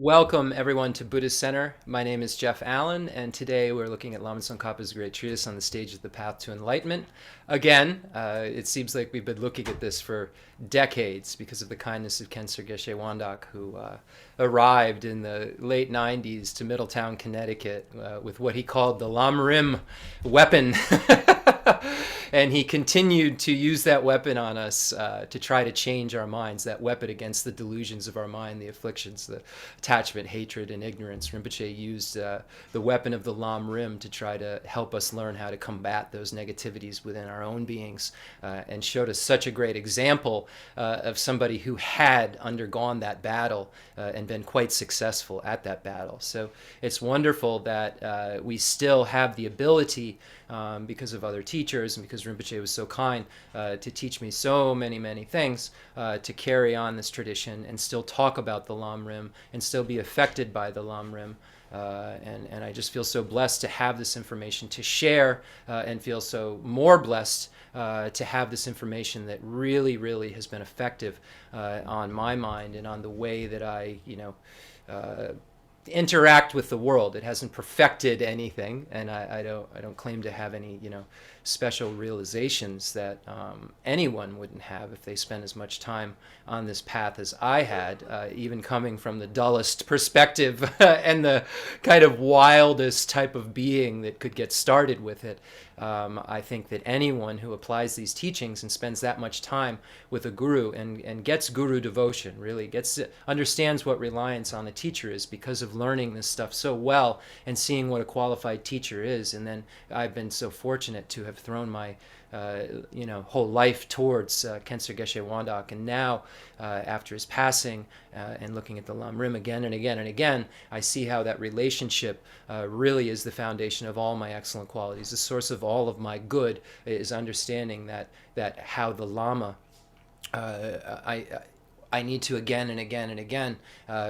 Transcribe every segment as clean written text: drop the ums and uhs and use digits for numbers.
Welcome everyone to Buddhist Center. My name is Jeff Allen, and today we're looking at Lama Tsongkhapa's great treatise on the stage of the path to enlightenment. Again, it seems like we've been looking at this for decades because of the kindness of Khenser Geshe Wandak, who arrived in the late 90s to Middletown, Connecticut, with what he called the Lam Rim weapon. And he continued to use that weapon on us to try to change our minds, that weapon against the delusions of our mind, the afflictions, the attachment, hatred, and ignorance. Rinpoche used the weapon of the Lam Rim to try to help us learn how to combat those negativities within our own beings, and showed us such a great example of somebody who had undergone that battle and been quite successful at that battle. So it's wonderful that we still have the ability, because of other teachers and because Rinpoche was so kind to teach me so many things, to carry on this tradition and still talk about the Lam Rim and still be affected by the Lam Rim. And I just feel so blessed to have this information to share, and feel so more blessed to have this information that really has been effective on my mind and on the way that I, interact with the world. It hasn't perfected anything, and I don't claim to have any special realizations that anyone wouldn't have if they spent as much time on this path as I had, even coming from the dullest perspective and the kind of wildest type of being that could get started with it. I think that anyone who applies these teachings and spends that much time with a guru and gets guru devotion, really understands what reliance on a teacher is because of learning this stuff so well and seeing what a qualified teacher is. And then I've been so fortunate to have thrown my whole life towards Khenser Geshe Wandak, and now after his passing and looking at the Lam Rim again and again and again, I see how that relationship really is the foundation of all my excellent qualities. The source of all of my good is understanding that how the Lama, I need to again and again and again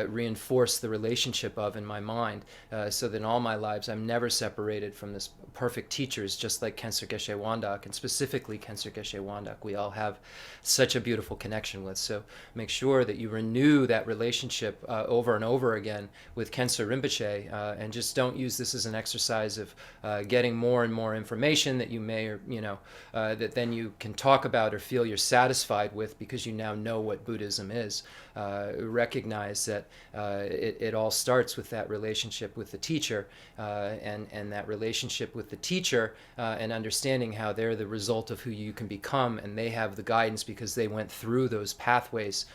reinforce the relationship of in my mind, so that in all my lives I'm never separated from this perfect teachers, just like Khenser Geshe Wandak, and specifically Khenser Geshe Wandak we all have such a beautiful connection with. So make sure that you renew that relationship over and over again with Khenser Rinpoche, and just don't use this as an exercise of getting more and more information that you may, or that then you can talk about or feel you're satisfied with because you now know what Buddhism is. Recognize that it all starts with that relationship with the teacher, and that relationship with the teacher, and understanding how they're the result of who you can become, and they have the guidance because they went through those pathways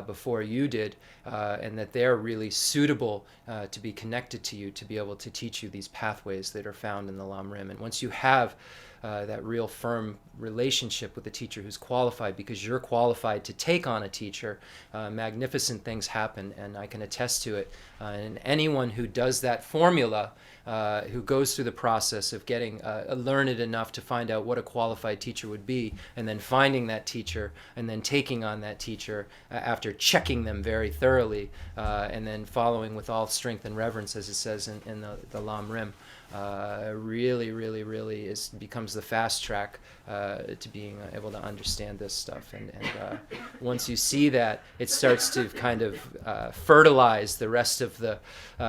before you did, and that they're really suitable to be connected to you, to be able to teach you these pathways that are found in the Lam Rim. And once you have that real firm relationship with the teacher who's qualified, because you're qualified to take on a teacher, magnificent things happen, and I can attest to it. And anyone who does that formula, who goes through the process of getting learned enough to find out what a qualified teacher would be, and then finding that teacher, and then taking on that teacher after checking them very thoroughly, and then following with all strength and reverence, as it says in the Lam Rim, really becomes the fast track to being able to understand this stuff. And once you see that, it starts to kind of fertilize the rest of the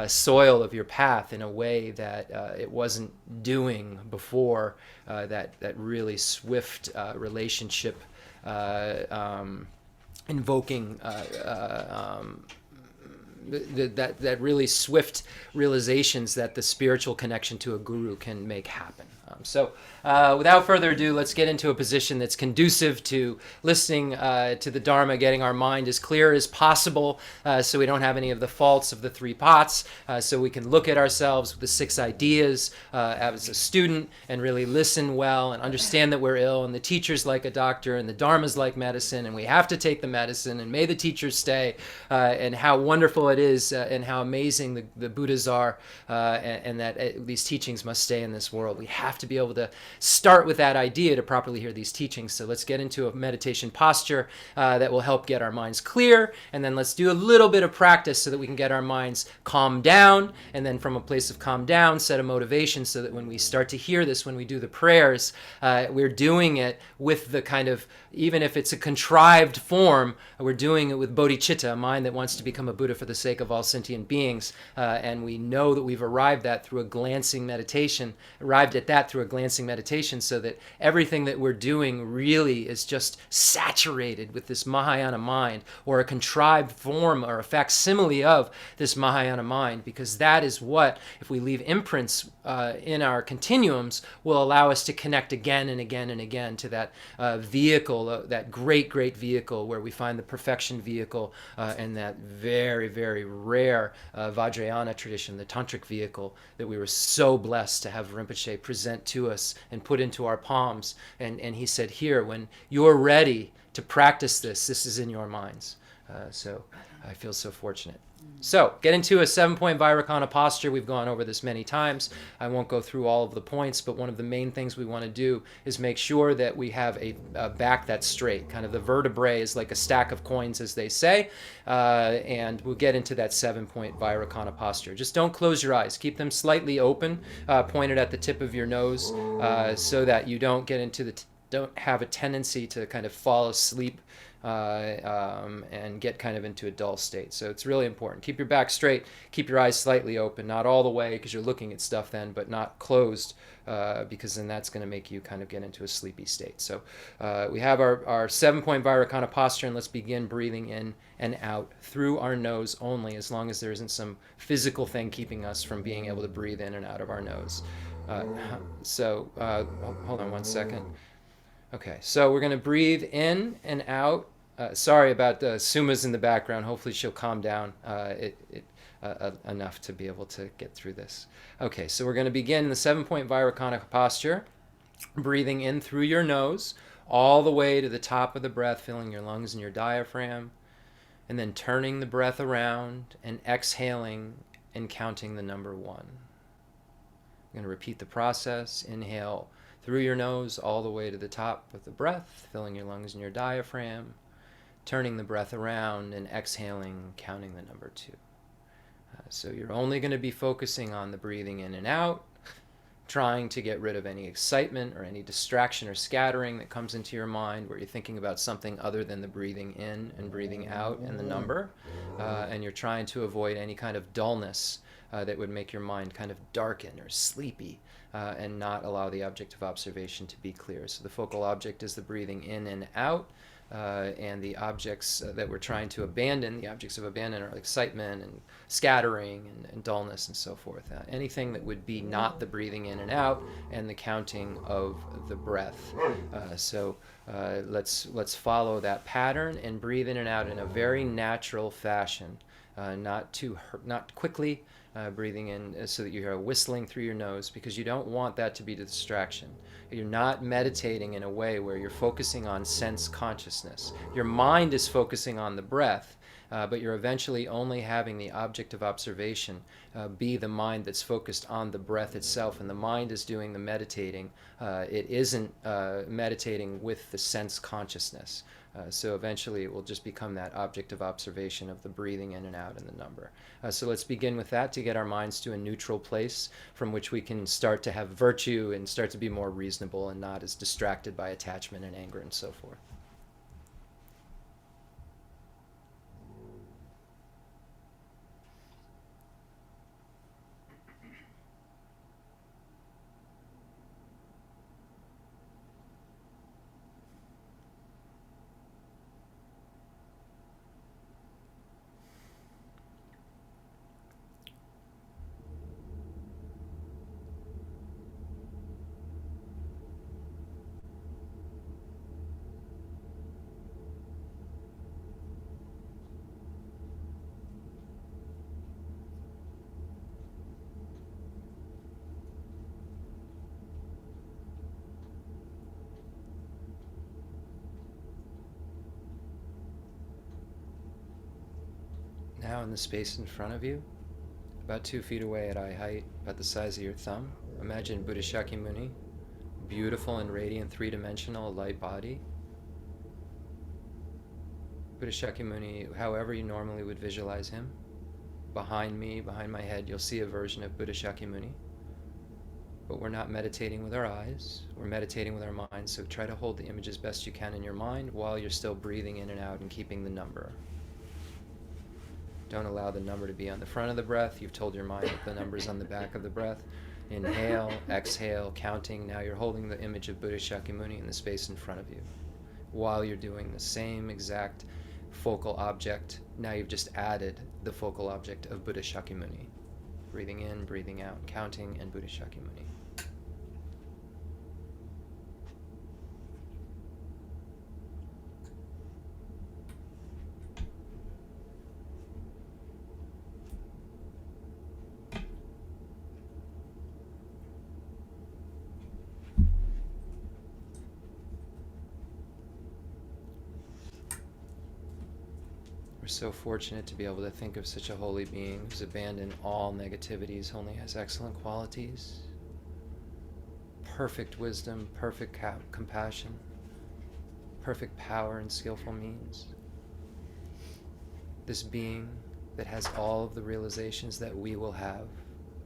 soil of your path in a way that it wasn't doing before. That really swift relationship invoking that really swift realizations that the spiritual connection to a guru can make happen. So without further ado, let's get into a position that's conducive to listening to the Dharma, getting our mind as clear as possible, so we don't have any of the faults of the three pots, so we can look at ourselves with the six ideas as a student and really listen well and understand that we're ill, and the teacher's like a doctor and the Dharma's like medicine, and we have to take the medicine, and may the teachers stay, and how wonderful it is, and how amazing the Buddhas are, and that these teachings must stay in this world. We have to to be able to start with that idea to properly hear these teachings. So let's get into a meditation posture that will help get our minds clear, and then let's do a little bit of practice so that we can get our minds calmed down, and then from a place of calm down, set a motivation so that when we start to hear this, when we do the prayers, we're doing it with the kind of, even if it's a contrived form, we're doing it with bodhicitta, a mind that wants to become a Buddha for the sake of all sentient beings. And we know that we've arrived at that through a glancing meditation, so that everything that we're doing really is just saturated with this Mahayana mind, or a contrived form or a facsimile of this Mahayana mind, because that is what, if we leave imprints in our continuums, will allow us to connect again and again and again to that vehicle, that great, great vehicle where we find the perfection vehicle, and that very, very rare Vajrayana tradition, the tantric vehicle that we were so blessed to have Rinpoche present to us and put into our palms. And he said, here, when you're ready to practice this, this is in your minds. So I feel so fortunate. So get into a 7-point Vairocana posture. We've gone over this many times. I won't go through all of the points, but one of the main things we want to do is make sure that we have a back that's straight. Kind of the vertebrae is like a stack of coins, as they say, and we'll get into that 7-point Vairocana posture. Just don't close your eyes. Keep them slightly open, pointed at the tip of your nose, so that you don't get into don't have a tendency to kind of fall asleep and get kind of into a dull state. So it's really important. Keep your back straight. Keep your eyes slightly open, not all the way because you're looking at stuff then, but not closed, because then that's going to make you kind of get into a sleepy state. So we have our 7-point Vairocana posture, and let's begin breathing in and out through our nose only, as long as there isn't some physical thing keeping us from being able to breathe in and out of our nose. Hold on one second. Okay, so we're going to breathe in and out. Sorry about the Suma's in the background. Hopefully she'll calm down enough to be able to get through this. Okay, so we're going to begin the 7-point Vairocana posture, breathing in through your nose, all the way to the top of the breath, filling your lungs and your diaphragm, and then turning the breath around and exhaling and counting the number 1. I'm going to repeat the process. Inhale through your nose all the way to the top of the breath, filling your lungs and your diaphragm, turning the breath around and exhaling, counting the number 2. So you're only going to be focusing on the breathing in and out, trying to get rid of any excitement or any distraction or scattering that comes into your mind where you're thinking about something other than the breathing in and breathing out and the number. And you're trying to avoid any kind of dullness that would make your mind kind of darken or sleepy, and not allow the object of observation to be clear. So the focal object is the breathing in and out, and the objects that we're trying to abandon, the objects of abandon, are excitement and scattering and dullness and so forth. Anything that would be not the breathing in and out and the counting of the breath. Let's follow that pattern and breathe in and out in a very natural fashion, not quickly. Breathing in so that you hear a whistling through your nose, because you don't want that to be the distraction. You're not meditating in a way where you're focusing on sense consciousness. Your mind is focusing on the breath, but you're eventually only having the object of observation be the mind that's focused on the breath itself, and the mind is doing the meditating. It isn't meditating with the sense consciousness. So eventually it will just become that object of observation of the breathing in and out and the number. So let's begin with that to get our minds to a neutral place from which we can start to have virtue and start to be more reasonable and not as distracted by attachment and anger and so forth. Now in the space in front of you, about 2 feet away at eye height, about the size of your thumb, imagine Buddha Shakyamuni beautiful and radiant three-dimensional light body. Buddha Shakyamuni, however you normally would visualize him, behind me, behind my head, you'll see a version of Buddha Shakyamuni. But we're not meditating with our eyes, we're meditating with our minds. So try to hold the image as best you can in your mind while you're still breathing in and out and keeping the number. Don't allow the number to be on the front of the breath. You've told your mind that the number's on the back of the breath. Inhale, exhale, counting. Now you're holding the image of Buddha Shakyamuni in the space in front of you while you're doing the same exact focal object. Now you've just added the focal object of Buddha Shakyamuni. Breathing in, breathing out, counting, and Buddha Shakyamuni. We're so fortunate to be able to think of such a holy being who's abandoned all negativities, only has excellent qualities, perfect wisdom, perfect compassion, perfect power and skillful means. This being that has all of the realizations that we will have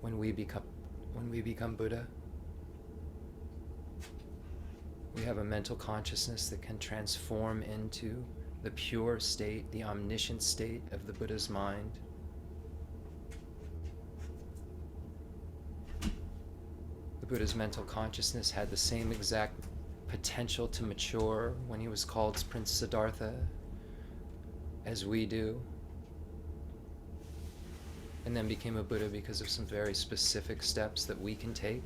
when we become Buddha. We have a mental consciousness that can transform into the pure state, the omniscient state of the Buddha's mind. The Buddha's mental consciousness had the same exact potential to mature when he was called Prince Siddhartha as we do, and then became a Buddha because of some very specific steps that we can take.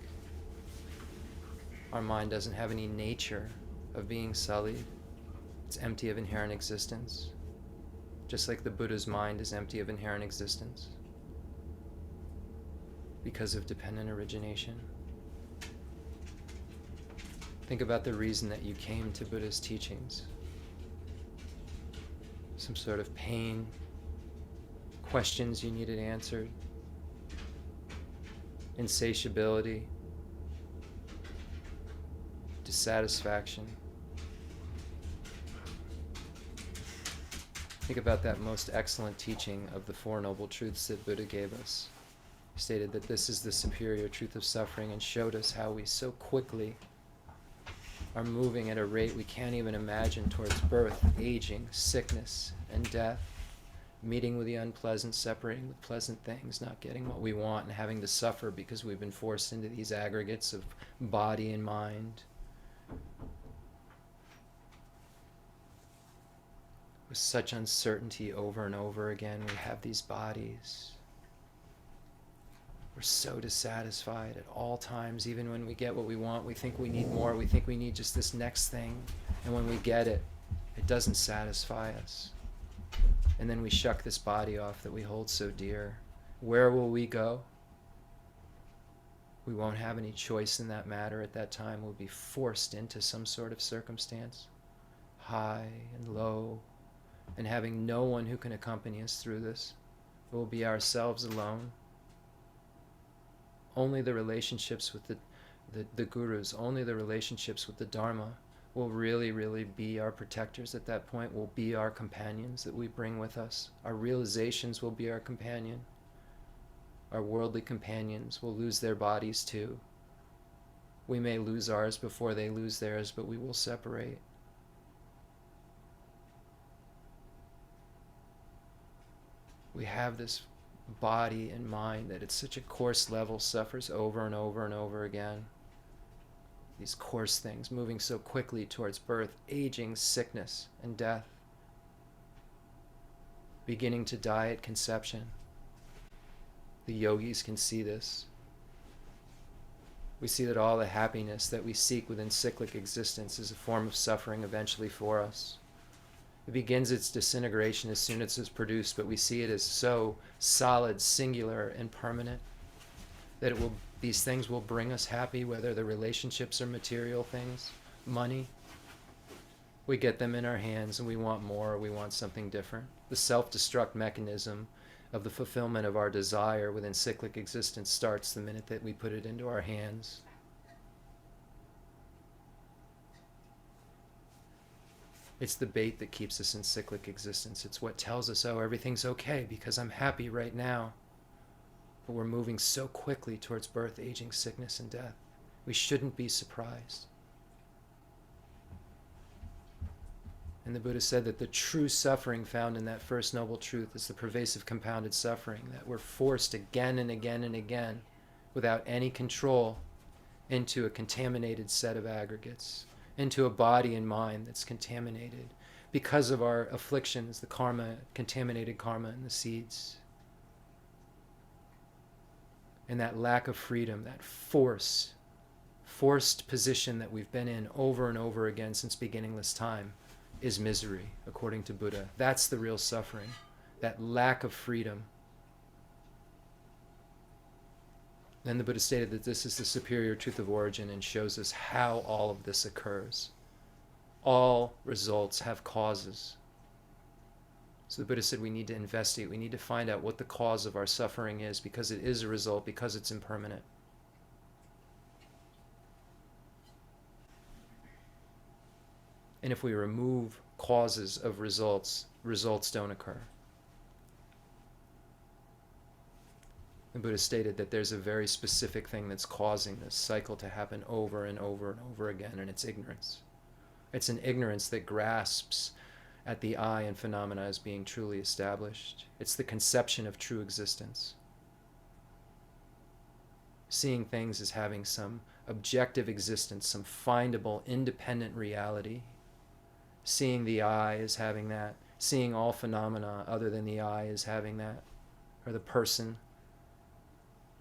Our mind doesn't have any nature of being sullied. It's empty of inherent existence, just like the Buddha's mind is empty of inherent existence because of dependent origination. Think about the reason that you came to Buddha's teachings. Some sort of pain, questions you needed answered, insatiability, dissatisfaction. Think about that most excellent teaching of the Four Noble Truths that Buddha gave us. He stated that this is the superior truth of suffering and showed us how we so quickly are moving at a rate we can't even imagine towards birth, aging, sickness, and death, meeting with the unpleasant, separating with pleasant things, not getting what we want, and having to suffer because we've been forced into these aggregates of body and mind. With such uncertainty over and over again, we have these bodies. We're so dissatisfied at all times. Even when we get what we want, we think we need more. We think we need just this next thing. And when we get it, it doesn't satisfy us. And then we shuck this body off that we hold so dear. Where will we go? We won't have any choice in that matter at that time. We'll be forced into some sort of circumstance, high and low, and having no one who can accompany us through this. We'll be ourselves alone. Only the relationships with the gurus, only the relationships with the Dharma will really be our protectors at that point, will be our companions that we bring with us. Our realizations will be our companion. Our worldly companions will lose their bodies too. We may lose ours before they lose theirs, but we will separate. We have this body and mind that at such a coarse level suffers over and over and over again. These coarse things moving so quickly towards birth, aging, sickness, and death. Beginning to die at conception. The yogis can see this. We see that all the happiness that we seek within cyclic existence is a form of suffering eventually for us. It begins its disintegration as soon as it's produced, but we see it as so solid, singular, and permanent that these things will bring us happy, whether the relationships are material things, money. We get them in our hands and we want more, we want something different. The self-destruct mechanism of the fulfillment of our desire within cyclic existence starts the minute that we put it into our hands. It's the bait that keeps us in cyclic existence. It's what tells us, oh, everything's okay because I'm happy right now. But we're moving so quickly towards birth, aging, sickness, and death. We shouldn't be surprised. And the Buddha said that the true suffering found in that first noble truth is the pervasive compounded suffering, that we're forced again and again and again, without any control, into a contaminated set of aggregates, into a body and mind that's contaminated because of our afflictions, the karma, contaminated karma and the seeds. And that lack of freedom, that forced position that we've been in over and over again since beginningless time is misery, according to Buddha. That's the real suffering, that lack of freedom. Then the Buddha stated that this is the superior truth of origin and shows us how all of this occurs. All results have causes. So the Buddha said we need to investigate, we need to find out what the cause of our suffering is, because it is a result, because it's impermanent. And if we remove causes of results, results don't occur. The Buddha stated that there's a very specific thing that's causing this cycle to happen over and over and over again, and it's ignorance. It's an ignorance that grasps at the I and phenomena as being truly established. It's the conception of true existence. Seeing things as having some objective existence, some findable, independent reality. Seeing the I as having that. Seeing all phenomena other than the I as having that. Or the person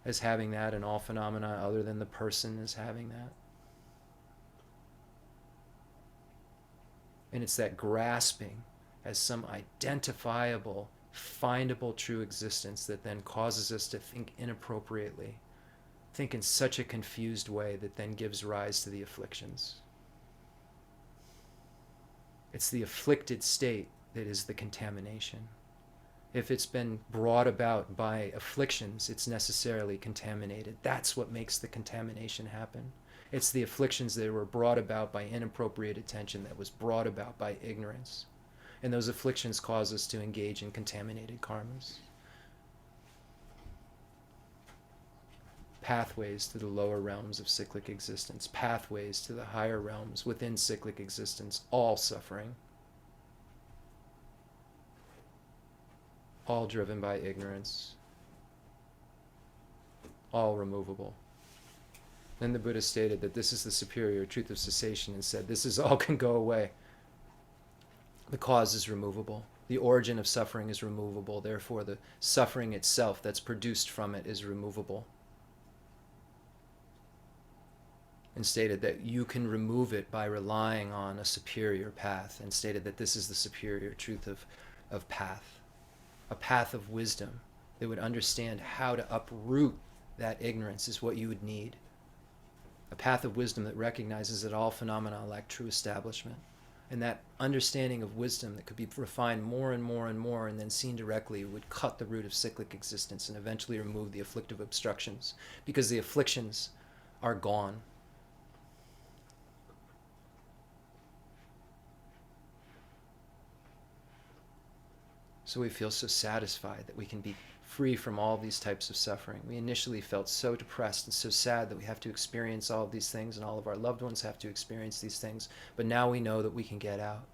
as having that, and all phenomena other than the person as having that. And it's that grasping as some identifiable, findable true existence that then causes us to think inappropriately, think in such a confused way that then gives rise to the afflictions. It's the afflicted state that is the contamination. If it's been brought about by afflictions, it's necessarily contaminated. That's what makes the contamination happen. It's the afflictions that were brought about by inappropriate attention, that was brought about by ignorance. And those afflictions cause us to engage in contaminated karmas. Pathways to the lower realms of cyclic existence, pathways to the higher realms within cyclic existence, all suffering. All driven by ignorance, all removable. Then the Buddha stated that this is the superior truth of cessation and said, this is all can go away. The cause is removable. The origin of suffering is removable. Therefore, the suffering itself that's produced from it is removable. And stated that you can remove it by relying on a superior path, and stated that this is the superior truth of path. A path of wisdom that would understand how to uproot that ignorance is what you would need. A path of wisdom that recognizes that all phenomena lack true establishment. And that understanding of wisdom that could be refined more and more and more and then seen directly would cut the root of cyclic existence and eventually remove the afflictive obstructions, because the afflictions are gone. So we feel so satisfied that we can be free from all these types of suffering. We initially felt so depressed and so sad that we have to experience all of these things, and all of our loved ones have to experience these things. But now we know that we can get out.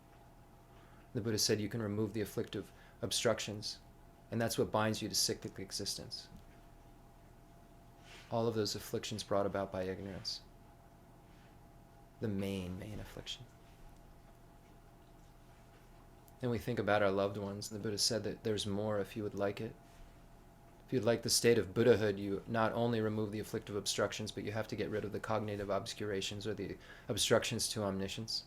The Buddha said you can remove the afflictive obstructions, and that's what binds you to cyclic existence. All of those afflictions brought about by ignorance. The main affliction. And we think about our loved ones. The Buddha said that there's more if you would like it. If you'd like the state of Buddhahood, you not only remove the afflictive obstructions, but you have to get rid of the cognitive obscurations or the obstructions to omniscience.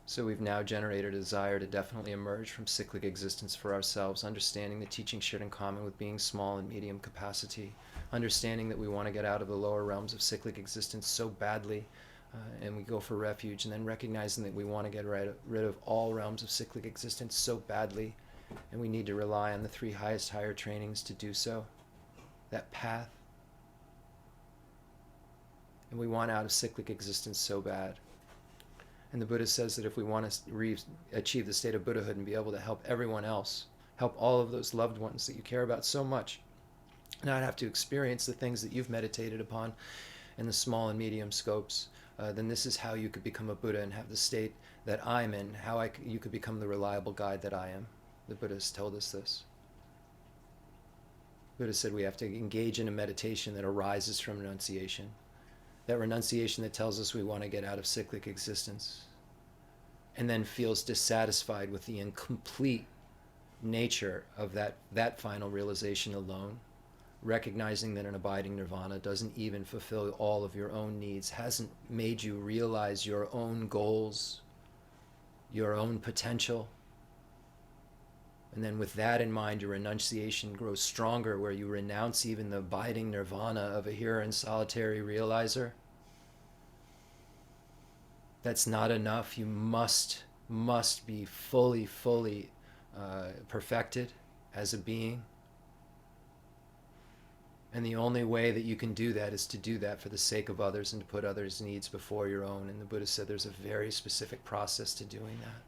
So we've now generated a desire to definitely emerge from cyclic existence for ourselves, understanding the teaching shared in common with being small and medium capacity, understanding that we want to get out of the lower realms of cyclic existence so badly, and we go for refuge, and then recognizing that we want to get rid of all realms of cyclic existence so badly, and we need to rely on the three highest higher trainings to do so. That path And we want out of cyclic existence so bad. And the Buddha says that if we want to achieve the state of Buddhahood and be able to help everyone else, help all of those loved ones that you care about so much, not have to experience the things that you've meditated upon in the small and medium scopes, then this is how you could become a Buddha and have the state that I'm in, how you could become the reliable guide that I am. The Buddha has told us this. The Buddha said we have to engage in a meditation that arises from renunciation. That renunciation that tells us we want to get out of cyclic existence, and then feels dissatisfied with the incomplete nature of that final realization alone, recognizing that an abiding nirvana doesn't even fulfill all of your own needs, hasn't made you realize your own goals, your own potential. And then with that in mind, your renunciation grows stronger, where you renounce even the abiding nirvana of a here and solitary realizer. That's not enough. You must be fully perfected as a being. And the only way that you can do that is to do that for the sake of others and to put others' needs before your own. And the Buddha said there's a very specific process to doing that.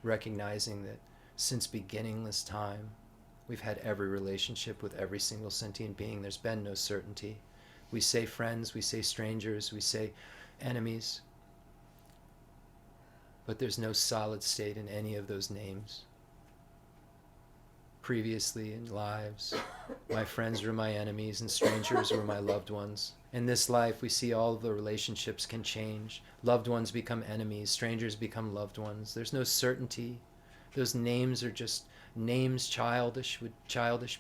Recognizing that since beginningless time, we've had every relationship with every single sentient being. There's been no certainty. We say friends, we say strangers, we say enemies, but there's no solid state in any of those names. Previously in lives, my friends were my enemies and strangers were my loved ones. In this life, we see all of the relationships can change. Loved ones become enemies, strangers become loved ones. There's no certainty. Those names are just names childish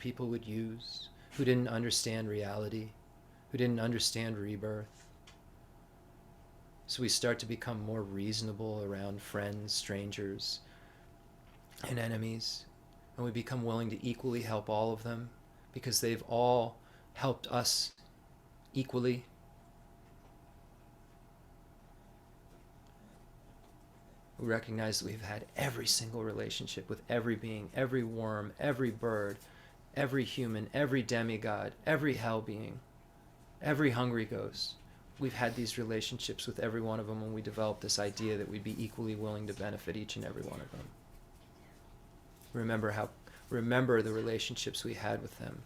people would use, who didn't understand reality, who didn't understand rebirth. So we start to become more reasonable around friends, strangers, and enemies. And we become willing to equally help all of them because they've all helped us equally. We recognize that we've had every single relationship with every being, every worm, every bird, every human, every demigod, every hell being, every hungry ghost. We've had these relationships with every one of them when we developed this idea that we'd be equally willing to benefit each and every one of them. Remember the relationships we had with them.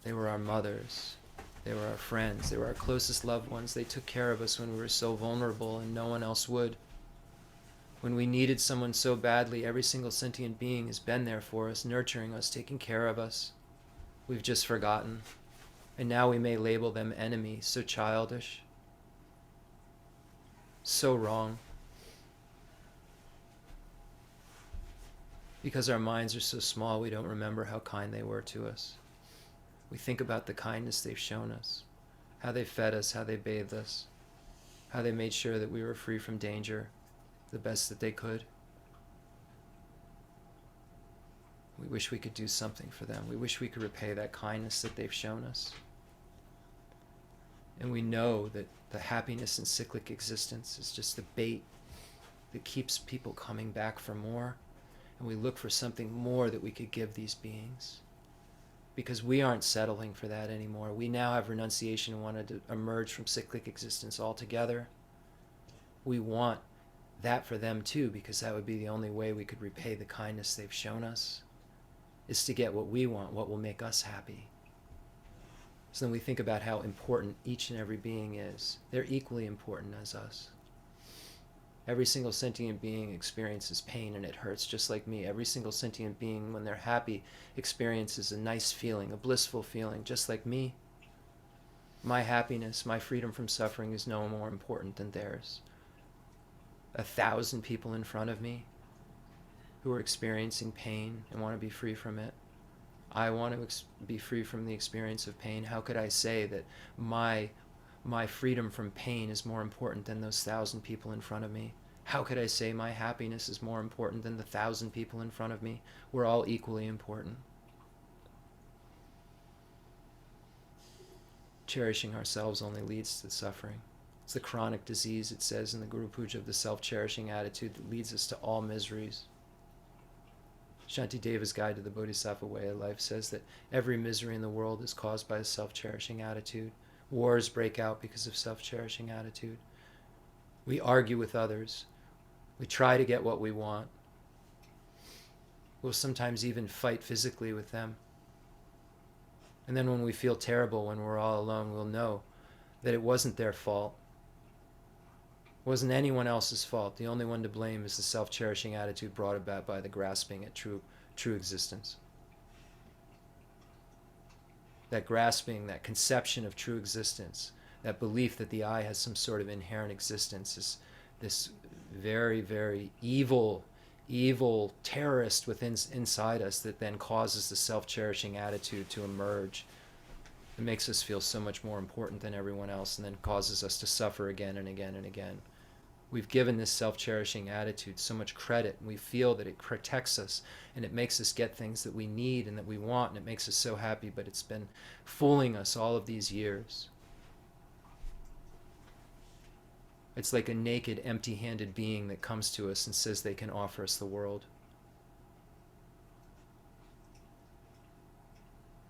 They were our mothers. They were our friends. They were our closest loved ones. They took care of us when we were so vulnerable and no one else would. When we needed someone so badly, every single sentient being has been there for us, nurturing us, taking care of us. We've just forgotten. And now we may label them enemies. So childish. So wrong. Because our minds are so small, we don't remember how kind they were to us. We think about the kindness they've shown us, how they fed us, how they bathed us, how they made sure that we were free from danger, the best that they could. We wish we could do something for them. We wish we could repay that kindness that they've shown us. And we know that the happiness in cyclic existence is just the bait that keeps people coming back for more. And we look for something more that we could give these beings. Because we aren't settling for that anymore. We now have renunciation and wanted to emerge from cyclic existence altogether. We want that for them too, because that would be the only way we could repay the kindness they've shown us, is to get what we want, what will make us happy. So then we think about how important each and every being is. They're equally important as us. Every single sentient being experiences pain and it hurts just like me. Every single sentient being, when they're happy, experiences a nice feeling, a blissful feeling, just like me. My happiness, my freedom from suffering is no more important than theirs. 1,000 people in front of me who are experiencing pain and want to be free from it. I want to be free from the experience of pain. How could I say that my freedom from pain is more important than those 1,000 people in front of me? How could I say my happiness is more important than the 1,000 people in front of me? We're all equally important. Cherishing ourselves only leads to suffering. It's the chronic disease, it says in the Guru Puja, of the self-cherishing attitude that leads us to all miseries. Shantideva's Guide to the Bodhisattva Way of Life says that every misery in the world is caused by a self-cherishing attitude. Wars break out because of self-cherishing attitude. We argue with others. We try to get what we want. We'll sometimes even fight physically with them. And then when we feel terrible, when we're all alone, we'll know that it wasn't their fault. It wasn't anyone else's fault. The only one to blame is the self-cherishing attitude brought about by the grasping at true existence. That grasping, that conception of true existence, that belief that the I has some sort of inherent existence is this very, very evil terrorist inside us that then causes the self-cherishing attitude to emerge. It makes us feel so much more important than everyone else and then causes us to suffer again and again and again. We've given this self-cherishing attitude so much credit, and we feel that it protects us and it makes us get things that we need and that we want, and it makes us so happy, but it's been fooling us all of these years. It's like a naked, empty-handed being that comes to us and says they can offer us the world.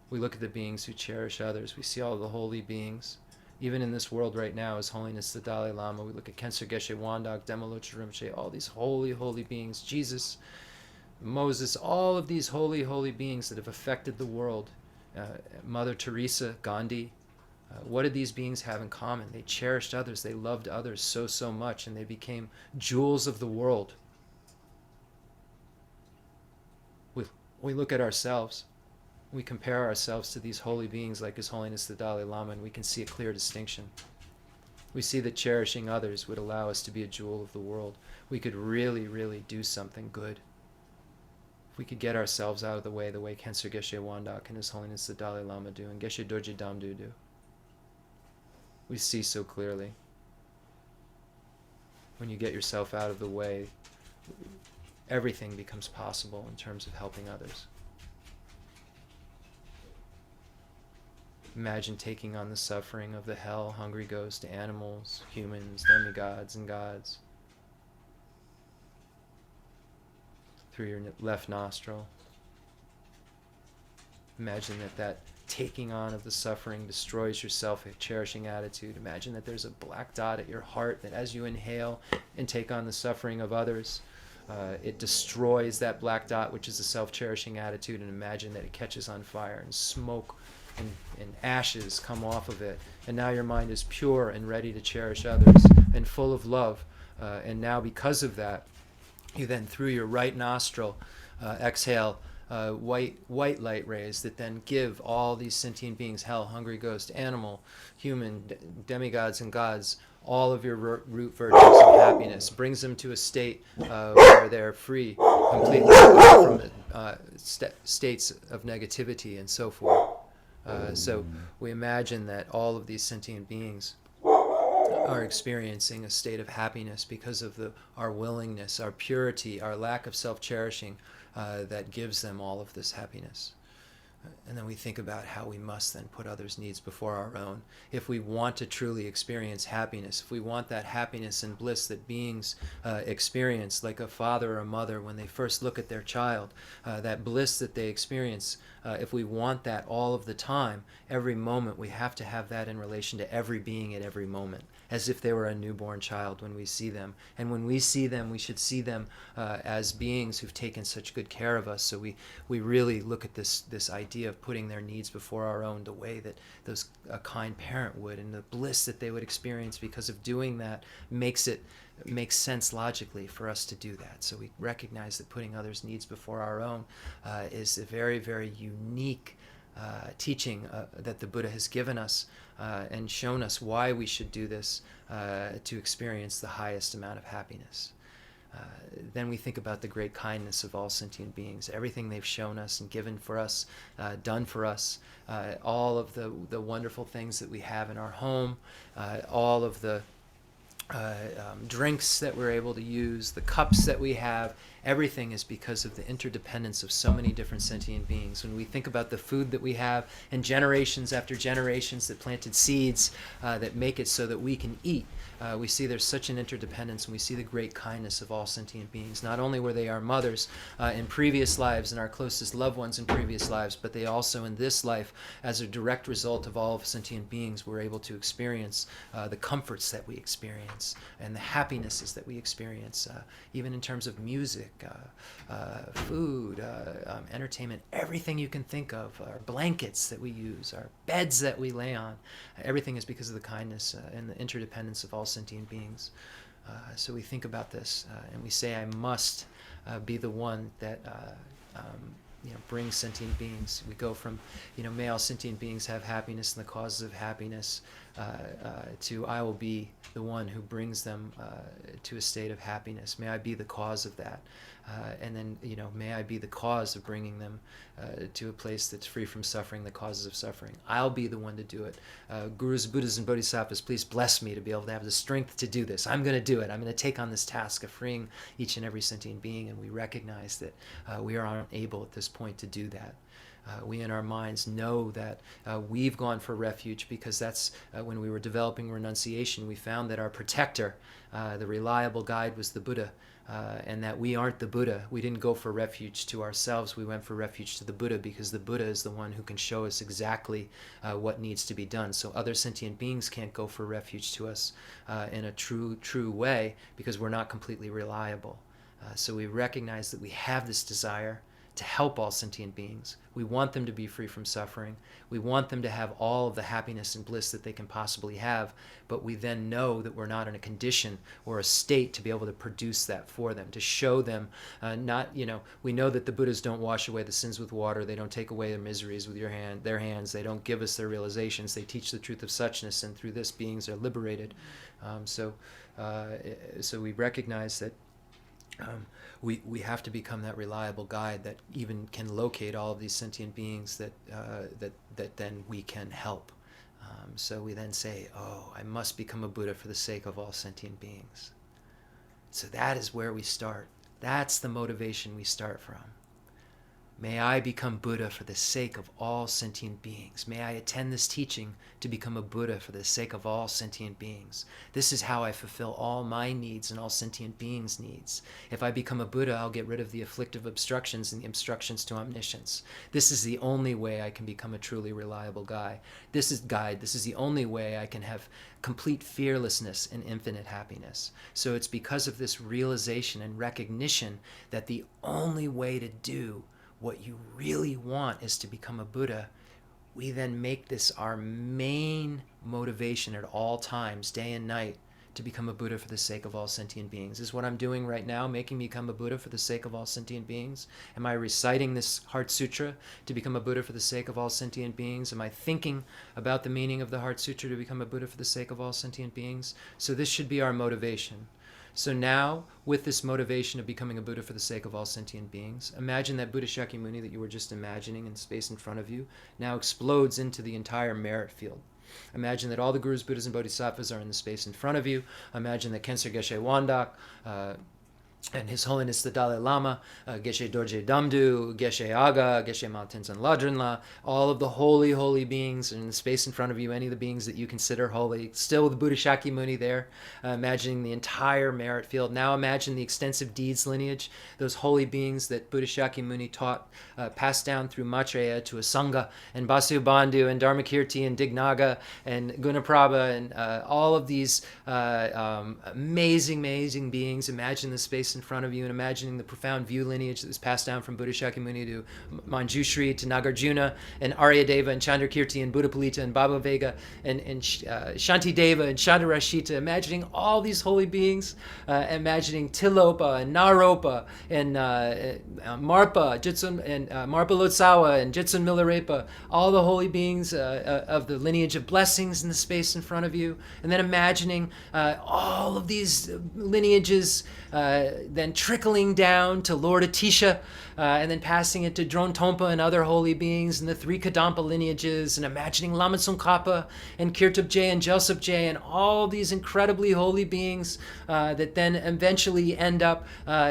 We look at the beings who cherish others. We see all the holy beings. Even in this world right now, His Holiness the Dalai Lama, we look at Khyentse Geshe Wandak, Demoloche Rinpoche, all these holy, holy beings, Jesus, Moses, all of these holy, holy beings that have affected the world. Mother Teresa, Gandhi. What did these beings have in common? They cherished others. They loved others so, so much, and they became jewels of the world. We look at ourselves. We compare ourselves to these holy beings like His Holiness the Dalai Lama, and we can see a clear distinction. We see that cherishing others would allow us to be a jewel of the world. We could really, really do something good. If we could get ourselves out of the way Khyentse Geshe Wandak and His Holiness the Dalai Lama do, and Geshe Dorje Damdu do. We see so clearly. When you get yourself out of the way, everything becomes possible in terms of helping others. Imagine taking on the suffering of the hell, hungry ghost, animals, humans, demigods, and gods through your left nostril. Imagine that taking on of the suffering destroys your self-cherishing attitude. Imagine that there's a black dot at your heart that as you inhale and take on the suffering of others, it destroys that black dot, which is the self-cherishing attitude, and imagine that it catches on fire and smoke and ashes come off of it, and now your mind is pure and ready to cherish others and full of love, and now because of that, you then through your right nostril exhale white light rays that then give all these sentient beings, hell, hungry ghost, animal, human, demigods and gods, all of your root virtues of happiness, brings them to a state where they're free completely from states of negativity and so forth. So we imagine that all of these sentient beings are experiencing a state of happiness because of our willingness, our purity, our lack of self-cherishing that gives them all of this happiness. And then we think about how we must then put others' needs before our own. If we want to truly experience happiness, if we want that happiness and bliss that beings experience, like a father or a mother when they first look at their child, that bliss that they experience, if we want that all of the time, every moment, we have to have that in relation to every being at every moment, as if they were a newborn child when we see them. And when we see them, we should see them as beings who've taken such good care of us. So we really look at this idea of putting their needs before our own the way that a kind parent would, and the bliss that they would experience because of doing that makes sense logically for us to do that. So we recognize that putting others' needs before our own is a very, very unique teaching that the Buddha has given us and shown us why we should do this to experience the highest amount of happiness. Then we think about the great kindness of all sentient beings, everything they've shown us and given for us, done for us, all of the wonderful things that we have in our home, all of the drinks that we're able to use, the cups that we have, everything is because of the interdependence of so many different sentient beings. When we think about the food that we have and generations after generations that planted seeds that make it so that we can eat, we see there's such an interdependence, and we see the great kindness of all sentient beings. Not only were they our mothers in previous lives and our closest loved ones in previous lives, but they also in this life, as a direct result of all of sentient beings, were able to experience the comforts that we experience and the happinesses that we experience, even in terms of music, food, entertainment, everything you can think of, our blankets that we use, our beds that we lay on, everything is because of the kindness and the interdependence of all sentient beings. So we think about this and we say, I must be the one that brings sentient beings. We go from, may all sentient beings have happiness and the causes of happiness, to I will be the one who brings them to a state of happiness. May I be the cause of that. And then, may I be the cause of bringing them to a place that's free from suffering, the causes of suffering. I'll be the one to do it. Gurus, Buddhas, and Bodhisattvas, please bless me to be able to have the strength to do this. I'm going to do it. I'm going to take on this task of freeing each and every sentient being, and we recognize that we are unable at this point to do that. We in our minds know that we've gone for refuge because that's when we were developing renunciation, we found that our protector, the reliable guide, was the Buddha. And that we aren't the Buddha. We didn't go for refuge to ourselves. We went for refuge to the Buddha because the Buddha is the one who can show us exactly what needs to be done. So other sentient beings can't go for refuge to us in a true way because we're not completely reliable. So we recognize that we have this desire to help all sentient beings. We want them to be free from suffering. We want them to have all of the happiness and bliss that they can possibly have, but we then know that we're not in a condition or a state to be able to produce that for them, to show them, we know that the Buddhas don't wash away the sins with water, they don't take away their miseries with their hands, they don't give us their realizations, they teach the truth of suchness, and through this beings are liberated. So we recognize that we have to become that reliable guide that even can locate all of these sentient beings that then we can help. So we then say, I must become a Buddha for the sake of all sentient beings. So that is where we start. That's the motivation we start from. May I become Buddha for the sake of all sentient beings. May I attend this teaching to become a Buddha for the sake of all sentient beings. This is how I fulfill all my needs and all sentient beings' needs. If I become a Buddha, I'll get rid of the afflictive obstructions and the obstructions to omniscience. This is the only way I can become a truly reliable guide. This is the only way I can have complete fearlessness and infinite happiness. So it's because of this realization and recognition that the only way to do what you really want is to become a Buddha, we then make this our main motivation at all times, day and night, to become a Buddha for the sake of all sentient beings. Is what I'm doing right now making me become a Buddha for the sake of all sentient beings? Am I reciting this Heart Sutra to become a Buddha for the sake of all sentient beings? Am I thinking about the meaning of the Heart Sutra to become a Buddha for the sake of all sentient beings? So this should be our motivation. So now, with this motivation of becoming a Buddha for the sake of all sentient beings, imagine that Buddha Shakyamuni that you were just imagining in space in front of you now explodes into the entire merit field. Imagine that all the Gurus, Buddhas, and Bodhisattvas are in the space in front of you. Imagine that Khyentse Geshe Wandak, and His Holiness the Dalai Lama, Geshe Dorje Damdu, Geshe Aga, Geshe Ma Tenzin Ladrinla, all of the holy beings in the space in front of you, any of the beings that you consider holy, still with Buddha Shakyamuni there, imagining the entire merit field. Now imagine the extensive deeds lineage, those holy beings that Buddha Shakyamuni taught, passed down through Maitreya to Asanga, and Vasubandhu, and Dharmakirti, and Dignaga, and Gunaprabha, and all of these amazing beings. Imagine the space in front of you and imagining the profound view lineage that was passed down from Buddha Shakyamuni to Manjushri, to Nagarjuna, and Aryadeva, and Chandrakirti, and Buddhapalita, and Baba Vega, and Shantideva, and Chandrashita, imagining all these holy beings, imagining Tilopa, and Naropa, and Marpa, Jitsun, and Marpa Lotsawa, and Jitsun Milarepa, all the holy beings of the lineage of blessings in the space in front of you, and then imagining all of these lineages then trickling down to Lord Atisha, and then passing it to Drontompa and other holy beings and the three Kadampa lineages, and imagining Lama Tsongkhapa and Kirtubje and Jesupje and all these incredibly holy beings that then eventually end up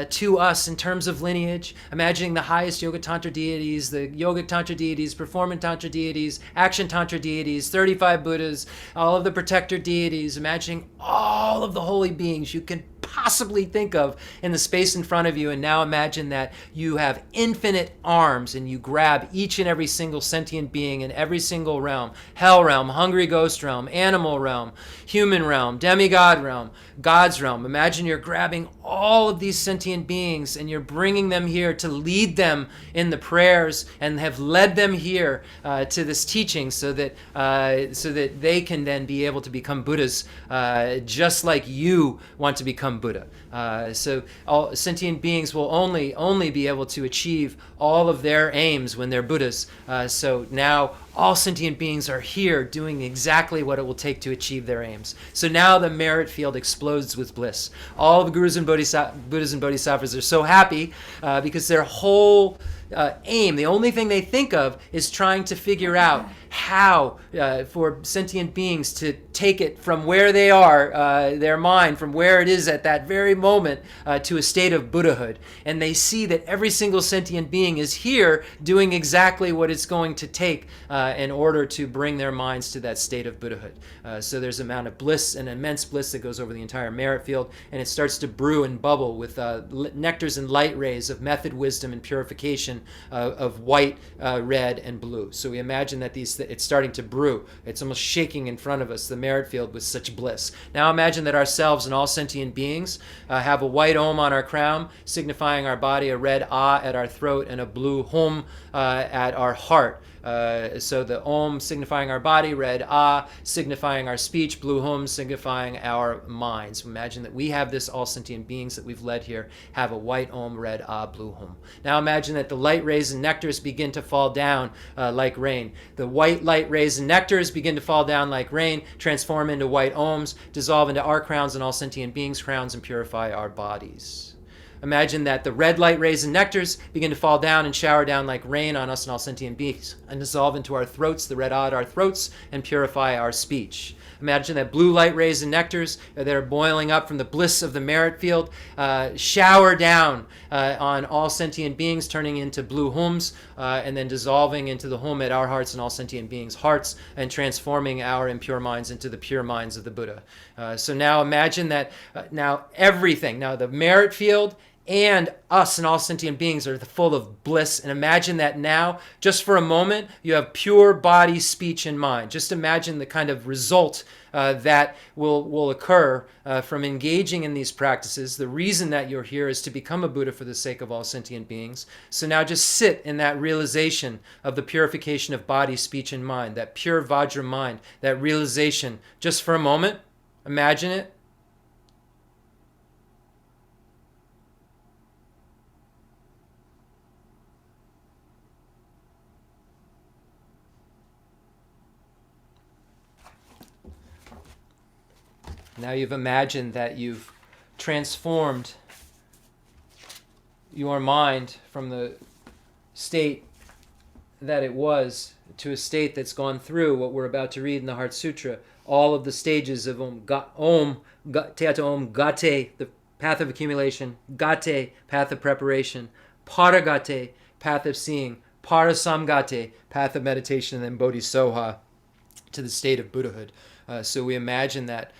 to us in terms of lineage, imagining the highest Yoga Tantra deities, the Yogic Tantra deities, Performant Tantra deities, Action Tantra deities, 35 Buddhas, all of the protector deities, imagining all of the holy beings you can possibly think of in the space in front of you. And now imagine that you have infinite arms and you grab each and every single sentient being in every single realm: hell realm, hungry ghost realm, animal realm, human realm, demigod realm, God's realm. Imagine you're grabbing all of these sentient beings and you're bringing them here to lead them in the prayers and have led them here to this teaching so that they can then be able to become Buddhas just like you want to become Buddha. So all sentient beings will only be able to achieve all of their aims when they're Buddhas. So now all sentient beings are here doing exactly what it will take to achieve their aims. So now the merit field explodes with bliss. All the Gurus and Buddhas and Bodhisattvas are so happy because their whole aim, the only thing they think of, is trying to figure out how for sentient beings to take it from where they are, their mind, from where it is at that very moment to a state of Buddhahood. And they see that every single sentient being is here doing exactly what it's going to take in order to bring their minds to that state of Buddhahood. So there's an amount of bliss, an immense bliss that goes over the entire merit field, and it starts to brew and bubble with nectars and light rays of method, wisdom, and purification of white, red, and blue. So we imagine that it's starting to brew. It's almost shaking in front of us, the merit field, with such bliss. Now imagine that ourselves and all sentient beings have a white Om on our crown, signifying our body, a red Ah at our throat, and a blue Hum at our heart. So the Om signifying our body, red Ah signifying our speech, blue Hum signifying our minds. Imagine that we have this, all sentient beings that we've led here have a white Om, red Ah, blue Hum. Now imagine that the light rays and nectars begin to fall down like rain. The white light rays and nectars begin to fall down like rain, transform into white Oms, dissolve into our crowns and all sentient beings' crowns, and purify our bodies. Imagine that the red light rays and nectars begin to fall down and shower down like rain on us and all sentient beings and dissolve into our throats, the red Ah at our throats, and purify our speech. Imagine that blue light rays and nectars that are boiling up from the bliss of the merit field shower down on all sentient beings, turning into blue Hums, and then dissolving into the Hum at our hearts and all sentient beings' hearts, and transforming our impure minds into the pure minds of the Buddha. So now imagine that now everything, now the merit field and us and all sentient beings are full of bliss. And imagine that now, just for a moment, you have pure body, speech, and mind. Just imagine the kind of result that will occur from engaging in these practices. The reason that you're here is to become a Buddha for the sake of all sentient beings. So now just sit in that realization of the purification of body, speech, and mind, that pure Vajra mind, that realization, just for a moment. Imagine it. Now you've imagined that you've transformed your mind from the state that it was to a state that's gone through what we're about to read in the Heart Sutra, all of the stages of Teata Om, Gate, the path of accumulation, Gate, path of preparation, Paragate, path of seeing, Parasamgate, path of meditation, and then Bodhisoha, to the state of Buddhahood. So we imagine that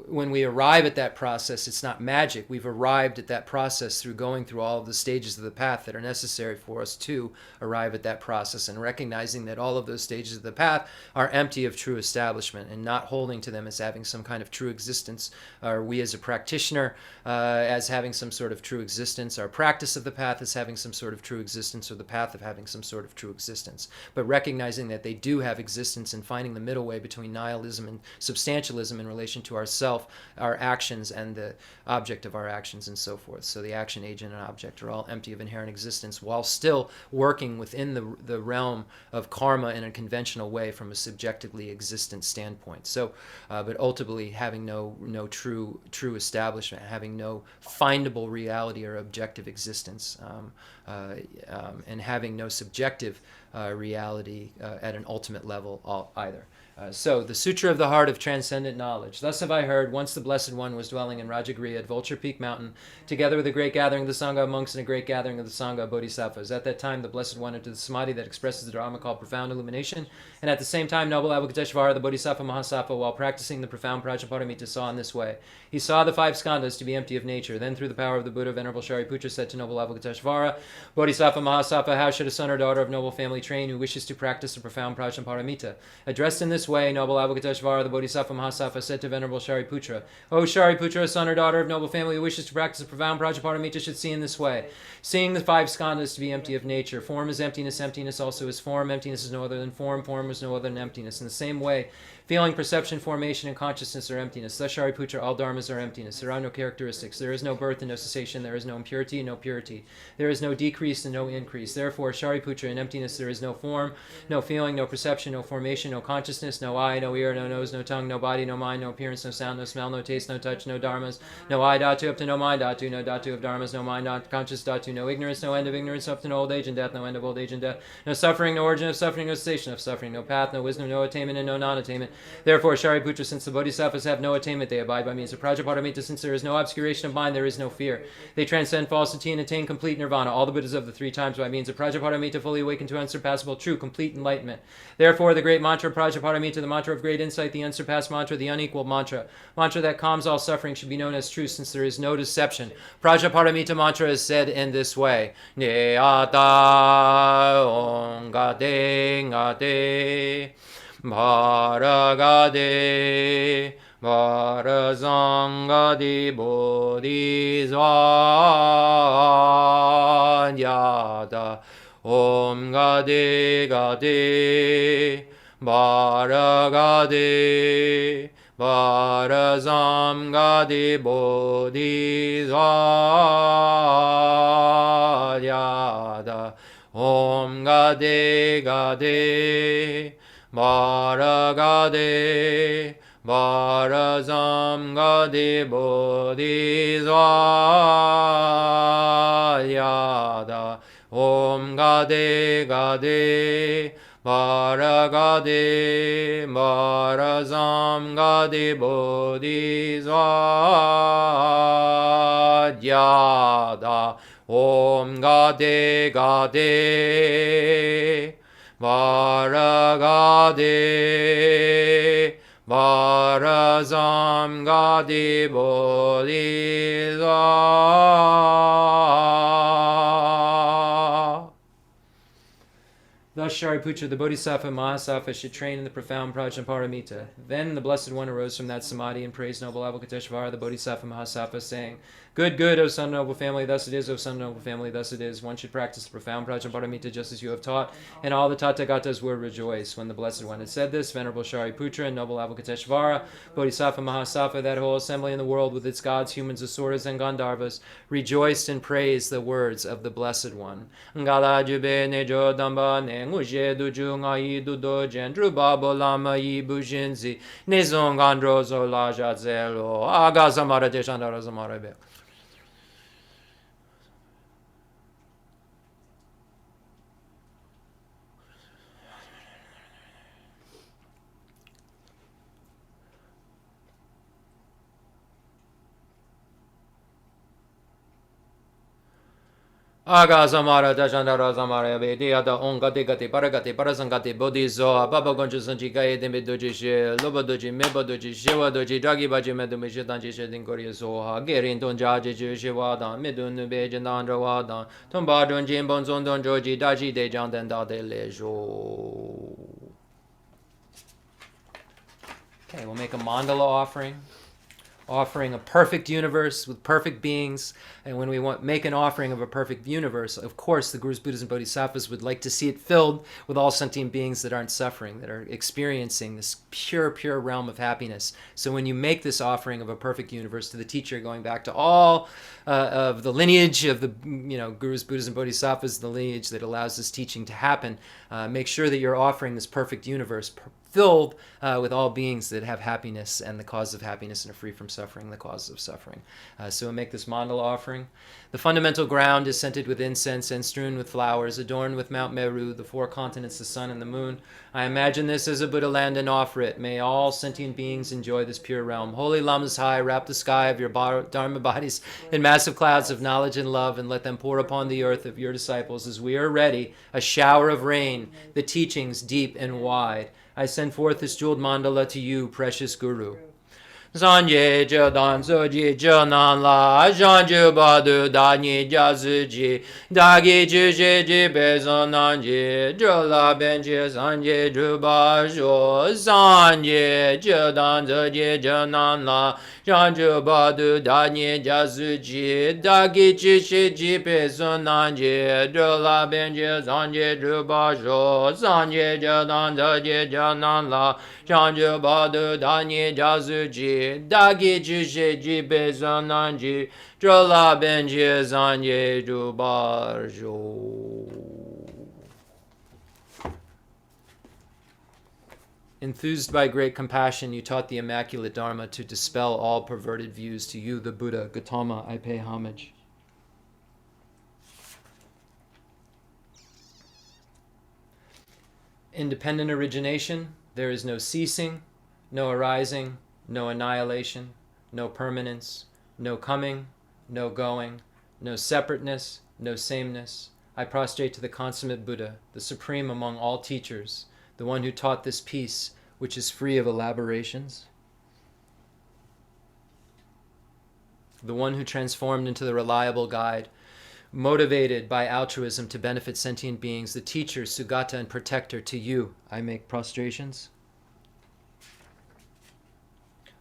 when we arrive at that process, it's not magic. We've arrived at that process through going through all of the stages of the path that are necessary for us to arrive at that process, and recognizing that all of those stages of the path are empty of true establishment and not holding to them as having some kind of true existence, or we as a practitioner as having some sort of true existence, our practice of the path as having some sort of true existence, or the path of having some sort of true existence. But recognizing that they do have existence and finding the middle way between nihilism and substantialism in relation relation to ourself, our actions, and the object of our actions, and so forth. So the action, agent, and object are all empty of inherent existence, while still working within the realm of karma in a conventional way from a subjectively existent standpoint. So, but ultimately having no true establishment, having no findable reality or objective existence, and having no subjective reality at an ultimate level either. So, the Sutra of the Heart of Transcendent Knowledge. Thus have I heard, once the Blessed One was dwelling in Rajagriha at Vulture Peak Mountain, together with a great gathering of the Sangha of monks and a great gathering of the Sangha of bodhisattvas. At that time, the Blessed One entered the samadhi that expresses the Dharma called profound illumination, and at the same time, noble Avalokiteshvara, the Bodhisattva Mahasattva, while practicing the profound Prajaparamita, saw in this way. He saw the 5 skandhas to be empty of nature. Then, through the power of the Buddha, Venerable Shariputra said to noble Avalokiteshvara, Bodhisattva Mahasattva, how should a son or daughter of noble family train who wishes to practice the profound Prajaparamita? Addressed in this way, noble Avalokiteshvara, the Bodhisattva Mahasattva, said to Venerable Shariputra, O Shariputra, a son or daughter of noble family who wishes to practice the profound Prajaparamita should see in this way. Seeing the 5 skandhas to be empty of nature. Form is emptiness, emptiness also is form. Emptiness is no other than form, form is no other than emptiness. In the same way, feeling, perception, formation, and consciousness are emptiness. Thus, Shariputra, all dharmas are emptiness. There are no characteristics. There is no birth and no cessation. There is no impurity and no purity. There is no decrease and no increase. Therefore, Shariputra, in emptiness there is no form, no feeling, no perception, no formation, no consciousness, no eye, no ear, no nose, no tongue, no body, no mind, no appearance, no sound, no smell, no taste, no touch, no dharmas, no I dhatu up to no mind dhatu, no dhatu of dharmas, no mind not conscious dhatu, no ignorance, no end of ignorance up to no old age and death, no end of old age and death, no suffering, no origin of suffering, no cessation of suffering, no path, no wisdom, no attainment, and no non-attainment. Therefore, Shariputra, since the bodhisattvas have no attainment, they abide by means of Prajaparamita. Since there is no obscuration of mind, there is no fear. They transcend falsity and attain complete nirvana. All the Buddhas of the 3 times by means of Prajaparamita fully awaken to unsurpassable, true, complete enlightenment. Therefore, the great mantra of Prajaparamita, the mantra of great insight, the unsurpassed mantra, the unequaled mantra that calms all suffering, should be known as truth, since there is no deception. Prajaparamita mantra is said in this way: Neata ongate ngate Bharagade Bharazangadi Bodhisvanyada Om Gade Gade Bharagade Bharazam Gade Bodhisvanyada Om Gade Gade Bharagade Bharazam Gade Bodhisvanyada Om Gade Gade Bharagade Bharazam Gade Bodhisvanyada Om Gade Gade Bharagade Bharazam Gade Bodhisvanyada. Thus Shariputra, the Bodhisattva Mahasattva, should train in the profound Prajaparamita. Then the Blessed One arose from that samadhi and praised noble Avalokiteshvara, the Bodhisattva Mahasattva, saying, Good, good, O son of noble family, thus it is, O son of noble family, thus it is. One should practice the profound Prajaparamita just as you have taught, and all the Tathagatas will rejoice. When the Blessed One had said this, Venerable Shariputra and noble Avalokiteshvara, Bodhisattva Mahasattva, that whole assembly in the world with its gods, humans, asuras, and Gandharvas, rejoiced and praised the words of the Blessed One. Galajube nejo damba ne nguje duju ngai dudo jendru babo lama yi bujinzi nezong androzo la jazelo agazamara deshandara zamarabe. Aga Zamara Dajandara Zamara Vedia Ongati Gati Paragati Parasangati Bodhizo Baba Gonja Sanji Gaye Demidoji Lobadoji Mebadoji Shiva Doji Dragi Baji Medumishi Danji Shedin Korea Soha Gerin Donjaji Shiwadan Midun Bejandandra Wadan Tombadon Jimbon Zondon Joji Daji De Jandenda de Lejo. Okay, we'll make a mandala offering. offering a perfect universe with perfect beings. And when we make an offering of a perfect universe, of course, the Gurus, Buddhas, and Bodhisattvas would like to see it filled with all sentient beings that aren't suffering, that are experiencing this pure, pure realm of happiness. So when you make this offering of a perfect universe to the teacher, going back to all of the lineage of the Gurus, Buddhas, and Bodhisattvas, the lineage that allows this teaching to happen, make sure that you're offering this perfect universe filled with all beings that have happiness and the cause of happiness and are free from suffering, the causes of suffering. So we'll make this mandala offering. The fundamental ground is scented with incense and strewn with flowers, adorned with Mount Meru, the four continents, the sun, and the moon. I imagine this as a Buddha land and offer it. May all sentient beings enjoy this pure realm. Holy Lamas high, wrap the sky of your Dharma bodies in massive clouds of knowledge and love, and let them pour upon the earth of your disciples as we are ready, a shower of rain, the teachings deep and wide. I send forth this jeweled mandala to you, precious Guru. Sanje je dan soji je nan la janju badu da ni jazuji dagi juje ji bezon nanji jola benji sanje juba jo sanje je dan soji je nan la janju badu da ni jazuji dagi juje ji bezon nanji jola benji sanje juba jo sanje je dan soji je nan la janju badu da ni jazuji Dagi juje ji bezananji drola benji zanye dubarjo. Enthused by great compassion, you taught the immaculate Dharma to dispel all perverted views. To you, the Buddha, Gautama, I pay homage. Independent origination, there is no ceasing, no arising, no annihilation, no permanence, no coming, no going, no separateness, no sameness. I prostrate to the consummate Buddha, the supreme among all teachers, the one who taught this peace, which is free of elaborations, the one who transformed into the reliable guide, motivated by altruism to benefit sentient beings, the teacher, Sugata, and protector. To you, I make prostrations.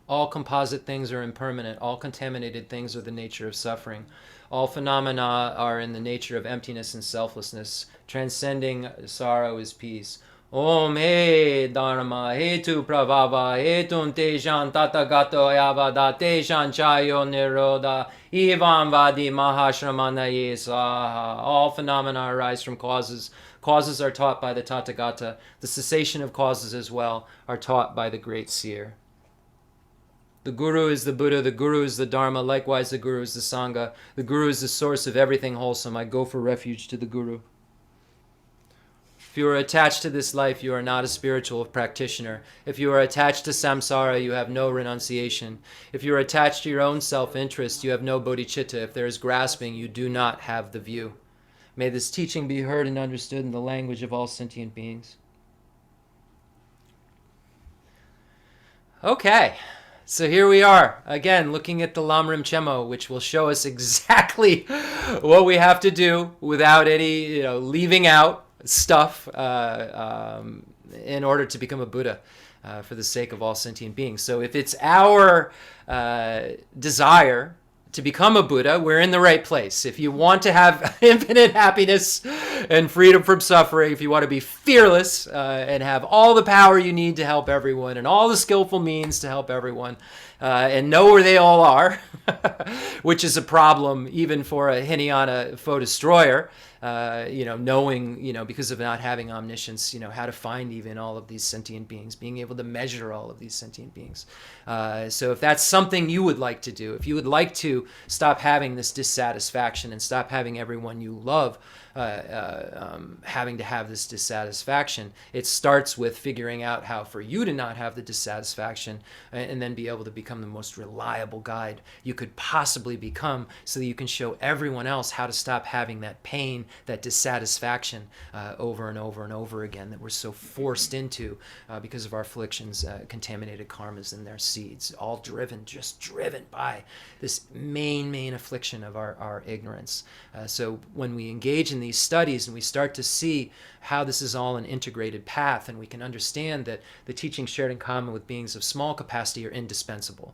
All composite things are impermanent. All contaminated things are the nature of suffering. All phenomena are in the nature of emptiness and selflessness. Transcending sorrow is peace. Om he dharma hetu pravava hetum tejan tatagato yavada tejan chayo niroda evam vadi mahashramanaye saha. All phenomena arise from causes. Causes are taught by the Tathagata. The cessation of causes as well are taught by the great seer. The Guru is the Buddha, the Guru is the Dharma, likewise the Guru is the Sangha. The Guru is the source of everything wholesome. I go for refuge to the Guru. If you are attached to this life, you are not a spiritual practitioner. If you are attached to samsara, you have no renunciation. If you are attached to your own self-interest, you have no bodhicitta. If there is grasping, you do not have the view. May this teaching be heard and understood in the language of all sentient beings. Okay. So here we are, again, looking at the Lam Rim Chemo, which will show us exactly what we have to do without any, leaving out stuff in order to become a Buddha for the sake of all sentient beings. So if it's our desire to become a Buddha, we're in the right place. If you want to have infinite happiness and freedom from suffering, if you want to be fearless and have all the power you need to help everyone and all the skillful means to help everyone and know where they all are, which is a problem even for a Hinayana foe destroyer, knowing, because of not having omniscience, how to find even all of these sentient beings, being able to measure all of these sentient beings. So if that's something you would like to do, if you would like to stop having this dissatisfaction and stop having everyone you love having to have this dissatisfaction, it starts with figuring out how for you to not have the dissatisfaction and then be able to become the most reliable guide you could possibly become so that you can show everyone else how to stop having that pain, that dissatisfaction over and over and over again that we're so forced into because of our afflictions, contaminated karmas and their seeds, all driven by this main affliction of our ignorance. So when we engage in these studies and we start to see how this is all an integrated path, and we can understand that the teachings shared in common with beings of small capacity are indispensable.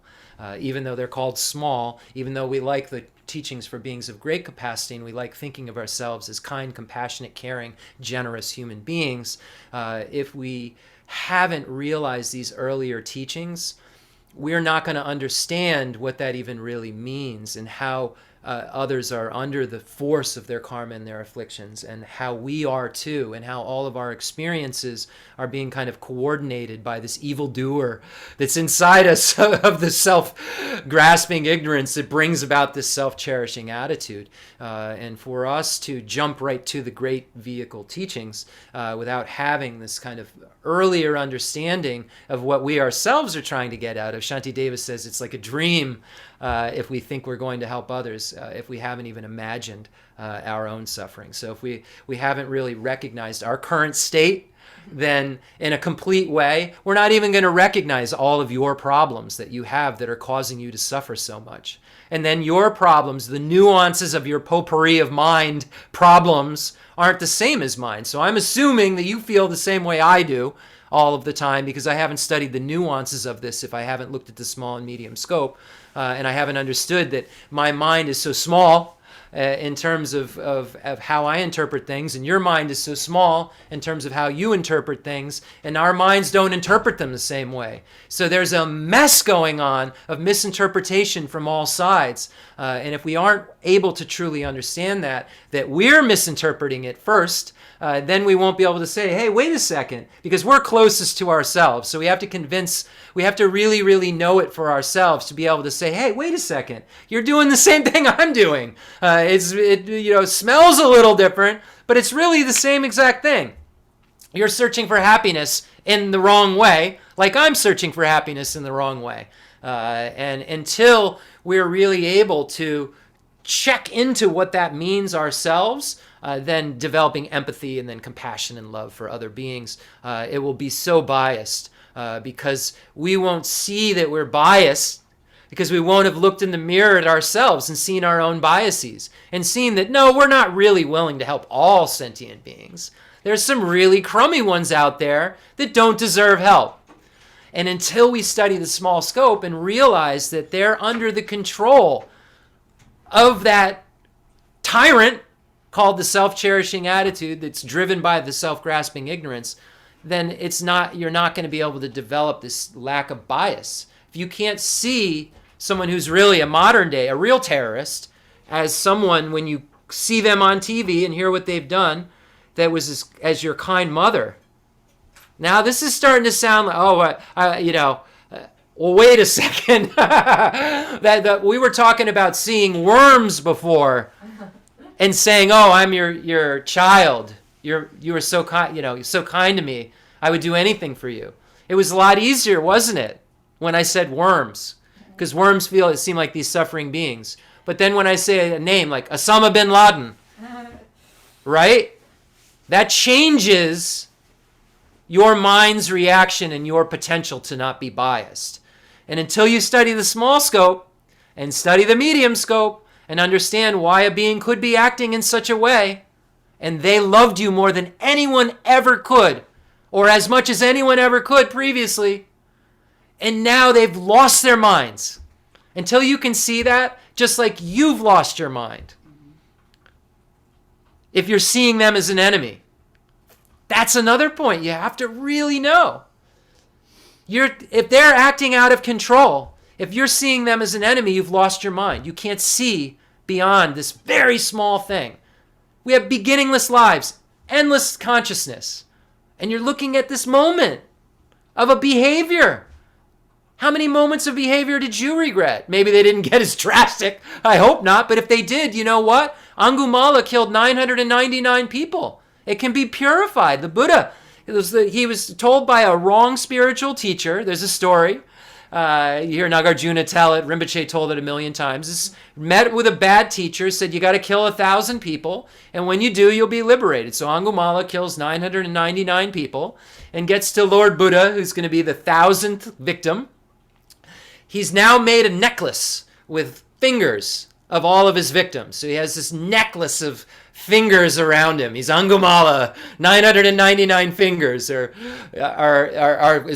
Even though they're called small, even though we like the teachings for beings of great capacity and we like thinking of ourselves as kind, compassionate, caring, generous human beings, if we haven't realized these earlier teachings, we're not going to understand what that even really means, and how others are under the force of their karma and their afflictions, and how we are too, and how all of our experiences are being kind of coordinated by this evildoer that's inside us of the self-grasping ignorance that brings about this self-cherishing attitude. And for us to jump right to the great vehicle teachings without having this kind of earlier understanding of what we ourselves are trying to get out of. Shanti Davis says it's like a dream if we think we're going to help others, if we haven't even imagined our own suffering. So if we haven't really recognized our current state, then in a complete way, we're not even going to recognize all of your problems that you have that are causing you to suffer so much. And then your problems, the nuances of your potpourri of mind problems, aren't the same as mine. So I'm assuming that you feel the same way I do all of the time, because I haven't studied the nuances of this if I haven't looked at the small and medium scope, and I haven't understood that my mind is so small in terms of how I interpret things, and your mind is so small in terms of how you interpret things, and our minds don't interpret them the same way. So there's a mess going on of misinterpretation from all sides, and if we aren't able to truly understand that we're misinterpreting it first, then we won't be able to say, hey, wait a second, because we're closest to ourselves. So we have to really, really know it for ourselves to be able to say, hey, wait a second, you're doing the same thing I'm doing. It smells a little different, but it's really the same exact thing. You're searching for happiness in the wrong way, like I'm searching for happiness in the wrong way. And until we're really able to check into what that means ourselves, then developing empathy and then compassion and love for other beings, it will be so biased because we won't see that we're biased, because we won't have looked in the mirror at ourselves and seen our own biases and seen that, no, we're not really willing to help all sentient beings. There's some really crummy ones out there that don't deserve help. And until we study the small scope and realize that they're under the control of that tyrant called the self-cherishing attitude that's driven by the self-grasping ignorance, then you're not going to be able to develop this lack of bias. If you can't see someone who's really a modern day, a real terrorist, as someone, when you see them on TV and hear what they've done, that was as your kind mother. Now this is starting to sound like, well, wait a second. that we were talking about seeing worms before and saying, oh, I'm your child. You were so kind, so kind to me. I would do anything for you. It was a lot easier, wasn't it, when I said worms? Because worms seem like these suffering beings. But then when I say a name like Osama bin Laden, right? That changes your mind's reaction and your potential to not be biased. And until you study the small scope and study the medium scope and understand why a being could be acting in such a way, and they loved you more than anyone ever could, or as much as anyone ever could previously, and now they've lost their minds. Until you can see that, just like you've lost your mind, if you're seeing them as an enemy, that's another point you have to really know. If they're acting out of control, if you're seeing them as an enemy, you've lost your mind. You can't see beyond this very small thing. We have beginningless lives, endless consciousness, and you're looking at this moment of a behavior. How many moments of behavior did you regret? Maybe they didn't get as drastic. I hope not. But if they did, you know what? Angumala killed 999 people. It can be purified. The Buddha, he was told by a wrong spiritual teacher. There's a story. You hear Nagarjuna tell it. Rinpoche told it a million times. This met with a bad teacher, said you got to kill 1,000 people, and when you do, you'll be liberated. So Angumala kills 999 people and gets to Lord Buddha, who's going to be the 1,000th victim. He's now made a necklace with fingers of all of his victims. So he has this necklace of fingers around him. He's Angamala, 999 fingers is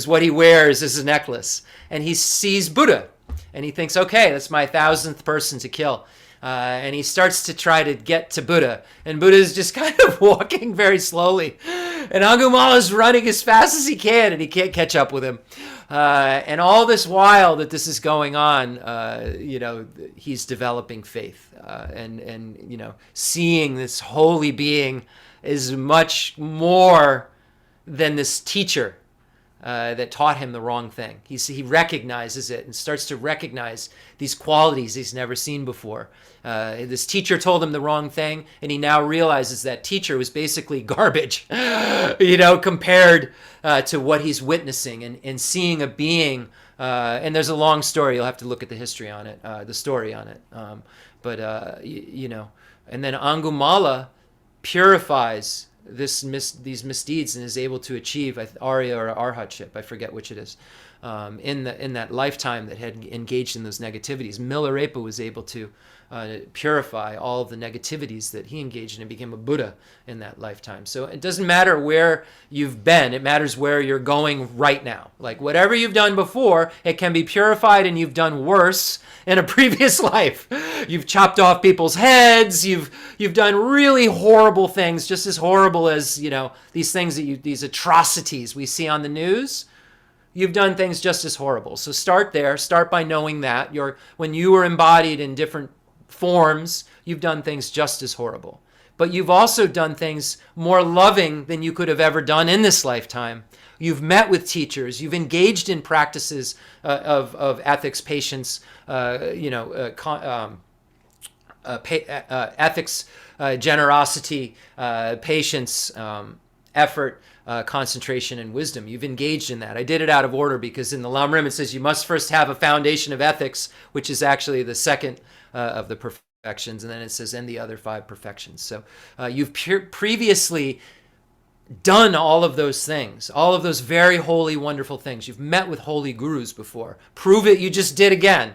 what he wears as a necklace. And he sees Buddha, and he thinks, okay, that's my 1,000th person to kill. And he starts to try to get to Buddha, and Buddha is just kind of walking very slowly. And Angamala is running as fast as he can, and he can't catch up with him. And all this while that this is going on, he's developing faith, and seeing this holy being is much more than this teacher that taught him the wrong thing. He recognizes it and starts to recognize these qualities he's never seen before. This teacher told him the wrong thing, and he now realizes that teacher was basically garbage, compared to what he's witnessing and seeing a being. And there's a long story. You'll have to look at the history on it, the story on it. And then Angamala purifies these misdeeds and is able to achieve Arya or Arhatship. I forget which it is. In that lifetime that had engaged in those negativities, Milarepa was able to purify all of the negativities that he engaged in and became a Buddha in that lifetime. So it doesn't matter where you've been, it matters where you're going right now. Like whatever you've done before, it can be purified, and you've done worse in a previous life. You've chopped off people's heads, you've done really horrible things, just as horrible as, these things these atrocities we see on the news. You've done things just as horrible. So start there. Start by knowing that when you were embodied in different forms, you've done things just as horrible. But you've also done things more loving than you could have ever done in this lifetime. You've met with teachers. You've engaged in practices of ethics, patience, ethics, generosity, patience, effort, concentration, and wisdom. You've engaged in that. I did it out of order because in the Lam Rim it says you must first have a foundation of ethics, which is actually the second of the perfections, and then it says and the other 5 perfections. So you've previously done all of those things, all of those very holy, wonderful things. You've met with holy gurus before. Prove it, you just did again.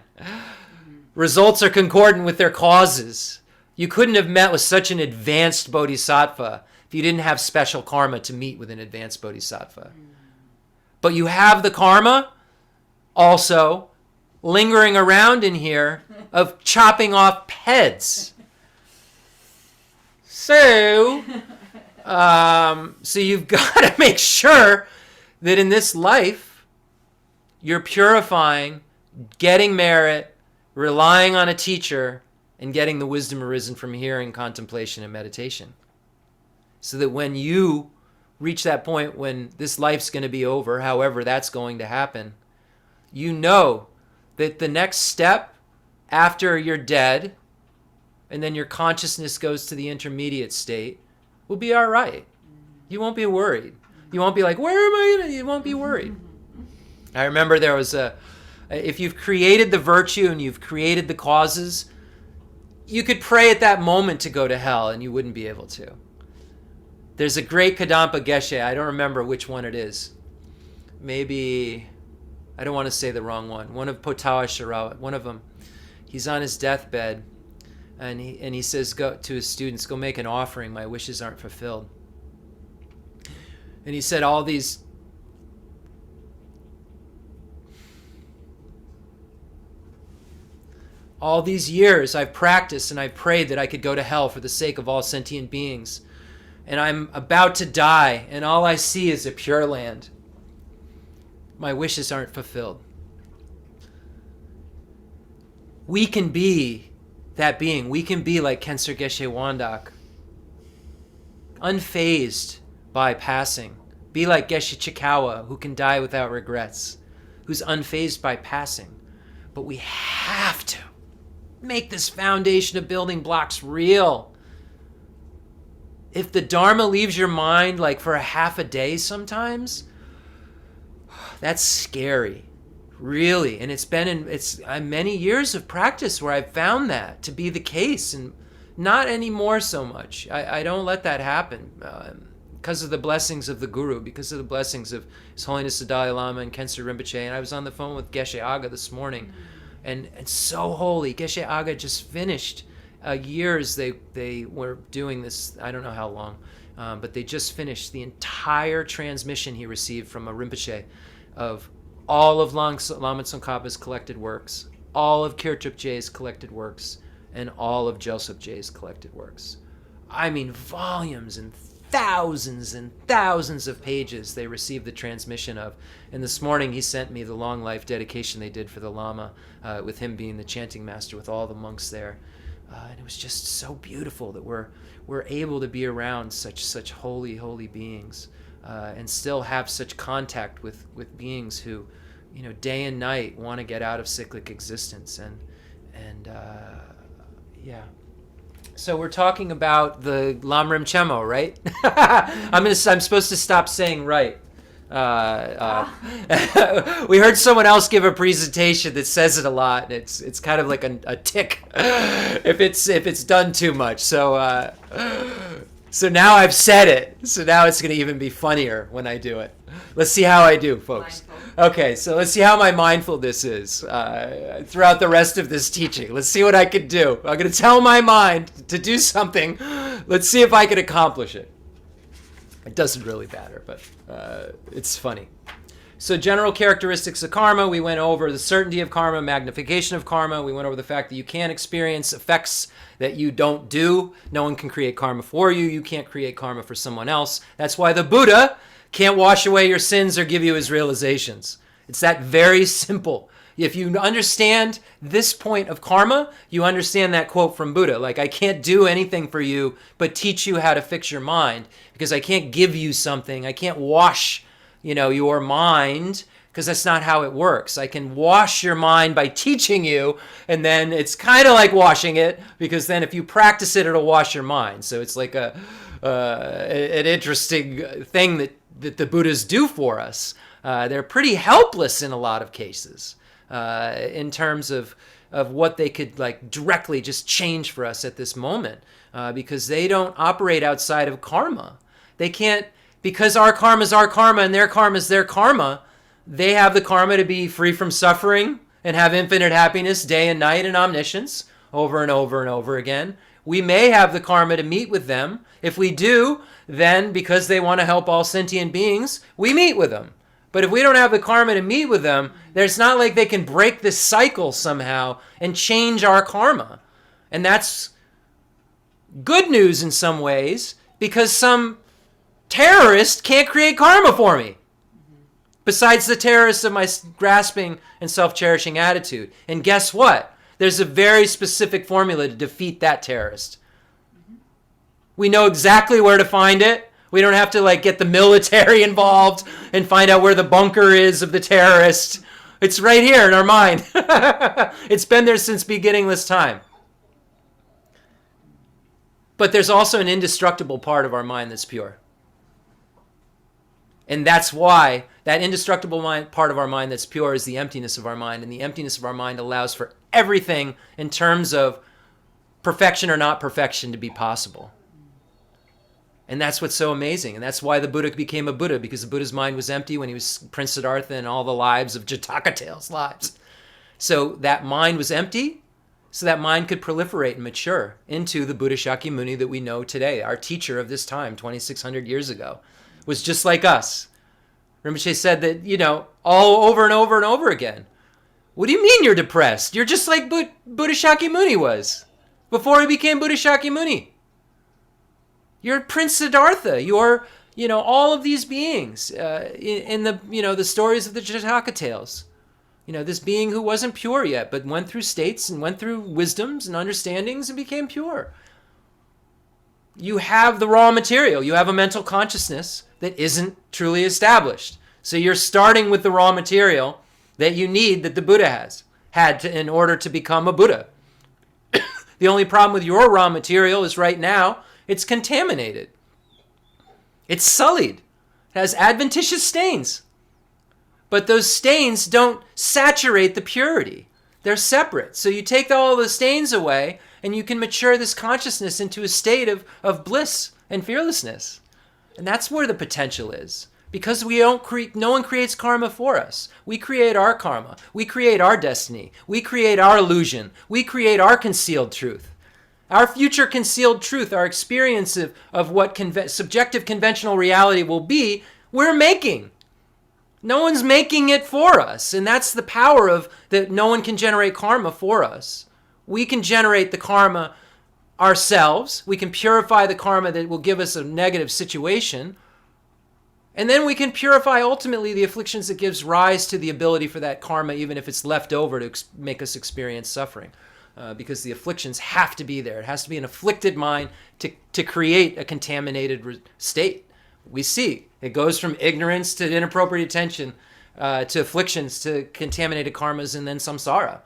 Results are concordant with their causes. You couldn't have met with such an advanced bodhisattva if you didn't have special karma to meet with an advanced bodhisattva. But you have the karma also lingering around in here of chopping off heads. So you've got to make sure that in this life you're purifying, getting merit, relying on a teacher, and getting the wisdom arisen from hearing, contemplation, and meditation. So that when you reach that point when this life's going to be over, however that's going to happen, you know that the next step after you're dead, and then your consciousness goes to the intermediate state, will be all right. You won't be worried. You won't be like, where am I going to? You won't be worried. I remember there was if you've created the virtue and you've created the causes, you could pray at that moment to go to hell and you wouldn't be able to. There's a great Kadampa Geshe. I don't remember which one it is. Maybe, I don't want to say the wrong one. One of Potawa Sharawa, one of them. He's on his deathbed, and he says go to his students, go make an offering. My wishes aren't fulfilled. And he said all these years I've practiced and I've prayed that I could go to hell for the sake of all sentient beings. And I'm about to die, and all I see is a pure land. My wishes aren't fulfilled. We can be that being. We can be like Kensur Geshe Wandak, unfazed by passing. Be like Geshe Chikawa, who can die without regrets, who's unfazed by passing. But we have to make this foundation of building blocks real. If the Dharma leaves your mind like for a half a day sometimes, that's scary, really. And it's been many years of practice where I've found that to be the case, and not anymore so much. I don't let that happen because of the blessings of the Guru, because of the blessings of His Holiness the Dalai Lama and Kensur Rinpoche. And I was on the phone with Geshe Aga this morning, and so holy. Geshe Aga just finished years they were doing this, I don't know how long, but they just finished the entire transmission he received from a Rinpoche of all of Lama Tsongkhapa's collected works, all of Kirtrup Je's collected works, and all of Joseph Je's collected works. I mean, volumes and thousands of pages they received the transmission of. And this morning he sent me the long life dedication they did for the Lama, with him being the chanting master with all the monks there. And it was just so beautiful that we're able to be around such holy beings, and still have such contact with beings who, day and night want to get out of cyclic existence. And yeah. So we're talking about the Lam Rim Chemo, right? I'm supposed to stop saying right. We heard someone else give a presentation that says it a lot, and it's kind of like a tick if it's done too much. So now I've said it. So now it's going to even be funnier when I do it. Let's see how I do, folks. Okay, so let's see how my mindfulness is throughout the rest of this teaching. Let's see what I can do. I'm going to tell my mind to do something. Let's see if I can accomplish it. It doesn't really matter, but it's funny. So general characteristics of karma, we went over the certainty of karma, magnification of karma. We went over the fact that you can't experience effects that you don't do. No one can create karma for you. You can't create karma for someone else. That's why the Buddha can't wash away your sins or give you his realizations. It's that very simple. If you understand this point of karma, you understand that quote from Buddha. Like, I can't do anything for you but teach you how to fix your mind, because I can't give you something. I can't wash, your mind, because that's not how it works. I can wash your mind by teaching you, and then it's kind of like washing it, because then if you practice it, it'll wash your mind. So it's like an interesting thing that the Buddhas do for us. They're pretty helpless in a lot of cases, in terms of what they could like directly just change for us at this moment, because they don't operate outside of karma. They can't, because our karma is our karma and their karma is their karma. They have the karma to be free from suffering and have infinite happiness day and night and omniscience over and over and over again. We may have the karma to meet with them. If we do, then because they want to help all sentient beings, we meet with them. But if we don't have the karma to meet with them, it's not like they can break this cycle somehow and change our karma. And that's good news in some ways, because some terrorist can't create karma for me. Besides the terrorists of my grasping and self-cherishing attitude. And guess what? There's a very specific formula to defeat that terrorist. We know exactly where to find it. We don't have to get the military involved and find out where the bunker is of the terrorist. It's right here in our mind. It's been there since beginningless time. But there's also an indestructible part of our mind that's pure. And that's why that indestructible part of our mind that's pure is the emptiness of our mind. And the emptiness of our mind allows for everything in terms of perfection or not perfection to be possible. And that's what's so amazing. And that's why the Buddha became a Buddha, because the Buddha's mind was empty when he was Prince Siddhartha and all the lives of Jatakatale's lives. So that mind was empty, so that mind could proliferate and mature into the Buddha Shakyamuni that we know today. Our teacher of this time, 2,600 years ago, was just like us. Rinpoche said that, all over and over and over again. What do you mean you're depressed? You're just like Buddha Shakyamuni was before he became Buddha Shakyamuni. You're Prince Siddhartha. You're, all of these beings in the, the stories of the Jataka tales. This being who wasn't pure yet, but went through states and went through wisdoms and understandings and became pure. You have the raw material. You have a mental consciousness that isn't truly established. So you're starting with the raw material that you need, that the Buddha had in order to become a Buddha. The only problem with your raw material is right now, it's contaminated. It's sullied. It has adventitious stains. But those stains don't saturate the purity. They're separate. So you take all the stains away and you can mature this consciousness into a state of bliss and fearlessness. And that's where the potential is. Because no one creates karma for us. We create our karma. We create our destiny. We create our illusion. We create our concealed truth. Our future concealed truth, our experience of what subjective conventional reality will be, we're making. No one's making it for us. And that's the power of that no one can generate karma for us. We can generate the karma ourselves. We can purify the karma that will give us a negative situation. And then we can purify ultimately the afflictions that gives rise to the ability for that karma, even if it's left over to make us experience suffering. Because the afflictions have to be there. It has to be an afflicted mind to create a contaminated state. We see it goes from ignorance to inappropriate attention to afflictions to contaminated karmas and then samsara.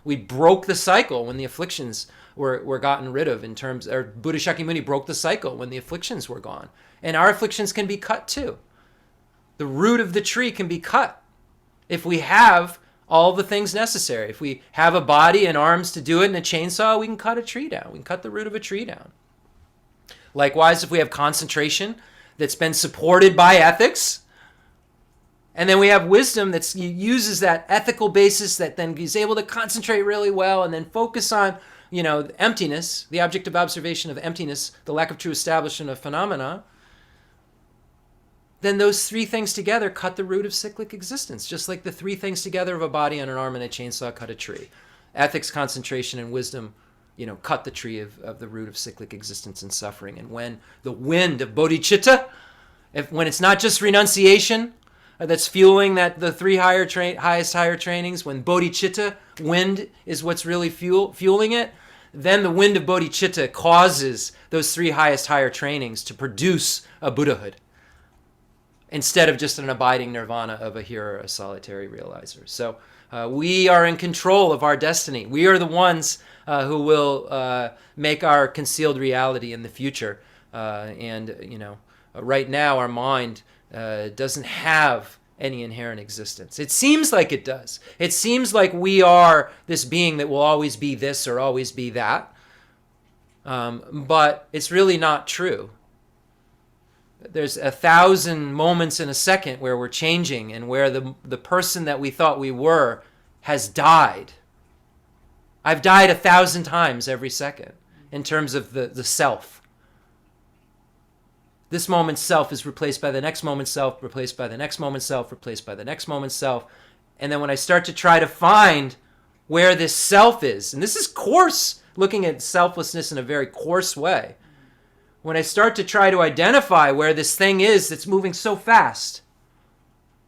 We broke the cycle when the afflictions were gotten rid of or Buddha Shakyamuni broke the cycle when the afflictions were gone. And our afflictions can be cut too. The root of the tree can be cut if we have all the things necessary. If we have a body and arms to do it and a chainsaw, we can cut a tree down. We can cut the root of a tree down. Likewise, if we have concentration that's been supported by ethics, and then we have wisdom that uses that ethical basis that then is able to concentrate really well and then focus on, emptiness, the objective observation of emptiness, the lack of true establishment of phenomena, then those three things together cut the root of cyclic existence, just like the three things together of a body and an arm and a chainsaw cut a tree. Ethics, concentration, and wisdom, cut the tree of the root of cyclic existence and suffering. And when the wind of bodhicitta, when it's not just renunciation that's fueling the three highest higher trainings, when bodhicitta wind is what's really fueling it, then the wind of bodhicitta causes those three highest higher trainings to produce a Buddhahood, instead of just an abiding nirvana of a hearer, a solitary realizer. So we are in control of our destiny. We are the ones who will make our concealed reality in the future. Right now our mind doesn't have any inherent existence. It seems like it does. It seems like we are this being that will always be this or always be that. But it's really not true. There's 1,000 moments in a second where we're changing and where the person that we thought we were has died. I've died 1,000 times every second in terms of the self. This moment's self is replaced by the next moment's self, replaced by the next moment's self, replaced by the next moment's self. And then when I start to try to find where this self is, and this is coarse, looking at selflessness in a very coarse way, when I start to try to identify where this thing is that's moving so fast,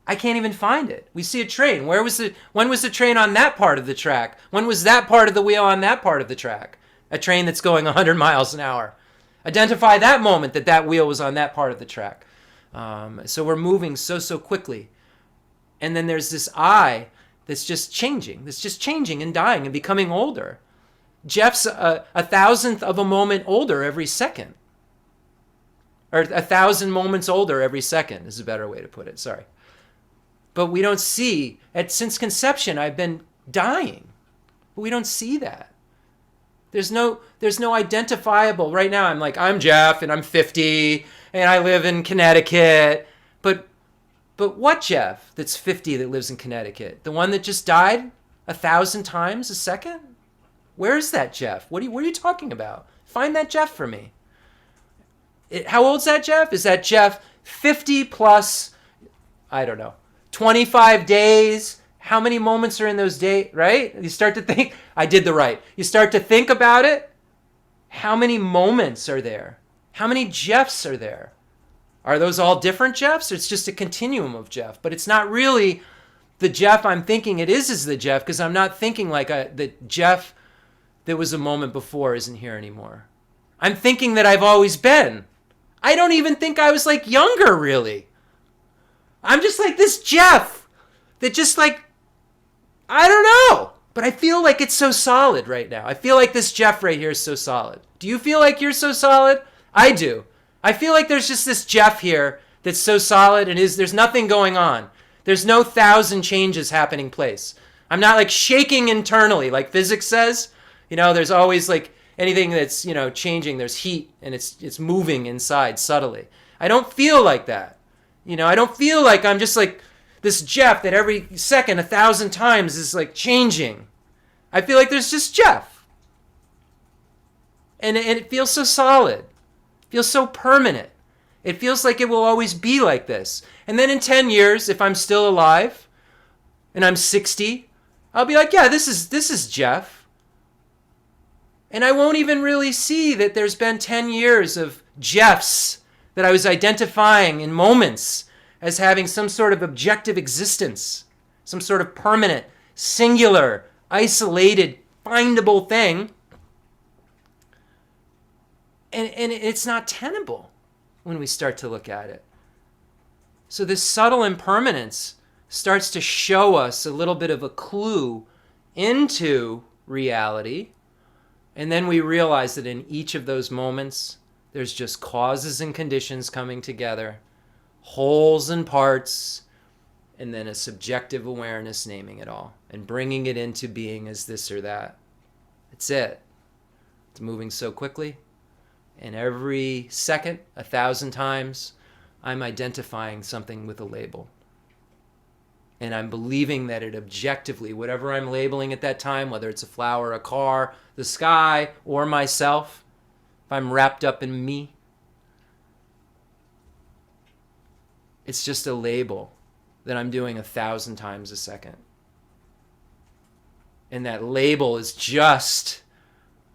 I can't even find it. We see a train. When was the train on that part of the track? When was that part of the wheel on that part of the track? A train that's going 100 miles an hour. Identify that moment that wheel was on that part of the track. So we're moving so quickly. And then there's this I that's just changing and dying and becoming older. Jeff's a thousandth of a moment older every second. Or 1,000 moments older every second is a better way to put it. Sorry. But we don't see, since conception, I've been dying. But we don't see that. There's no identifiable, right now I'm Jeff and I'm 50 and I live in Connecticut. But what Jeff that's 50 that lives in Connecticut? The one that just died 1,000 times a second? Where is that Jeff? What are you talking about? Find that Jeff for me. How old's that Jeff? Is that Jeff 50 plus, I don't know, 25 days? How many moments are in those days, right? You start to think, I did the right. You start to think about it. How many moments are there? How many Jeffs are there? Are those all different Jeffs? It's just a continuum of Jeff. But it's not really the Jeff I'm thinking it is the Jeff, because I'm not thinking like the Jeff that was a moment before isn't here anymore. I'm thinking that I've always been. I don't even think I was younger, really. I'm just like this Jeff that just I don't know. But I feel like it's so solid right now. I feel like this Jeff right here is so solid. Do you feel like you're so solid? I do. I feel like there's just this Jeff here that's so solid and there's nothing going on. There's no 1,000 changes happening place. I'm not shaking internally like physics says. There's always anything that's, changing, there's heat and it's moving inside subtly. I don't feel like that. I don't feel like I'm just like this Jeff that every second 1,000 times is like changing. I feel like there's just Jeff. And it feels so solid. It feels so permanent. It feels like it will always be like this. And then in 10 years, if I'm still alive and I'm 60, I'll be like, yeah, this is Jeff. And I won't even really see that there's been 10 years of Jeffs that I was identifying in moments as having some sort of objective existence, some sort of permanent, singular, isolated, findable thing. And it's not tenable when we start to look at it. So this subtle impermanence starts to show us a little bit of a clue into reality. And then we realize that in each of those moments, there's just causes and conditions coming together, wholes and parts, and then a subjective awareness naming it all and bringing it into being as this or that. That's it. It's moving so quickly. And every second, 1,000 times, I'm identifying something with a label. And I'm believing that it objectively, whatever I'm labeling at that time, whether it's a flower, a car, the sky, or myself, if I'm wrapped up in me, it's just a label that I'm doing 1,000 times a second. And that label is just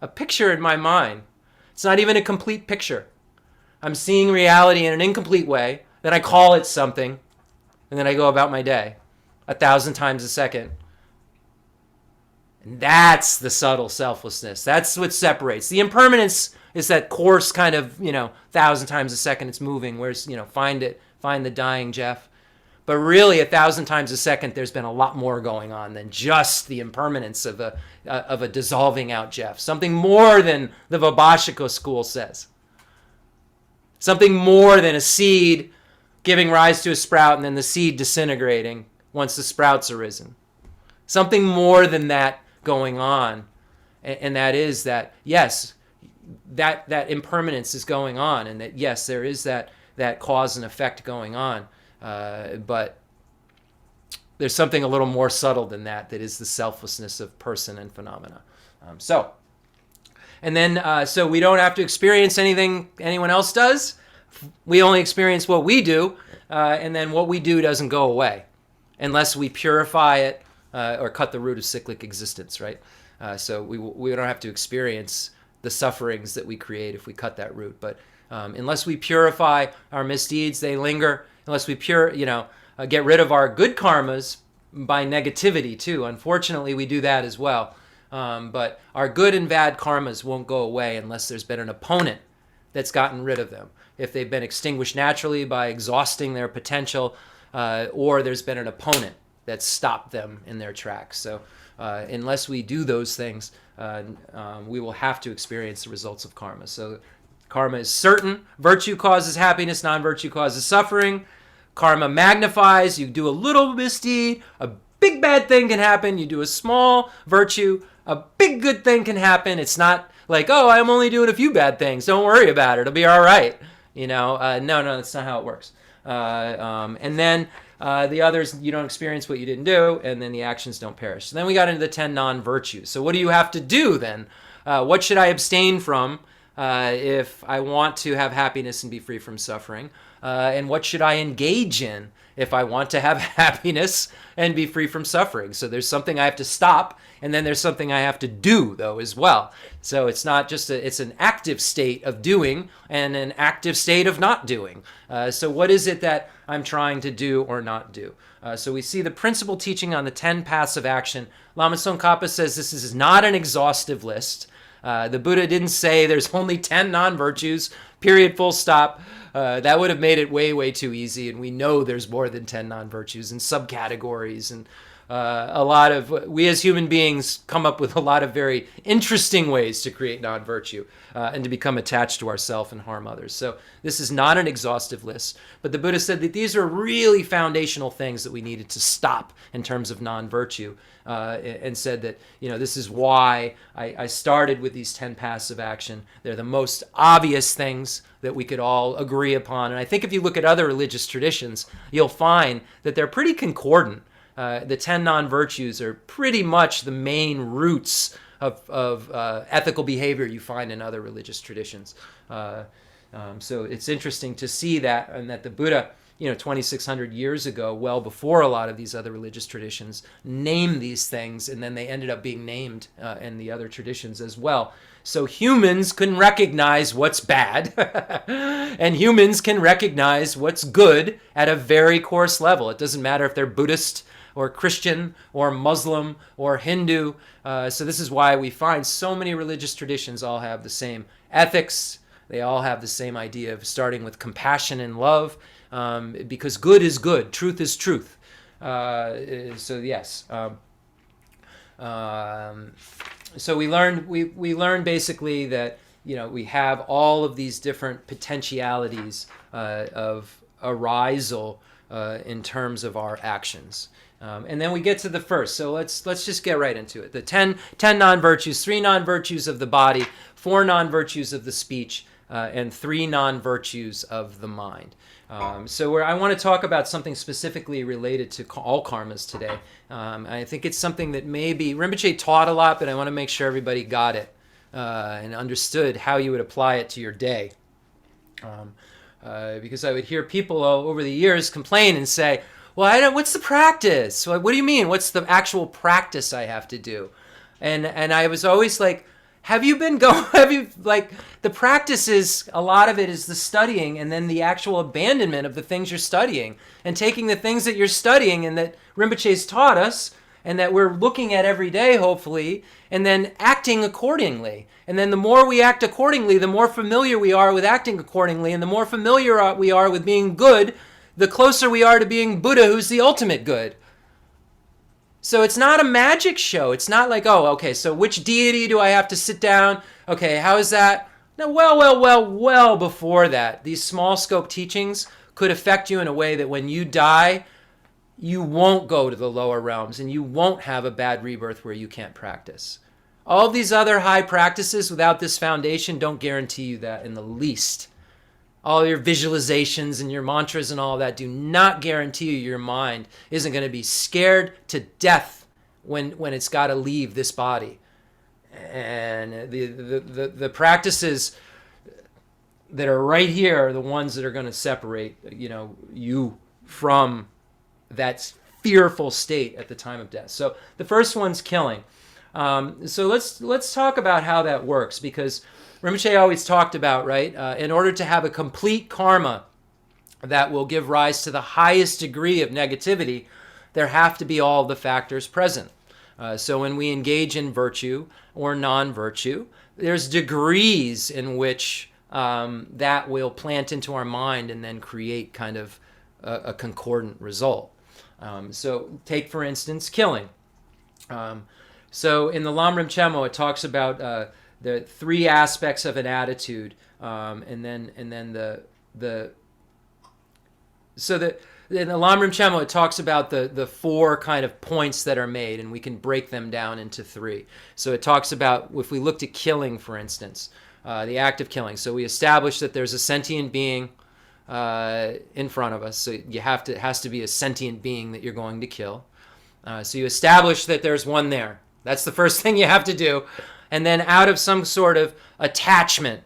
a picture in my mind. It's not even a complete picture. I'm seeing reality in an incomplete way, then I call it something, and then I go about my day 1,000 times a second. And that's the subtle selflessness. That's what separates. The impermanence is that coarse kind of, 1,000 times a second it's moving. Where's, find the dying Jeff. But really 1,000 times a second there's been a lot more going on than just the impermanence of a dissolving out Jeff. Something more than the Vibhashika school says. Something more than a seed giving rise to a sprout and then the seed disintegrating once the sprout's arisen. Something more than that going on. And that is that, yes, that impermanence is going on, and that, yes, there is that cause and effect going on. But there's something a little more subtle than that is the selflessness of person and phenomena. So we don't have to experience anything anyone else does. We only experience what we do, and then what we do doesn't go away unless we purify it or cut the root of cyclic existence, right? So we don't have to experience the sufferings that we create if we cut that root. But unless we purify our misdeeds, they linger. Unless we get rid of our good karmas by negativity too. Unfortunately, we do that as well. But our good and bad karmas won't go away unless there's been an opponent that's gotten rid of them. If they've been extinguished naturally by exhausting their potential, or there's been an opponent that stopped them in their tracks. So unless we do those things, we will have to experience the results of karma. So karma is certain. Virtue causes happiness, non-virtue causes suffering. Karma magnifies. You do a little misdeed, a big bad thing can happen. You do a small virtue, a big good thing can happen. It's not like, oh, I'm only doing a few bad things. Don't worry about it. It'll be all right. No, that's not how it works. And then the others, you don't experience what you didn't do, and then the actions don't perish. So then we got into the 10 non-virtues. So what do you have to do then? What should I abstain from if I want to have happiness and be free from suffering? And what should I engage in if I want to have happiness and be free from suffering? So there's something I have to stop, and then there's something I have to do, though, as well. So it's not just it's an active state of doing and an active state of not doing. So what is it that I'm trying to do or not do? So we see the principal teaching on the 10 paths of action. Lama Tsongkhapa says this is not an exhaustive list. The Buddha didn't say there's only 10 non-virtues, period, full stop. That would have made it way, way too easy. And we know there's more than 10 non-virtues and subcategories and We as human beings come up with a lot of very interesting ways to create non-virtue and to become attached to ourselves and harm others. So this is not an exhaustive list, but the Buddha said that these are really foundational things that we needed to stop in terms of non-virtue, and said that, this is why I started with these 10 paths of action. They're the most obvious things that we could all agree upon. And I think if you look at other religious traditions, you'll find that they're pretty concordant. The 10 non-virtues are pretty much the main roots of ethical behavior you find in other religious traditions. So it's interesting to see that, and that the Buddha, 2,600 years ago, well before a lot of these other religious traditions, named these things, and then they ended up being named in the other traditions as well. So humans can recognize what's bad, and humans can recognize what's good at a very coarse level. It doesn't matter if they're Buddhist or Christian or Muslim or Hindu. So this is why we find so many religious traditions all have the same ethics. They all have the same idea of starting with compassion and love, because good is good, truth is truth. So yes. So we learned basically that we have all of these different potentialities of arisal in terms of our actions. And then we get to the first. So let's just get right into it. The 10 non-virtues, 3 non-virtues of the body, 4 non-virtues of the speech, and 3 non-virtues of the mind. So I want to talk about something specifically related to all karmas today. I think it's something that maybe Rinpoche taught a lot, but I want to make sure everybody got it and understood how you would apply it to your day. Because I would hear people over the years complain and say, well, what's the practice? What do you mean? What's the actual practice I have to do? And I was always like, the practice is, a lot of it is the studying and then the actual abandonment of the things you're studying, and taking the things that you're studying and that Rinpoche's taught us and that we're looking at every day, hopefully, and then acting accordingly. And then the more we act accordingly, the more familiar we are with acting accordingly, and the more familiar we are with being good, the closer we are to being Buddha, who's the ultimate good. So it's not a magic show. It's not like, oh, okay, so which deity do I have to sit down? Okay, how is that? No, well before that. These small scope teachings could affect you in a way that when you die, you won't go to the lower realms and you won't have a bad rebirth where you can't practice. All of these other high practices without this foundation don't guarantee you that in the least. All your visualizations and your mantras and all that do not guarantee you your mind isn't going to be scared to death when it's got to leave this body. And the practices that are right here are the ones that are going to separate, you from that fearful state at the time of death. So the first one's killing. So let's talk about how that works, because Rinpoche always talked about, right, in order to have a complete karma that will give rise to the highest degree of negativity, there have to be all the factors present. So when we engage in virtue or non-virtue, there's degrees in which that will plant into our mind and then create kind of a concordant result. So take, for instance, killing. So in the Lam Rim Chemo, it talks about the 3 aspects of an attitude, in the Lam Rim Chemo, it talks about the 4 kind of points that are made, and we can break them down into 3. So it talks about, if we looked at killing, for instance, the act of killing. So we establish that there's a sentient being in front of us. So it has to be a sentient being that you're going to kill. So you establish that there's one there. That's the first thing you have to do. And then out of some sort of attachment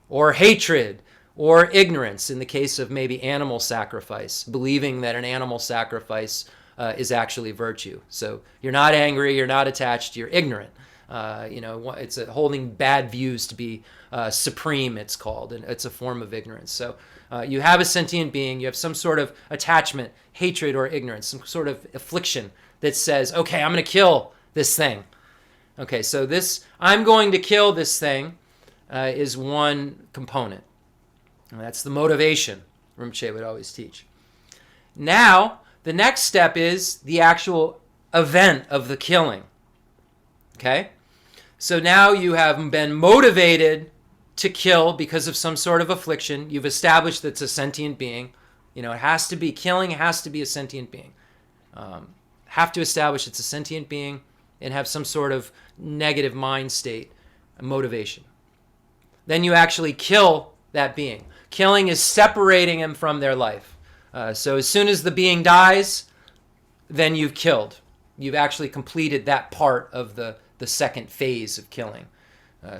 or hatred or ignorance, in the case of maybe animal sacrifice, believing that an animal sacrifice is actually virtue. So you're not angry, you're not attached, you're ignorant. It's holding bad views to be supreme, it's called, and it's a form of ignorance. So you have a sentient being, you have some sort of attachment, hatred, or ignorance, some sort of affliction that says, okay, I'm going to kill this thing. Okay, so I'm going to kill this thing is one component. And that's the motivation, Rinpoche would always teach. Now, the next step is the actual event of the killing. Okay? So now you have been motivated to kill because of some sort of affliction. You've established that it's a sentient being. You know, it has to be, killing has to be a sentient being. Have to establish it's a sentient being and have some sort of negative mind state, motivation. Then you actually kill that being. Killing is separating him from their life. So as soon as the being dies, then you've killed. You've actually completed that part of the second phase of killing.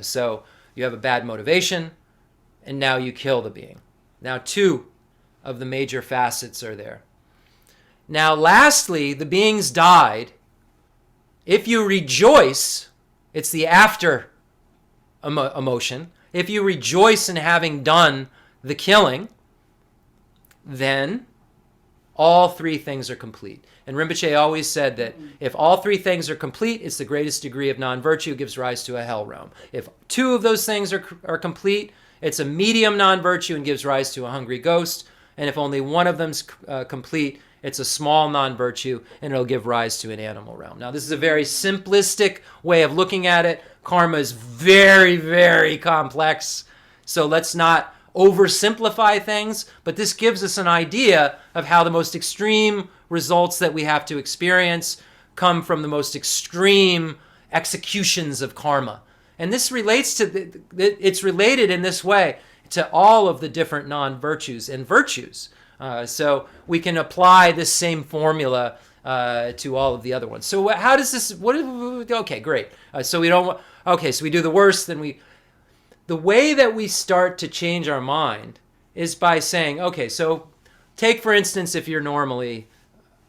So you have a bad motivation, and now you kill the being. Now 2 of the major facets are there. Now lastly, the being's died. If you rejoice, it's the after emotion. If you rejoice in having done the killing, then all 3 things are complete. And Rinpoche always said that if all 3 things are complete, it's the greatest degree of non-virtue, gives rise to a hell realm. If 2 of those things are complete, it's a medium non-virtue and gives rise to a hungry ghost. And if only one of them's complete, it's a small non-virtue and it'll give rise to an animal realm. Now, this is a very simplistic way of looking at it. Karma is very, very complex. So let's not oversimplify things, but this gives us an idea of how the most extreme results that we have to experience come from the most extreme executions of karma. And this relates to, it's related in this way to all of the different non-virtues and virtues. So we can apply this same formula to all of the other ones. So how does this, okay, great. So we do the worst, then the way that we start to change our mind is by saying, okay, so take for instance, if you're normally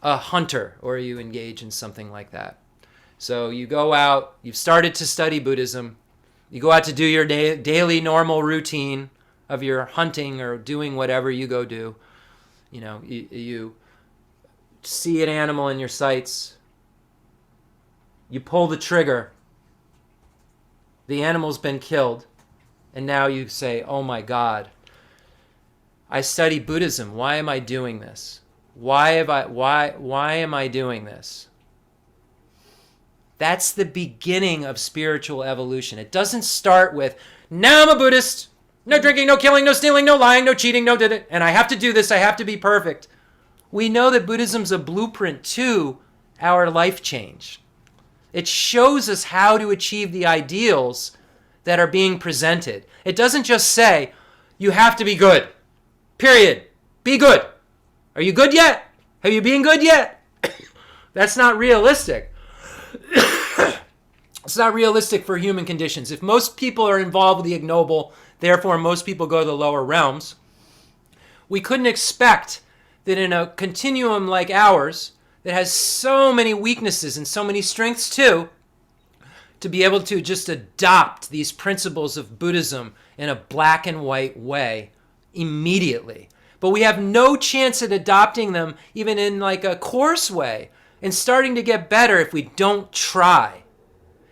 a hunter or you engage in something like that. So you go out, you've started to study Buddhism, you go out to do your daily normal routine of your hunting or doing whatever you go do. You know, you see an animal in your sights, you pull the trigger, the animal's been killed, and now you say, oh my God, I study Buddhism. Why am I doing this? Why am I doing this? That's the beginning of spiritual evolution. It doesn't start with, now I'm a Buddhist, no drinking, no killing, no stealing, no lying, no cheating, no did it, and I have to do this, I have to be perfect. We know that Buddhism's a blueprint to our life change. It shows us how to achieve the ideals that are being presented. It doesn't just say, you have to be good. Period. Be good. Are you good yet? Have you been good yet? That's not realistic. It's not realistic for human conditions. If most people are involved with the ignoble, therefore most people go to the lower realms, we couldn't expect that in a continuum like ours, that has so many weaknesses and so many strengths too, to be able to just adopt these principles of Buddhism in a black and white way immediately. But we have no chance at adopting them even in like a coarse way and starting to get better if we don't try.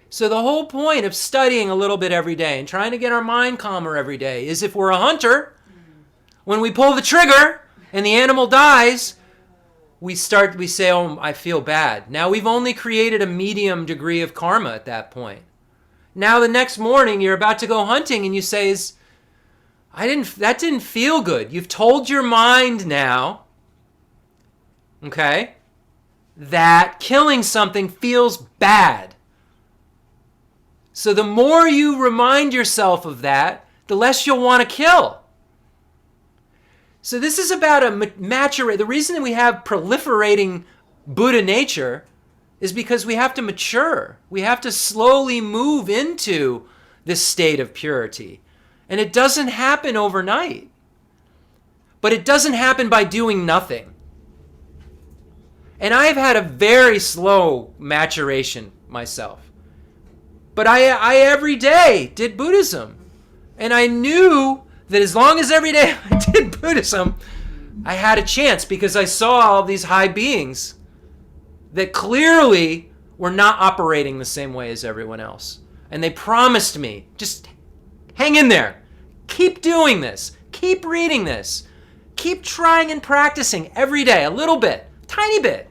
So the whole point of studying a little bit every day and trying to get our mind calmer every day is if we're a hunter, when we pull the trigger and the animal dies, we say, oh, I feel bad. Now we've only created a medium degree of karma at that point. Now the next morning you're about to go hunting and you say, that didn't feel good. You've told your mind now, okay, that killing something feels bad. So the more you remind yourself of that, the less you'll want to kill. So this is about a maturate. The reason that we have proliferating Buddha nature is because we have to mature. We have to slowly move into this state of purity. And it doesn't happen overnight. But it doesn't happen by doing nothing. And I've had a very slow maturation myself. But I every day did Buddhism. And I knew that as long as every day I did Buddhism, I had a chance because I saw all these high beings that clearly were not operating the same way as everyone else. And they promised me, just hang in there. Keep doing this. Keep reading this. Keep trying and practicing every day, a little bit, tiny bit.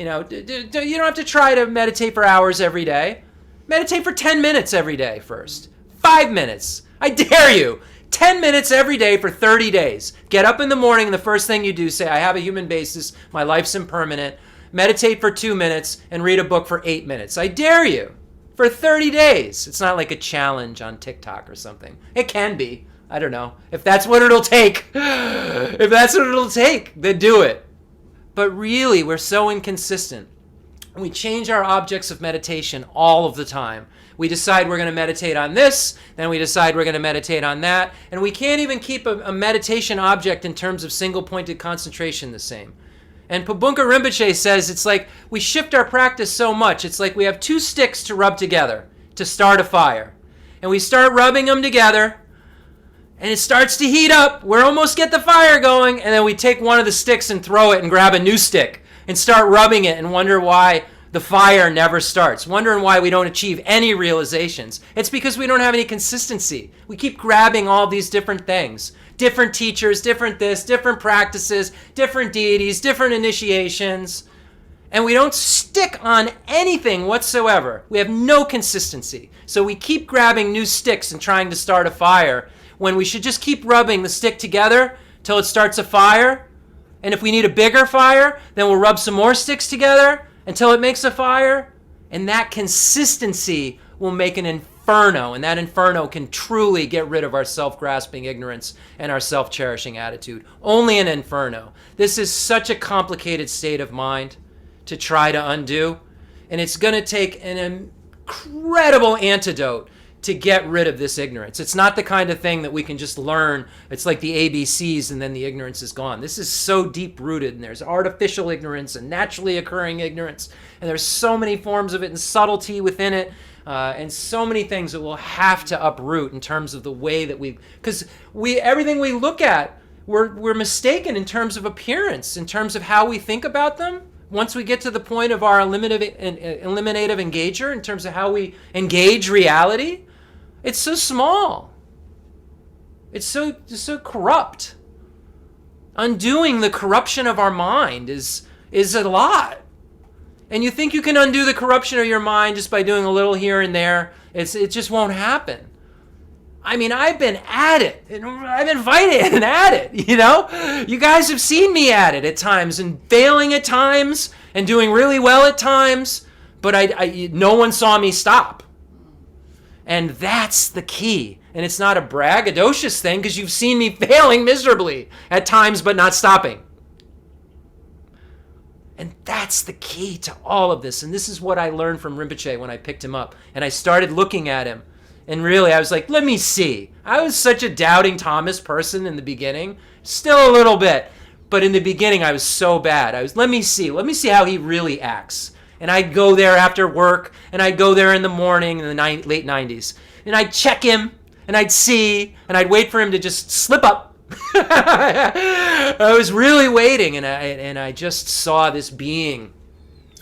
You know, you don't have to try to meditate for hours every day. Meditate for 10 minutes every day first. 5 minutes. I dare you. 10 minutes every day for 30 days. Get up in the morning and the first thing you do, say, I have a human basis. My life's impermanent. Meditate for 2 minutes and read a book for 8 minutes. I dare you. For 30 days. It's not like a challenge on TikTok or something. It can be. I don't know. If that's what it'll take. If that's what it'll take, then do it. But really, we're so inconsistent. We change our objects of meditation all of the time. We decide we're going to meditate on this, then we decide we're going to meditate on that, and we can't even keep a meditation object in terms of single-pointed concentration the same. And Pabunka Rinpoche says it's like we shift our practice so much. It's like we have 2 sticks to rub together to start a fire. And we start rubbing them together, and it starts to heat up. We almost get the fire going, and then we take one of the sticks and throw it and grab a new stick and start rubbing it and wonder why the fire never starts, wondering why we don't achieve any realizations. It's because we don't have any consistency. We keep grabbing all these different things. Different teachers, different this, different practices, different deities, different initiations. And we don't stick on anything whatsoever. We have no consistency. So we keep grabbing new sticks and trying to start a fire when we should just keep rubbing the stick together till it starts a fire. And if we need a bigger fire, then we'll rub some more sticks together until it makes a fire. And that consistency will make an inferno. And that inferno can truly get rid of our self-grasping ignorance and our self-cherishing attitude. Only an inferno. This is such a complicated state of mind to try to undo. And it's going to take an incredible antidote to get rid of this ignorance. It's not the kind of thing that we can just learn. It's like the ABCs and then the ignorance is gone. This is so deep-rooted, and there's artificial ignorance and naturally occurring ignorance, and there's so many forms of it and subtlety within it, and so many things that we'll have to uproot in terms of the way that because everything we look at, we're mistaken in terms of appearance, in terms of how we think about them. Once we get to the point of our eliminative engager, in terms of how we engage reality, it's so small. It's so corrupt. Undoing the corruption of our mind is a lot. And you think you can undo the corruption of your mind just by doing a little here and there. It just won't happen. I mean, I've been at it. I've been fighting at it, you know? You guys have seen me at it at times and failing at times and doing really well at times, but no one saw me stop. And that's the key. And it's not a braggadocious thing because you've seen me failing miserably at times but not stopping. And that's the key to all of this. And this is what I learned from Rinpoche when I picked him up. And I started looking at him. And really, I was like, let me see. I was such a doubting Thomas person in the beginning. Still a little bit. But in the beginning, I was so bad. Let me see how he really acts. And I'd go there after work, and I'd go there in the morning in the late 90s. And I'd check him, and I'd see, and I'd wait for him to just slip up. I was really waiting, and I just saw this being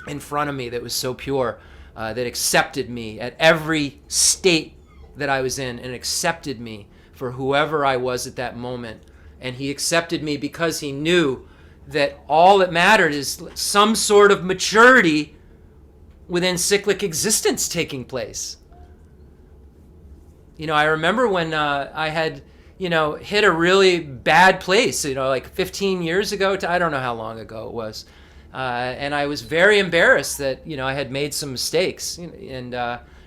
in front of me that was so pure, that accepted me at every state that I was in, and accepted me for whoever I was at that moment. And he accepted me because he knew that all that mattered is some sort of maturity within cyclic existence taking place. You know, I remember when I had, hit a really bad place, like 15 years ago, I don't know how long ago it was. And I was very embarrassed that, I had made some mistakes. And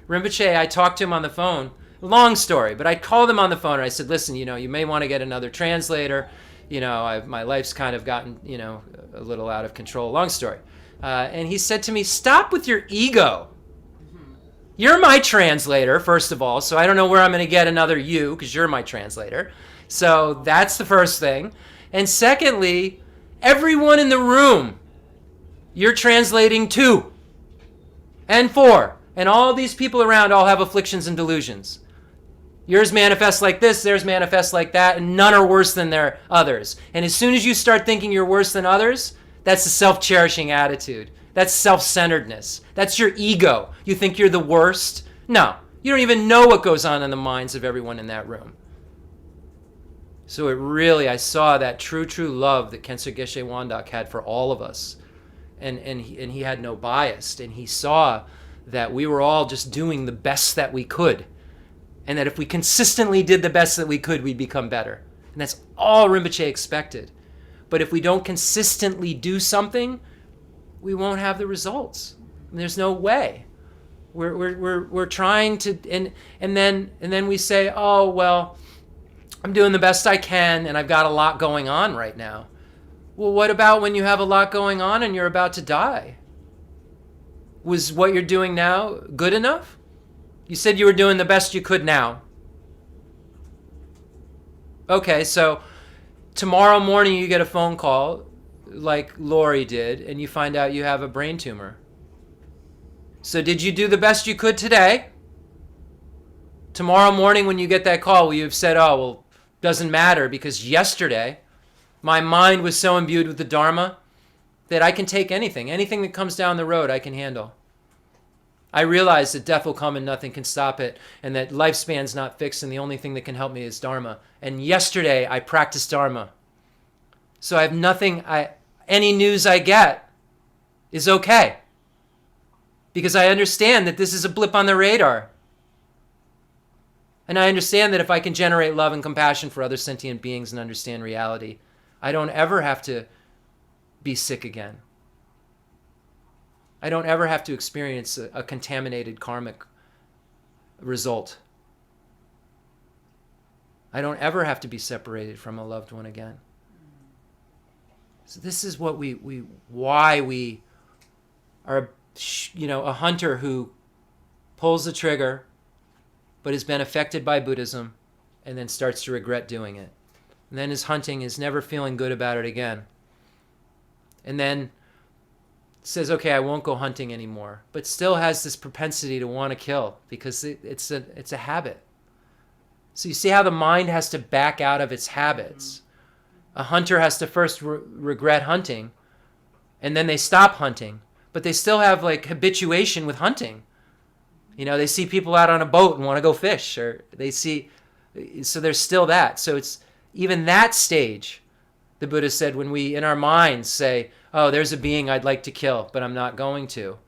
Rinpoche, I talked to him on the phone. Long story, but I called him on the phone and I said, listen, you may want to get another translator. My life's kind of gotten, a little out of control. Long story. And he said to me, stop with your ego. You're my translator, first of all, so I don't know where I'm going to get another you because you're my translator. So that's the first thing. And secondly, everyone in the room, you're translating to and for. And all these people around all have afflictions and delusions. Yours manifests like this, theirs manifests like that, and none are worse than their others. And as soon as you start thinking you're worse than others, that's a self-cherishing attitude. That's self-centeredness. That's your ego. You think you're the worst? No, you don't even know what goes on in the minds of everyone in that room. So I saw that true love that Khyentse Geshe Wandak had for all of us. and he had no bias, and he saw that we were all just doing the best that we could, and that if we consistently did the best that we could, we'd become better. And that's all Rinpoche expected. But if we don't consistently do something, we won't have the results. There's no way. We're trying to, and then we say, oh well, I'm doing the best I can, and I've got a lot going on right now. Well, what about when you have a lot going on and you're about to die? Was what you're doing now good enough? You said you were doing the best you could now. Okay, so tomorrow morning you get a phone call like Lori did, and you find out you have a brain tumor. So did you do the best you could today? Tomorrow morning when you get that call, will you have said, oh, well, doesn't matter because yesterday my mind was so imbued with the Dharma that I can take anything. Anything that comes down the road, I can handle. I realize that death will come and nothing can stop it, and that lifespan's not fixed, and the only thing that can help me is Dharma. And yesterday I practiced Dharma. So I have nothing, any news I get is okay. Because I understand that this is a blip on the radar. And I understand that if I can generate love and compassion for other sentient beings and understand reality, I don't ever have to be sick again. I don't ever have to experience a contaminated karmic result. I don't ever have to be separated from a loved one again. So this is what why we are, a hunter who pulls the trigger but has been affected by Buddhism and then starts to regret doing it. And then his hunting is never feeling good about it again. And then says, okay, I won't go hunting anymore, but still has this propensity to want to kill because it's a habit. So you see how the mind has to back out of its habits. A hunter has to first regret hunting, and then they stop hunting, but they still have like habituation with hunting. They see people out on a boat and want to go fish, or so there's still that. So it's even that stage, the Buddha said, when we in our minds say, oh, there's a being I'd like to kill, but I'm not going to.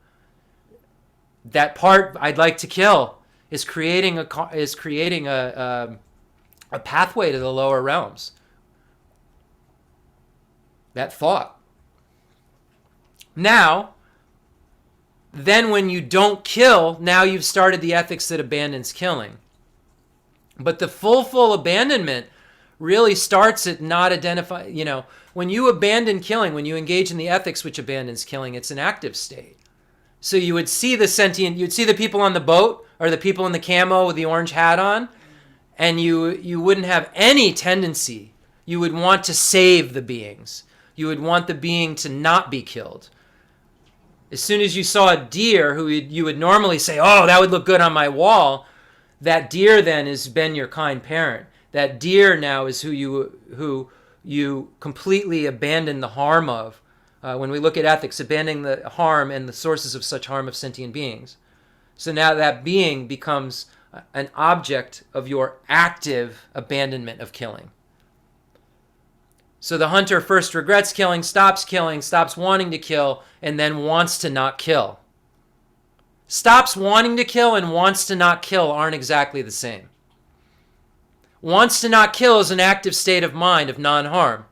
That part I'd like to kill is creating a pathway to the lower realms. That thought. Now, then when you don't kill, now you've started the ethics that abandons killing. But the full abandonment really starts at not identify, when you abandon killing, when you engage in the ethics which abandons killing, it's an active state. So you would see you'd see the people on the boat or the people in the camo with the orange hat on, and you wouldn't have any tendency. You would want to save the beings. You would want the being to not be killed. As soon as you saw a deer who you would normally say, oh, that would look good on my wall, that deer then has been your kind parent. That deer now is who you completely abandon the harm of. When we look at ethics, abandoning the harm and the sources of such harm of sentient beings. So now that being becomes an object of your active abandonment of killing. So the hunter first regrets killing, stops wanting to kill, and then wants to not kill. Stops wanting to kill and wants to not kill aren't exactly the same. Wants to not kill is an active state of mind of non-harm.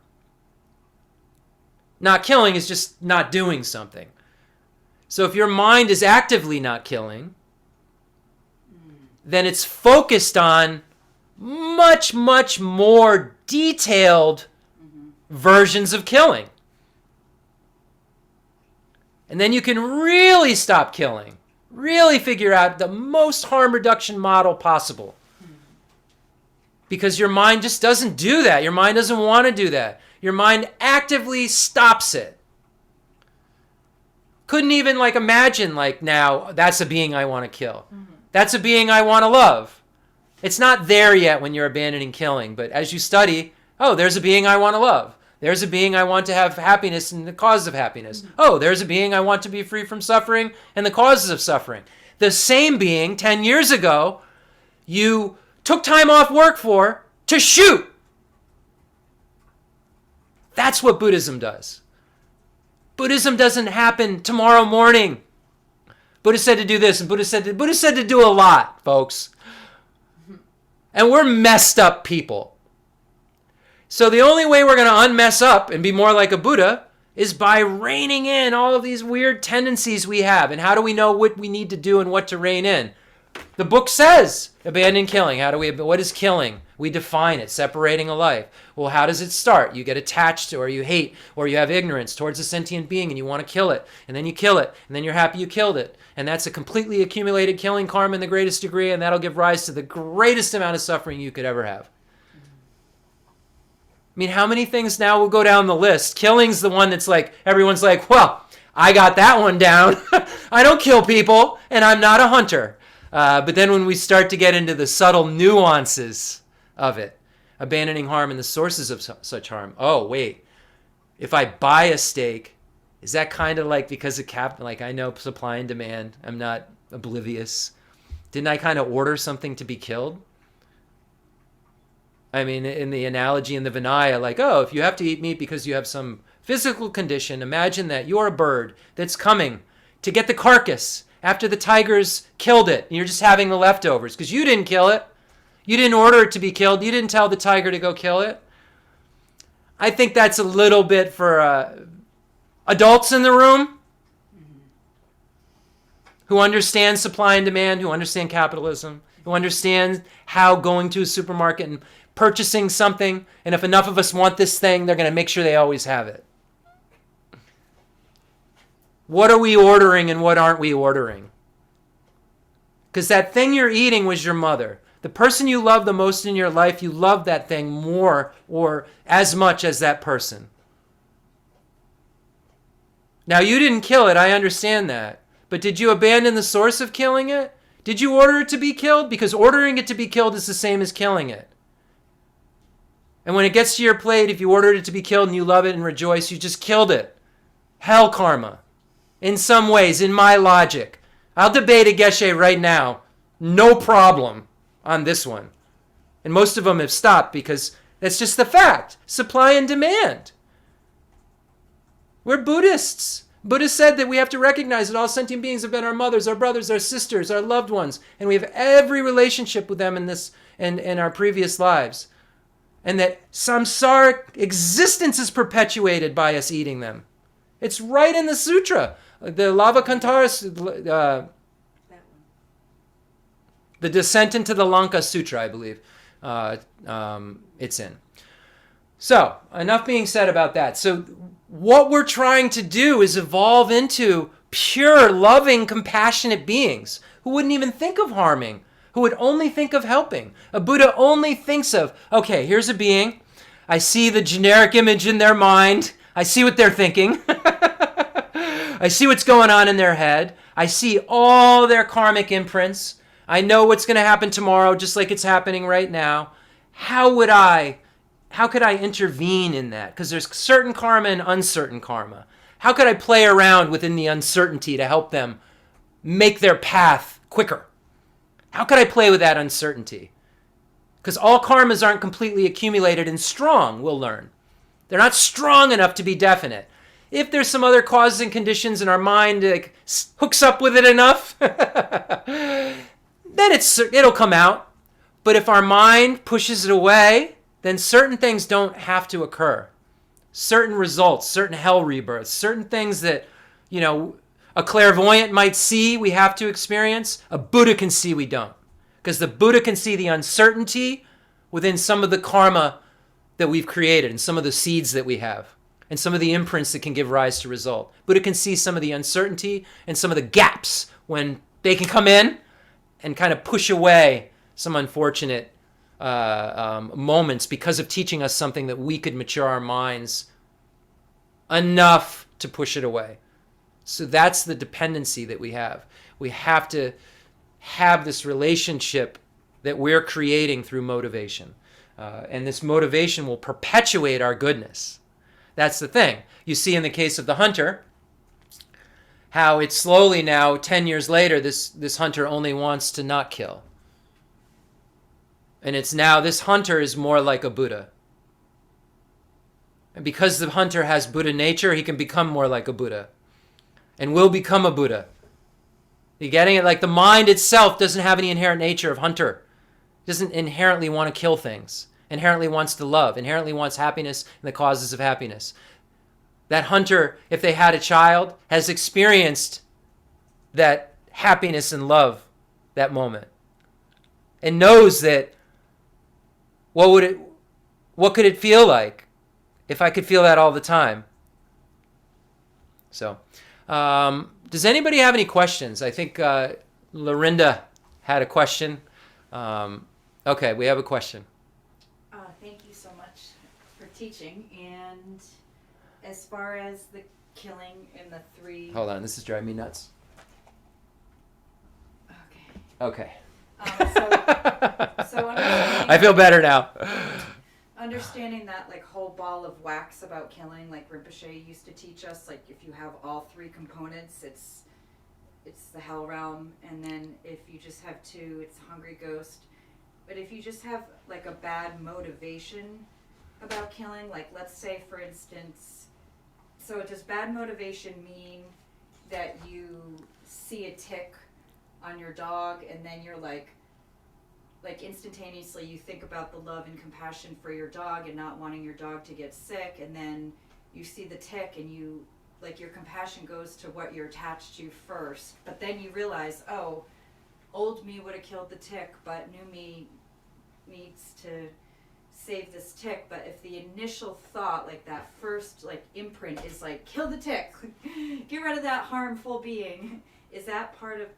Not killing is just not doing something. So if your mind is actively not killing, then it's focused on much, much more detailed versions of killing. And then you can really stop killing, really figure out the most harm reduction model possible. Because your mind just doesn't do that. Your mind doesn't want to do that. Your mind actively stops it. Couldn't even imagine now, that's a being I want to kill. That's a being I want to love. It's not there yet when you're abandoning killing, but as you study, oh, there's a being I want to love. There's a being I want to have happiness and the causes of happiness. Oh, there's a being I want to be free from suffering and the causes of suffering. The same being 10 years ago, you took time off work for to shoot. That's what Buddhism does. Buddhism doesn't happen tomorrow morning. Buddha said to do this, and Buddha said to do a lot, folks. And we're messed up people. So the only way we're going to unmess up and be more like a Buddha is by reining in all of these weird tendencies we have. And how do we know what we need to do and what to rein in? The book says, abandon killing. What is killing? We define it, separating a life. Well, how does it start? You get attached to, or you hate, or you have ignorance towards a sentient being and you want to kill it. And then you kill it. And then you're happy you killed it. And that's a completely accumulated killing karma in the greatest degree. And that'll give rise to the greatest amount of suffering you could ever have. I mean, how many things now will go down the list? Killing's the one that's like, everyone's like, well, I got that one down. I don't kill people, and I'm not a hunter. But then when we start to get into the subtle nuances of it, abandoning harm and the sources of such harm. Oh, wait. If I buy a steak, is that kind of like because of like I know supply and demand. I'm not oblivious. Didn't I kind of order something to be killed? I mean, in the analogy in the Vinaya, like, oh, if you have to eat meat because you have some physical condition, imagine that you're a bird that's coming to get the carcass after the tigers killed it. And you're just having the leftovers because you didn't kill it. You didn't order it to be killed. You didn't tell the tiger to go kill it. I think that's a little bit for adults in the room who understand supply and demand, who understand capitalism, who understand how going to a supermarket and purchasing something, and if enough of us want this thing, they're going to make sure they always have it. What are we ordering and what aren't we ordering? Because that thing you're eating was your mother. The person you love the most in your life, you love that thing more or as much as that person. Now, you didn't kill it, I understand that. But did you abandon the source of killing it? Did you order it to be killed? Because ordering it to be killed is the same as killing it. And when it gets to your plate, if you ordered it to be killed and you love it and rejoice, you just killed it. Hell karma. In some ways, in my logic. I'll debate a Geshe right now. No problem on this one. And most of them have stopped because that's just the fact. Supply and demand. We're Buddhists. Buddha said that we have to recognize that all sentient beings have been our mothers, our brothers, our sisters, our loved ones. And we have every relationship with them in this and in our previous lives. And that samsaric existence is perpetuated by us eating them. It's right in the sutra. The Lavakantara, the Descent into the Lanka Sutra, I believe, it's in. So, enough being said about that. So, what we're trying to do is evolve into pure, loving, compassionate beings who wouldn't even think of harming, who would only think of helping. A Buddha only thinks of, okay, here's a being. I see the generic image in their mind. I see what they're thinking. I see what's going on in their head. I see all their karmic imprints. I know what's going to happen tomorrow, just like it's happening right now. How could I intervene in that? Because there's certain karma and uncertain karma. How could I play around within the uncertainty to help them make their path quicker? How could I play with that uncertainty? Because all karmas aren't completely accumulated and strong, we'll learn. They're not strong enough to be definite. If there's some other causes and conditions in our mind like, hooks up with it enough, then it'll come out. But if our mind pushes it away, then certain things don't have to occur. Certain results, certain hell rebirths, certain things that, a clairvoyant might see we have to experience, a Buddha can see we don't. Because the Buddha can see the uncertainty within some of the karma that we've created and some of the seeds that we have and some of the imprints that can give rise to result. Buddha can see some of the uncertainty and some of the gaps when they can come in and kind of push away some unfortunate moments because of teaching us something that we could mature our minds enough to push it away. So that's the dependency that we have. We have to have this relationship that we're creating through motivation. And this motivation will perpetuate our goodness. That's the thing. You see in the case of the hunter, how it's slowly now, 10 years later, this hunter only wants to not kill. And it's now, this hunter is more like a Buddha. And because the hunter has Buddha nature, he can become more like a Buddha and will become a Buddha. You getting it? Like the mind itself doesn't have any inherent nature of hunter. It doesn't inherently want to kill things. Inherently wants to love. Inherently wants happiness and the causes of happiness. That hunter, if they had a child, has experienced that happiness and love that moment. And knows that what could it feel like if I could feel that all the time? So, does anybody have any questions? I think Lorinda had a question. Okay, we have a question. Thank you so much for teaching. And as far as the killing in the three... Hold on, this is driving me nuts. Okay. So understanding... I feel better now. Understanding that like whole ball of wax about killing, like Rinpoche used to teach us, like if you have all three components, it's the hell realm, and then if you just have two, it's the hungry ghost. But if you just have like a bad motivation about killing, like let's say for instance, so does bad motivation mean that you see a tick on your dog and then you're like instantaneously you think about the love and compassion for your dog and not wanting your dog to get sick, and then you see the tick and you like your compassion goes to what you're attached to first, but then you realize, oh, old me would have killed the tick, but new me needs to save this tick. But if the initial thought, like that first like imprint is like kill the tick, get rid of that harmful being, is that part of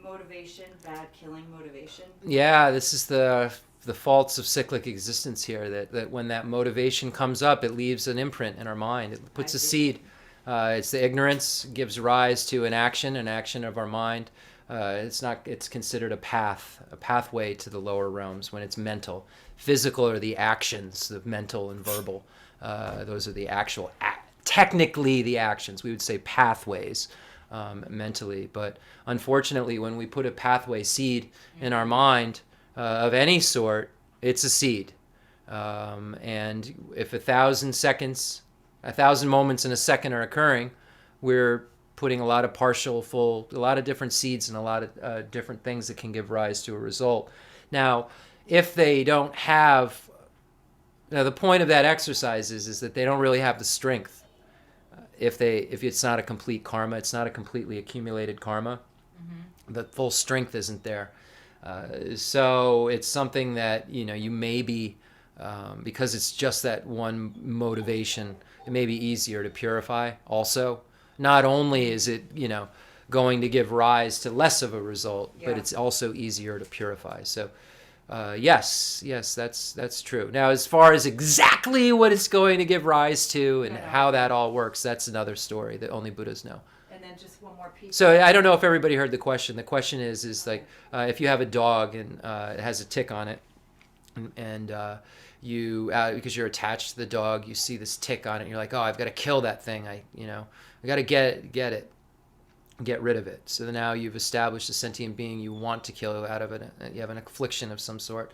motivation, bad killing motivation? Yeah, this is the faults of cyclic existence here, that when that motivation comes up, it leaves an imprint in our mind. It puts a seed. It's the ignorance, gives rise to an action of our mind. It's considered a pathway to the lower realms when it's mental. Physical are the actions, the mental and verbal. Those are the actual, technically the actions. We would say pathways. Mentally, but unfortunately when we put a pathway seed in our mind of any sort, it's a seed, and if 1,000 moments in a second are occurring, we're putting a lot of a lot of different seeds and a lot of different things that can give rise to a result. Now, if they don't have, now the point of that exercise is that they don't really have the strength. If it's not a complete karma, it's not a completely accumulated karma, the full strength isn't there. So it's something that, you may be, because it's just that one motivation, it may be easier to purify also. Not only is it, going to give rise to less of a result, but it's also easier to purify. So yes, that's true. Now, as far as exactly what it's going to give rise to and how that all works, that's another story that only Buddhas know. And then just one more piece. So I don't know if everybody heard the question. The question is like, if you have a dog and it has a tick on it, and you, because you're attached to the dog, you see this tick on it, and you're like, oh, I've got to kill that thing. I got to get rid of it. So now you've established a sentient being you want to kill out of it. You have an affliction of some sort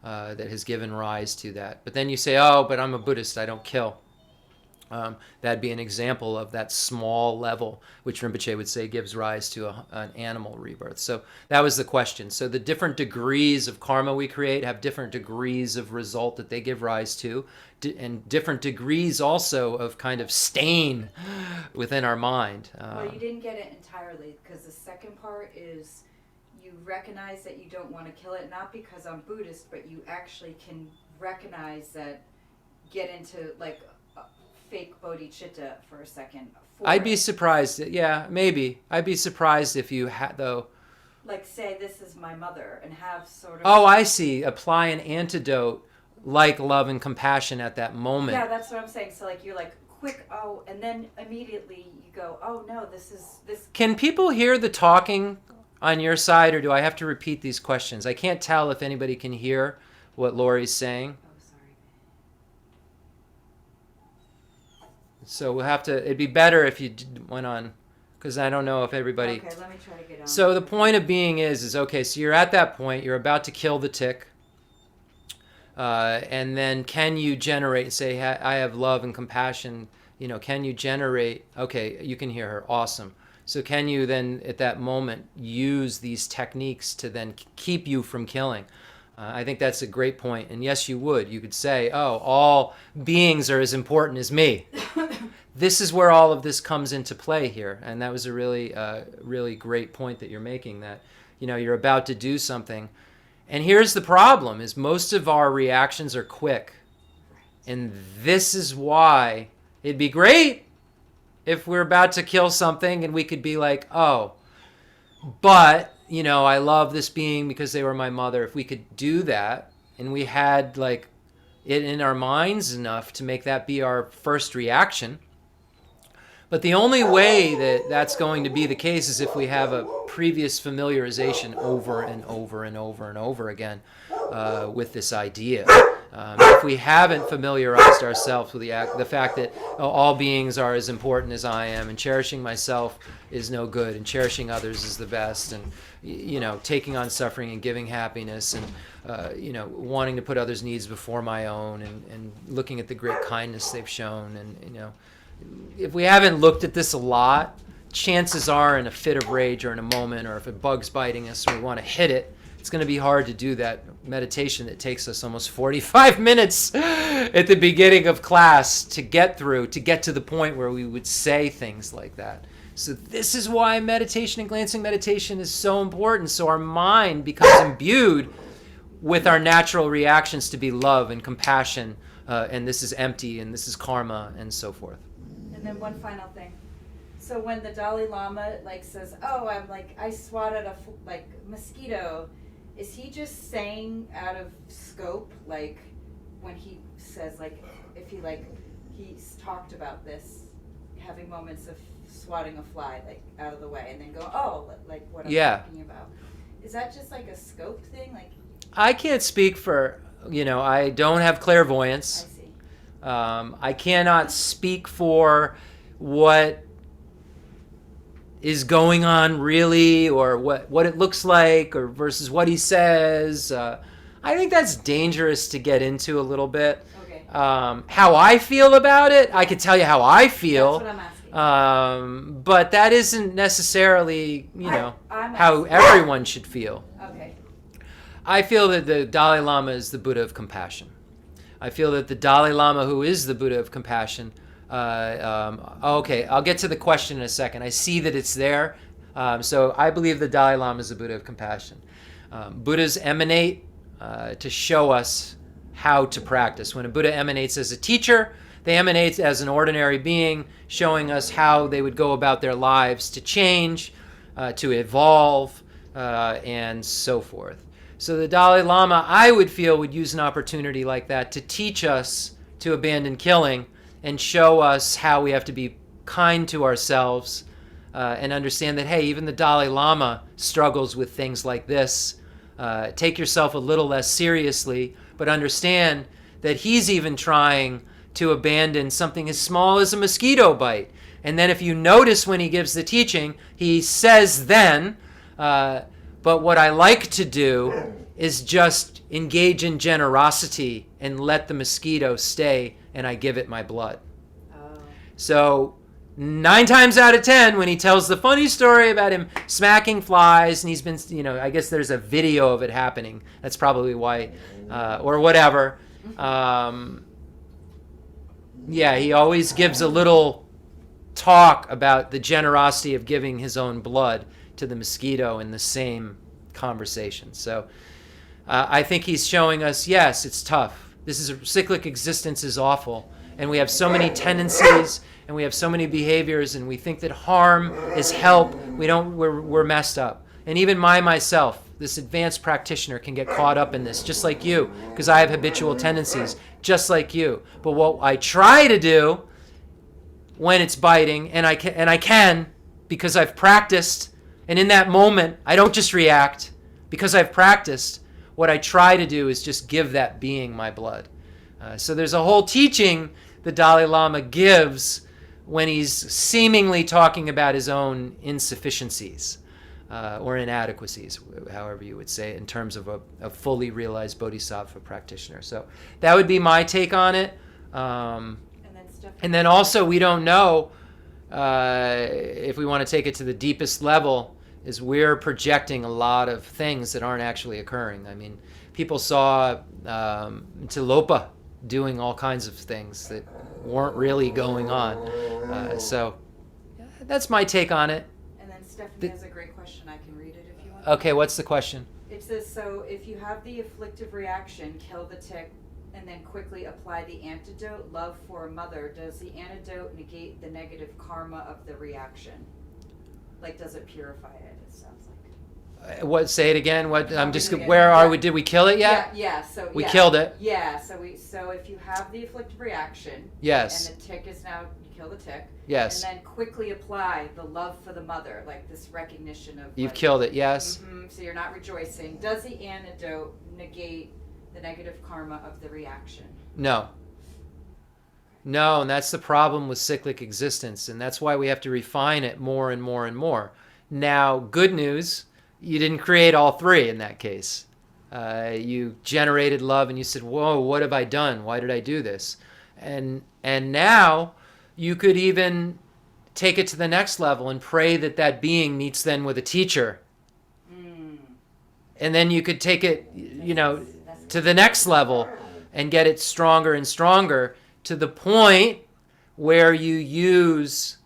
that has given rise to that. But then you say, oh, but I'm a Buddhist, I don't kill. That'd be an example of that small level, which Rinpoche would say gives rise to an animal rebirth. So that was the question. So the different degrees of karma we create have different degrees of result that they give rise to, and different degrees also of kind of stain within our mind. Well, you didn't get it entirely, because the second part is you recognize that you don't want to kill it, not because I'm Buddhist, but you actually can recognize that, get into like fake bodhicitta for a second. I'd be surprised. Yeah, maybe. I'd be surprised if you had, though. Like, say, this is my mother, and have sort of... Oh, I see. Apply an antidote like love and compassion at that moment. Yeah, that's what I'm saying. So, like, you're like, quick, oh, and then immediately you go, oh, no, this. Can people hear the talking on your side, or do I have to repeat these questions? I can't tell if anybody can hear what Lori's saying. So we'll have to, it'd be better if you went on, because I don't know if everybody... Okay, let me try to get on. So the point of being is okay, so you're at that point, you're about to kill the tick. And then can you generate, say, I have love and compassion, can you generate, okay, you can hear her, awesome. So can you then at that moment use these techniques to then keep you from killing? I think that's a great point. And yes, you would. You could say, oh, all beings are as important as me. This is where all of this comes into play here. And that was a really, really great point that you're making, that, you're about to do something. And here's the problem, is most of our reactions are quick. And this is why it'd be great if we're about to kill something and we could be like, oh, but, I love this being because they were my mother. If we could do that and we had like it in our minds enough to make that be our first reaction. But the only way that that's going to be the case is if we have a previous familiarization over and over and over and over again with this idea. If we haven't familiarized ourselves with the fact that all beings are as important as I am, and cherishing myself is no good, and cherishing others is the best, and taking on suffering and giving happiness, and wanting to put others' needs before my own, and looking at the great kindness they've shown, and if we haven't looked at this a lot, chances are in a fit of rage or in a moment, or if a bug's biting us and we want to hit it, it's going to be hard to do that meditation that takes us almost 45 minutes at the beginning of class to get through, to get to the point where we would say things like that. So this is why meditation and glancing meditation is so important, so our mind becomes imbued with our natural reactions to be love and compassion, and this is empty, and this is karma, and so forth. And then one final thing. So when the Dalai Lama says, "Oh, I swatted a mosquito," is he just saying out of scope, when he says if he's talked about this, having moments of swatting a fly out of the way, and then go, "Oh, what I'm talking about." Is that just a scope thing? I can't speak for I don't have clairvoyance. I see. I cannot speak for what is going on really, or what it looks like, or versus what he says. I think that's dangerous to get into a little bit. Okay. How I feel about it, I could tell you how I feel. That's what I'm asking. But that isn't necessarily, how everyone should feel. Okay. I feel that the Dalai Lama is the Buddha of compassion. I feel that the Dalai Lama, who is the Buddha of compassion, okay, I'll get to the question in a second. I see that it's there. So I believe the Dalai Lama is the Buddha of compassion. Buddhas emanate to show us how to practice. When a Buddha emanates as a teacher, they emanate as an ordinary being, showing us how they would go about their lives to change, to evolve, and so forth. So the Dalai Lama, I would feel, would use an opportunity like that to teach us to abandon killing and show us how we have to be kind to ourselves, and understand that, hey, even the Dalai Lama struggles with things like this. Take yourself a little less seriously, but understand that he's even trying to abandon something as small as a mosquito bite. And then if you notice when he gives the teaching, he says then, but what I like to do is just engage in generosity and let the mosquito stay, and I give it my blood. Oh. So 9 times out of 10, when he tells the funny story about him smacking flies, and he's been, I guess there's a video of it happening. That's probably why, or whatever. He always gives a little talk about the generosity of giving his own blood to the mosquito in the same conversation. So I think he's showing us, yes, it's tough. This is a cyclic existence is awful. And we have so many tendencies, and we have so many behaviors, and we think that harm is help. We're messed up. And even myself, this advanced practitioner, can get caught up in this, just like you, because I have habitual tendencies, just like you. But what I try to do when it's biting, and I can, because I've practiced, and in that moment, I don't just react, because I've practiced. What I try to do is just give that being my blood. So there's a whole teaching the Dalai Lama gives when he's seemingly talking about his own insufficiencies. or inadequacies, however you would say it, in terms of a fully realized bodhisattva practitioner. So that would be my take on it. And then also, we don't know, if we want to take it to the deepest level, is we're projecting a lot of things that aren't actually occurring. I mean, people saw Tilopa doing all kinds of things that weren't really going on. So that's my take on it. And then Stephanie has a great question. I can read it if you want. Okay, what's the question? It says, so if you have the afflictive reaction, kill the tick, and then quickly apply the antidote, love for a mother, does the antidote negate the negative karma of the reaction? Like, does it purify it? It sounds like. What? Say it again. What? I'm just. Where are we? Did we kill it yet? Yeah. So we killed it. Yeah. So if you have the afflictive reaction. Yes. And the tick is now, you kill the tick. Yes. And then quickly apply the love for the mother, like this recognition of. You've killed it. Yes. So you're not rejoicing. Does the antidote negate the negative karma of the reaction? No. No, and that's the problem with cyclic existence, and that's why we have to refine it more and more and more. Now, good news, you didn't create all three in that case. You generated love and you said, whoa, what have I done? Why did I do this? And now you could even take it to the next level and pray that that being meets then with a teacher. And then you could take it, to the next level and get it stronger and stronger to the point where you use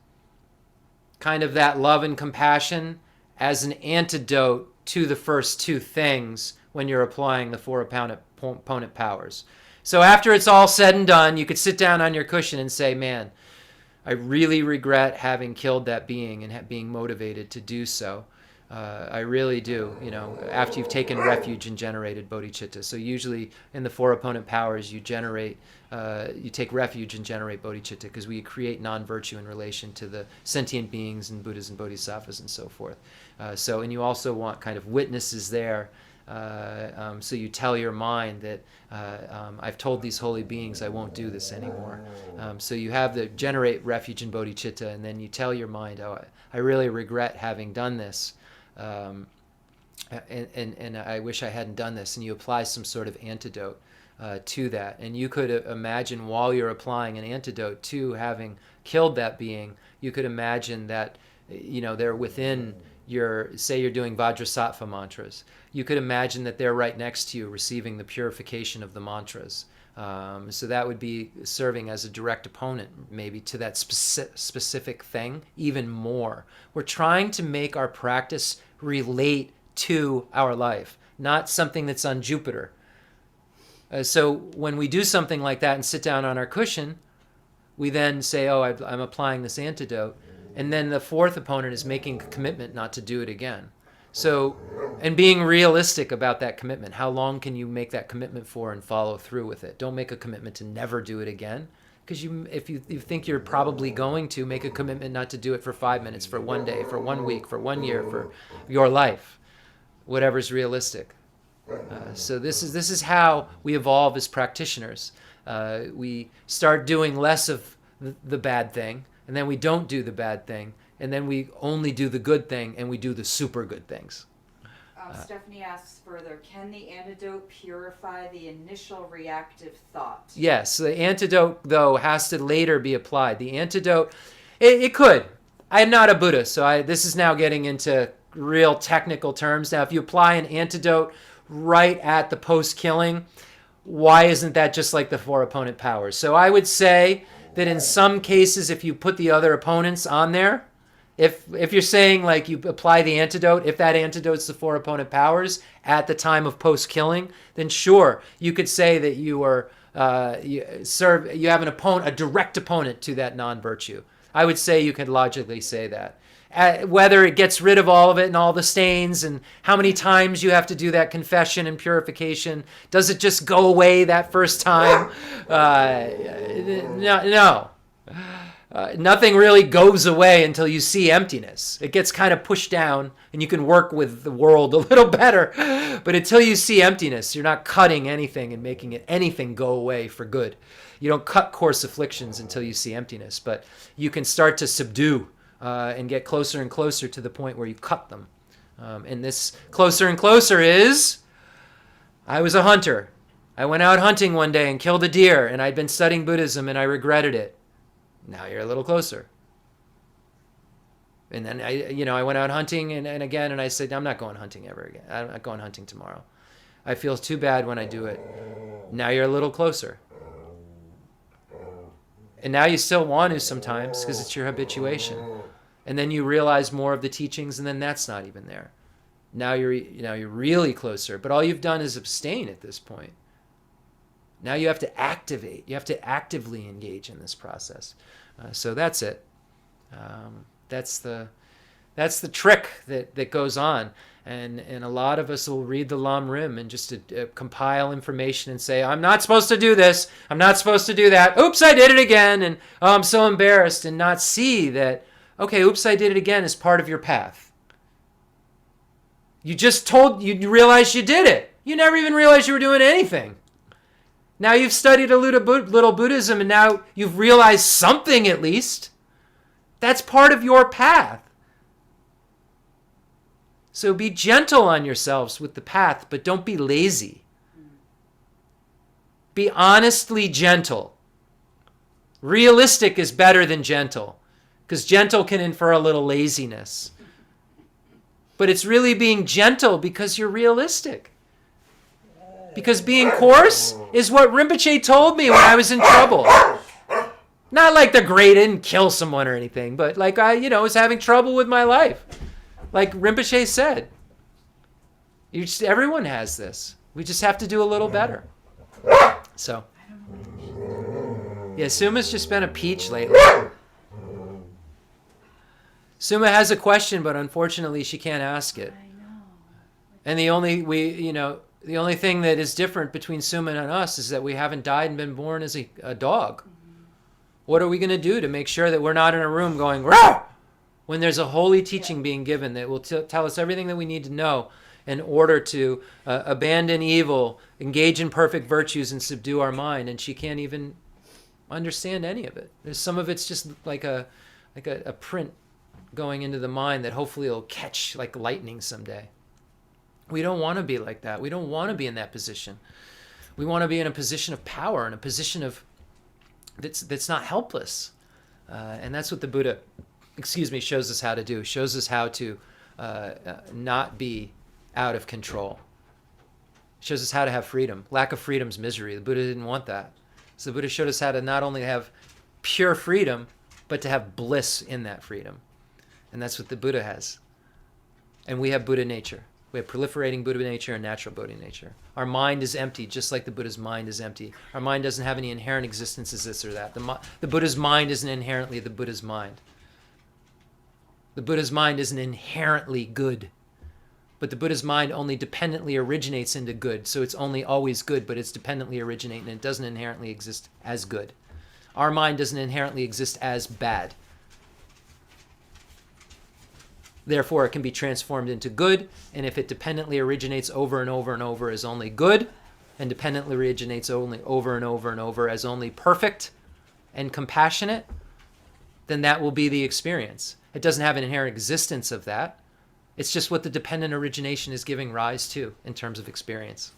kind of that love and compassion as an antidote to the first two things when you're applying the four opponent powers. So after it's all said and done, you could sit down on your cushion and say, man, I really regret having killed that being and being motivated to do so. I really do, after you've taken refuge and generated bodhicitta. So usually in the four opponent powers, you take refuge and generate bodhicitta because we create non-virtue in relation to the sentient beings and Buddhas and Bodhisattvas and so forth. And you also want kind of witnesses there. So you tell your mind that I've told these holy beings I won't do this anymore. So you have the generate refuge in bodhicitta, and then you tell your mind, oh, I really regret having done this. And I wish I hadn't done this, and you apply some sort of antidote to that. And you could imagine while you're applying an antidote to having killed that being, you could imagine that they're within say you're doing Vajrasattva mantras. You could imagine that they're right next to you receiving the purification of the mantras. So that would be serving as a direct opponent maybe to that specific thing even more. We're trying to make our practice relate to our life, not something that's on Jupiter. So when we do something like that and sit down on our cushion, we then say, oh, I'm applying this antidote. And then the fourth opponent is making a commitment not to do it again. So, and being realistic about that commitment. How long can you make that commitment for and follow through with it? Don't make a commitment to never do it again. Because if you think you're probably going to, make a commitment not to do it for 5 minutes, for 1 day, for 1 week, for 1 year, for your life. Whatever's realistic. So this is how we evolve as practitioners. We start doing less of the bad thing, and then we don't do the bad thing, and then we only do the good thing, and we do the super good things. Stephanie asks further, can the antidote purify the initial reactive thought? Yes, the antidote, though, has to later be applied. The antidote, it could. I'm not a Buddha, so this is now getting into real technical terms. Now, if you apply an antidote right at the post-killing, why isn't that just like the four opponent powers? So I would say that in some cases, if you put the other opponents on there, if you're saying like you apply the antidote, if that antidote's the four opponent powers at the time of post-killing, then sure, you could say that you have a direct opponent to that non-virtue. I would say you could logically say that. Whether it gets rid of all of it and all the stains and how many times you have to do that confession and purification. Does it just go away that first time? No. Nothing really goes away until you see emptiness. It gets kind of pushed down and you can work with the world a little better. But until you see emptiness, you're not cutting anything and making anything go away for good. You don't cut coarse afflictions until you see emptiness, but you can start to subdue and get closer and closer to the point where you cut them. And this closer and closer is, I was a hunter. I went out hunting one day and killed a deer, and I'd been studying Buddhism and I regretted it. Now you're a little closer. And then I went out hunting and again, and I said, I'm not going hunting ever again. I'm not going hunting tomorrow. I feel too bad when I do it. Now you're a little closer. And now you still want to sometimes because it's your habituation. And then you realize more of the teachings, and then that's not even there. Now you're really closer. But all you've done is abstain at this point. Now you have to activate. You have to actively engage in this process. So that's it. That's the trick that goes on. And a lot of us will read the Lam Rim and just compile information and say, I'm not supposed to do this. I'm not supposed to do that. Oops, I did it again. And oh, I'm so embarrassed. And not see that, okay, oops, I did it again is part of your path. You realized you did it. You never even realized you were doing anything. Now you've studied a little Buddhism and now you've realized something at least. That's part of your path. So be gentle on yourselves with the path, but don't be lazy. Be honestly gentle. Realistic is better than gentle, because gentle can infer a little laziness. But it's really being gentle because you're realistic. Because being coarse is what Rinpoche told me when I was in trouble. Not like the great didn't kill someone or anything, but like I was having trouble with my life. Like Rinpoche said, everyone has this. We just have to do a little better. So, yeah, Suma's just been a peach lately. Suma has a question, but unfortunately she can't ask it. And the only thing that is different between Suma and us is that we haven't died and been born as a dog. What are we going to do to make sure that we're not in a room going, "Rah!" when there's a holy teaching being given that will tell us everything that we need to know in order to abandon evil, engage in perfect virtues, and subdue our mind? And she can't even understand any of it. There's some of it's just like a print going into the mind that hopefully will catch like lightning someday. We don't want to be like that. We don't want to be in that position. We want to be in a position of power, in a position of that's not helpless. And that's what the Buddha, shows us how to do. Shows us how to not be out of control. Shows us how to have freedom. Lack of freedom is misery. The Buddha didn't want that. So the Buddha showed us how to not only have pure freedom, but to have bliss in that freedom. And that's what the Buddha has. And we have Buddha nature. We have proliferating Buddha nature and natural Buddha nature. Our mind is empty, just like the Buddha's mind is empty. Our mind doesn't have any inherent existence as this or that. The Buddha's mind isn't inherently the Buddha's mind. The Buddha's mind isn't inherently good. But the Buddha's mind only dependently originates into good. So it's only always good, but it's dependently originating, and it doesn't inherently exist as good. Our mind doesn't inherently exist as bad. Therefore, it can be transformed into good, and if it dependently originates over and over and over as only good, and dependently originates only over and over and over as only perfect and compassionate, then that will be the experience. It doesn't have an inherent existence of that. It's just what the dependent origination is giving rise to in terms of experience.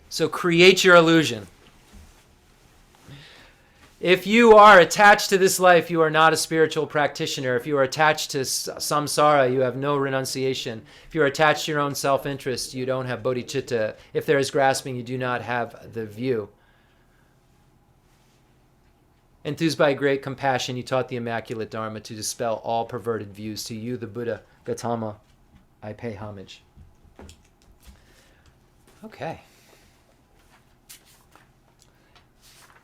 So create your illusion. If you are attached to this life, you are not a spiritual practitioner. If you are attached to samsara, you have no renunciation. If you are attached to your own self-interest, you don't have bodhicitta. If there is grasping, you do not have the view. Enthused by great compassion, you taught the immaculate Dharma to dispel all perverted views. To you, the Buddha, Gautama, I pay homage. Okay.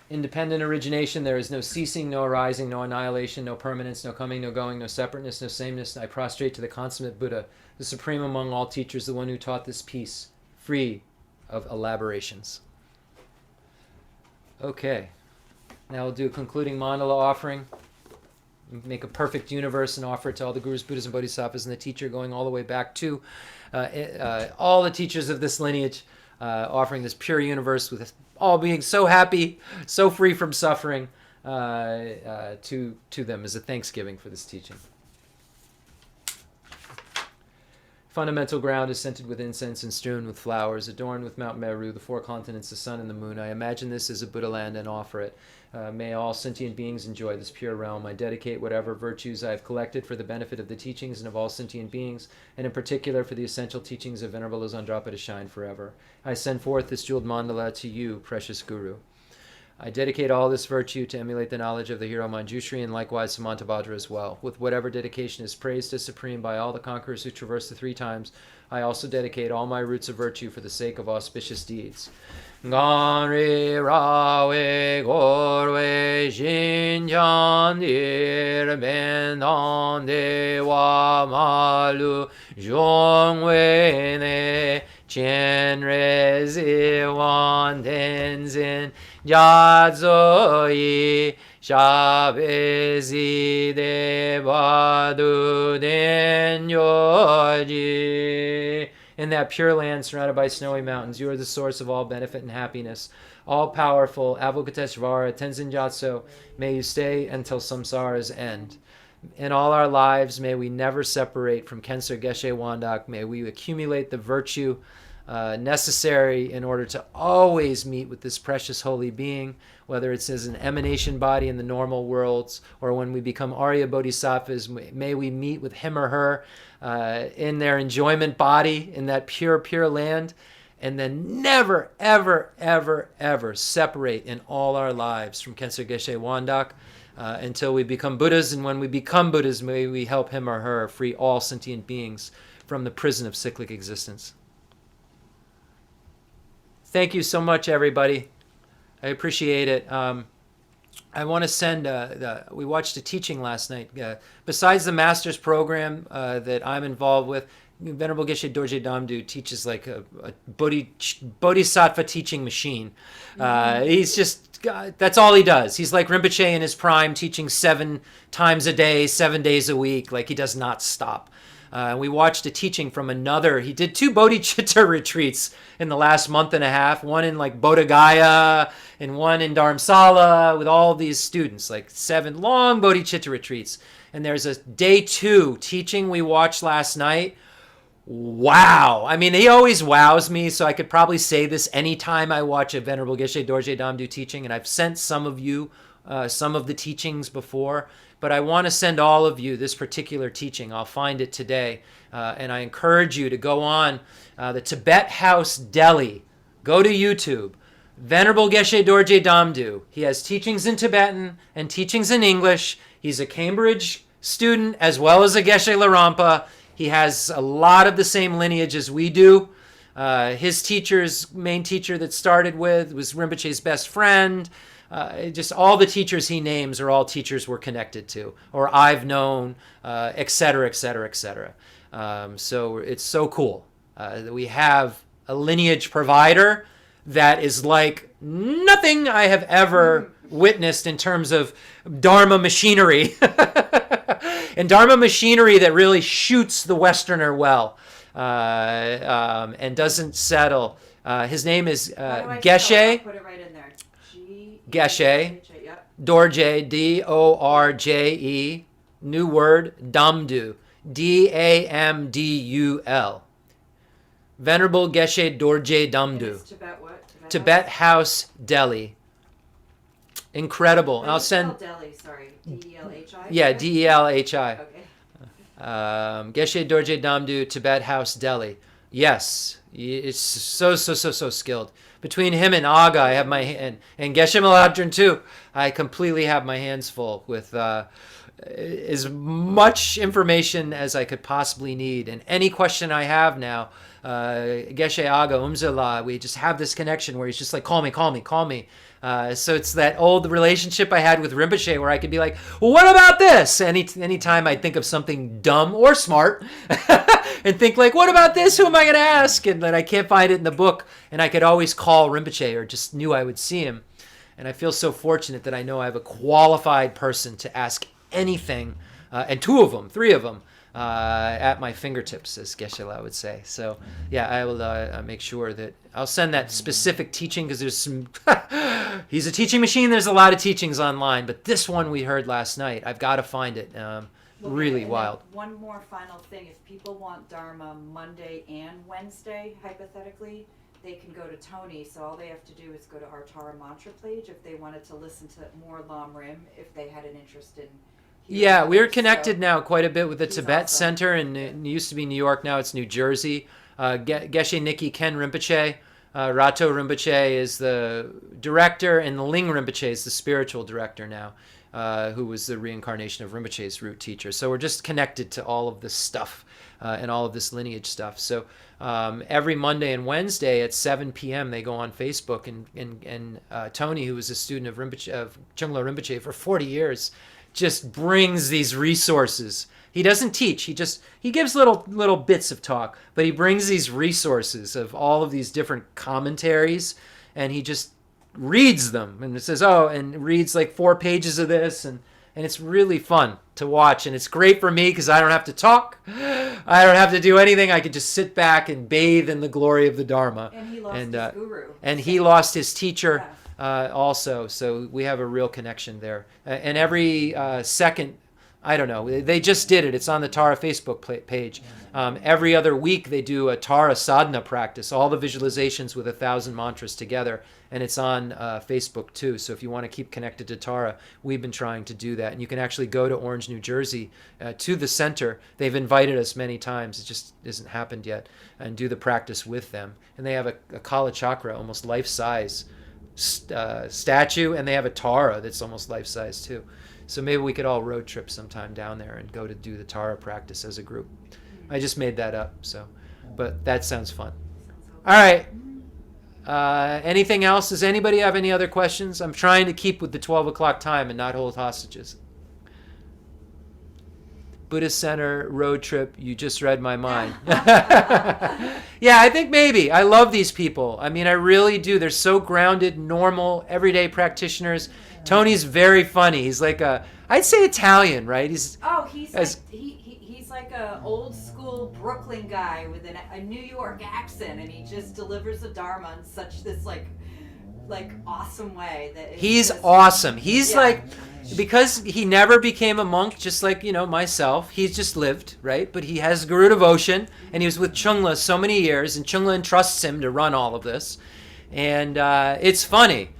Independent origination, there is no ceasing, no arising, no annihilation, no permanence, no coming, no going, no separateness, no sameness. I prostrate to the consummate Buddha, the supreme among all teachers, the one who taught this peace, free of elaborations. Okay. Now we'll do a concluding mandala offering. Make a perfect universe and offer it to all the gurus, Buddhas, and bodhisattvas, and the teacher going all the way back to all the teachers of this lineage, offering this pure universe with all being so happy, so free from suffering, to them as a thanksgiving for this teaching. fundamental ground is scented with incense and strewn with flowers, adorned with Mount Meru, the four continents, the sun, and the moon. I imagine this as a Buddha land and offer it. May all sentient beings enjoy this pure realm. I dedicate whatever virtues I have collected for the benefit of the teachings and of all sentient beings, and in particular for the essential teachings of Venerable Lozandrapa to shine forever. I send forth this jeweled mandala to you, precious Guru. I dedicate all this virtue to emulate the knowledge of the hero Manjushri and likewise Samantabhadra as well. With whatever dedication is praised as supreme by all the conquerors who traverse the three times, I also dedicate all my roots of virtue for the sake of auspicious deeds. Ganri rawe gorwe shinjan dir bendan dewa malu zhongwe ne chenre ziwan tenzin jazoi shabezi de badu den yoji. In that pure land surrounded by snowy mountains, you are the source of all benefit and happiness. All-powerful Avalokiteshvara Tenzin Gyatso, may you stay until samsara's end. In all our lives, may we never separate from Khensur Geshe Wandak. May we accumulate the virtue necessary in order to always meet with this precious holy being, whether it's as an emanation body in the normal worlds or when we become Arya Bodhisattvas. May we meet with him or her in their enjoyment body in that pure, pure land, and then never, ever, ever, ever separate in all our lives from Khensur Geshe Wandak until we become Buddhas. And when we become Buddhas, may we help him or her free all sentient beings from the prison of cyclic existence. Thank you so much, everybody. I appreciate it. I want to send, we watched a teaching last night. Besides the master's program that I'm involved with, Venerable Geshe Dorje Damdu teaches like a bodhisattva teaching machine. He's just, that's all he does. He's like Rinpoche in his prime, teaching 7 times a day, 7 days a week. Like he does not stop. We watched a teaching from another. He did 2 bodhicitta retreats in the last month and a half. One in like Bodh Gaya and one in Dharamsala with all these students, like 7 long bodhicitta retreats. And there's a day 2 teaching we watched last night. Wow. I mean, he always wows me, so I could probably say this anytime I watch a Venerable Geshe Dorje Damdu teaching. And I've sent some of you some of the teachings before. But I want to send all of you this particular teaching. I'll find it today. And I encourage you to go on the Tibet House Delhi. Go to YouTube. Venerable Geshe Dorje Damdu. He has teachings in Tibetan and teachings in English. He's a Cambridge student as well as a Geshe Larampa. He has a lot of the same lineage as we do. His main teacher that started with was Rinpoche's best friend. Just all the teachers he names are all teachers we're connected to, or I've known, et cetera, et cetera, et cetera. So it's so cool that we have a lineage provider that is like nothing I have ever witnessed in terms of Dharma machinery. And Dharma machinery that really shoots the Westerner well and doesn't settle. His name is Geshe. Put it right in there. Geshe, Dorje, D-O-R-J-E, new word, Damdu, D-A-M-D-U-L. Venerable Geshe Dorje Damdu. Tibet what? Tibet House, Delhi. Incredible. I'll send Delhi, sorry. D-E-L-H-I? Yeah, D-E-L-H-I. Okay. Geshe Dorje Damdu, Tibet House, Delhi. Yes, it's so skilled. Between him and Aga, I have my hand, and Geshe Malabdran too. I completely have my hands full with as much information as I could possibly need. And any question I have now, Geshe Aga Umzala, we just have this connection where he's just like, call me. So it's that old relationship I had with Rinpoche where I could be like, well, what about this? Anytime I think of something dumb or smart and think like, what about this? Who am I going to ask? And then I can't find it in the book. And I could always call Rinpoche or just knew I would see him. And I feel so fortunate that I know I have a qualified person to ask anything. And 3 of them, at my fingertips, as Geshe-la would say. So, yeah, I will make sure that I'll send that specific teaching because there's some... He's a teaching machine. There's a lot of teachings online. But this one we heard last night, I've got to find it. Really and wild. then one more final thing. If people want Dharma Monday and Wednesday, hypothetically, they can go to Tony. So all they have to do is go to our Tara Mantra page if they wanted to listen to more Lam Rim, if they had an interest in hearing Yeah, we're others. connected So now quite a bit with the he's Tibet awesome. Center, and it used to be New York, now it's New Jersey. Geshe Nikki Ken Rinpoche, Rato Rinpoche is the director, and the Ling Rinpoche is the spiritual director now, who was the reincarnation of Rinpoche's root teacher. So we're just connected to all of this stuff and all of this lineage stuff. So every Monday and Wednesday at 7 p.m. they go on Facebook, and Tony, who was a student of Rinpoche, of Chunglo Rinpoche for 40 years, just brings these resources. He doesn't teach. He gives little bits of talk, but he brings these resources of all of these different commentaries, and he just reads them and it says, oh, and reads like 4 pages of this, and it's really fun to watch, and it's great for me because I don't have to talk. I don't have to do anything. I can just sit back and bathe in the glory of the Dharma. And he lost his guru. And he lost his teacher. Yeah. Also, so we have a real connection there. And every second, I don't know, they just did it. It's on the Tara Facebook page. Every other week they do a Tara sadhana practice, all the visualizations with 1,000 mantras together, and it's on Facebook too. So if you want to keep connected to Tara, we've been trying to do that. And you can actually go to Orange, New Jersey, to the center. They've invited us many times. It just hasn't happened yet, and do the practice with them. And they have a Kala Chakra, almost life-size statue, and they have a Tara that's almost life-size too. So maybe we could all road trip sometime down there and go to do the Tara practice as a group. I just made that up, but that sounds fun. All right. Anything else? Does anybody have any other questions? I'm trying to keep with the 12 o'clock time and not hold hostages. Buddhist Center road trip, you just read my mind. Yeah, I think maybe. I love these people. I mean, I really do. They're so grounded, normal, everyday practitioners. Tony's very funny. He's like I'd say Italian, right? He's like a old school Brooklyn guy with a New York accent, and he just delivers the Dharma in such this like awesome way that he's awesome. He's like, because he never became a monk, just like, myself. He's just lived, right? But he has guru devotion, and he was with Chungla so many years, and Chungla entrusts him to run all of this. And it's funny.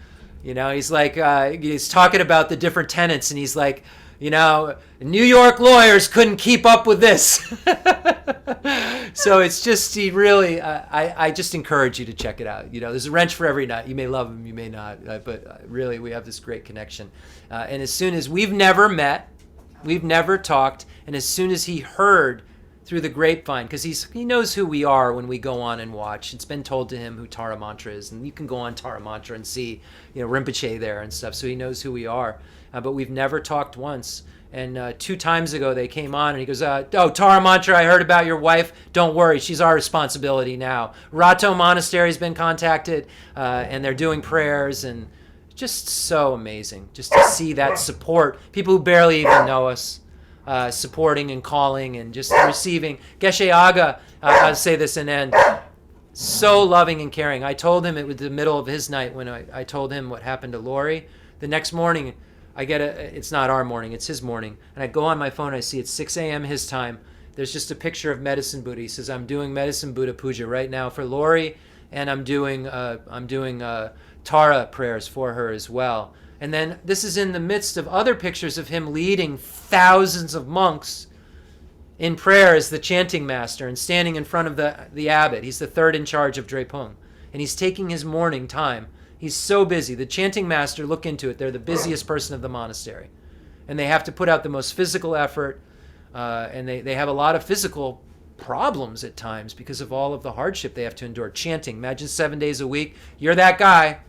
He's like, he's talking about the different tenets, and he's like, New York lawyers couldn't keep up with this. So it's just, he really, I just encourage you to check it out. There's a wrench for every nut. You may love him, you may not, but really we have this great connection. And as soon as we've never met, we've never talked, and as soon as he heard through the grapevine, because he knows who we are when we go on and watch. It's been told to him who Tara Mantra is, and you can go on Tara Mantra and see, Rinpoche there and stuff, so he knows who we are. But we've never talked once. And 2 times ago they came on, and he goes, oh, Tara Mantra, I heard about your wife. Don't worry, she's our responsibility now. Rato Monastery's been contacted, and they're doing prayers, and just so amazing just to see that support. People who barely even know us, supporting and calling and just receiving. Geshe Aga, I'll say this and end, so loving and caring. I told him, it was the middle of his night when I told him what happened to Lori. The next morning, I get it's not our morning, it's his morning. And I go on my phone, I see it's 6 a.m. his time. There's just a picture of Medicine Buddha. He says, I'm doing Medicine Buddha Puja right now for Lori, and I'm doing Tara prayers for her as well. And then this is in the midst of other pictures of him leading thousands of monks in prayer as the chanting master and standing in front of the abbot. He's the third in charge of Drepung. And he's taking his morning time. He's so busy. The chanting master, look into it, they're the busiest person of the monastery. And they have to put out the most physical effort, and they have a lot of physical problems at times because of all of the hardship they have to endure. Chanting, imagine 7 days a week. You're that guy.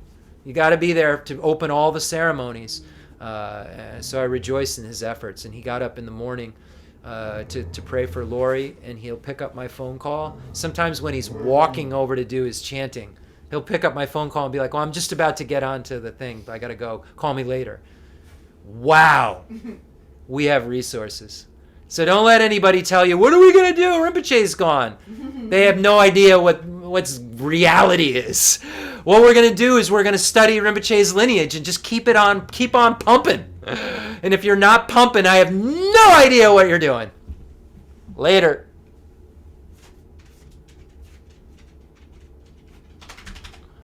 You got to be there to open all the ceremonies. So I rejoice in his efforts. And he got up in the morning to pray for Lori, and he'll pick up my phone call. Sometimes when he's walking over to do his chanting, he'll pick up my phone call and be like, well, I'm just about to get onto the thing, but I got to go. Call me later. Wow. We have resources. So don't let anybody tell you, what are we going to do? Rinpoche's gone. They have no idea what's reality is. What we're going to do is we're going to study Rinpoche's lineage and just keep on pumping. And if you're not pumping, I have no idea what you're doing. Later.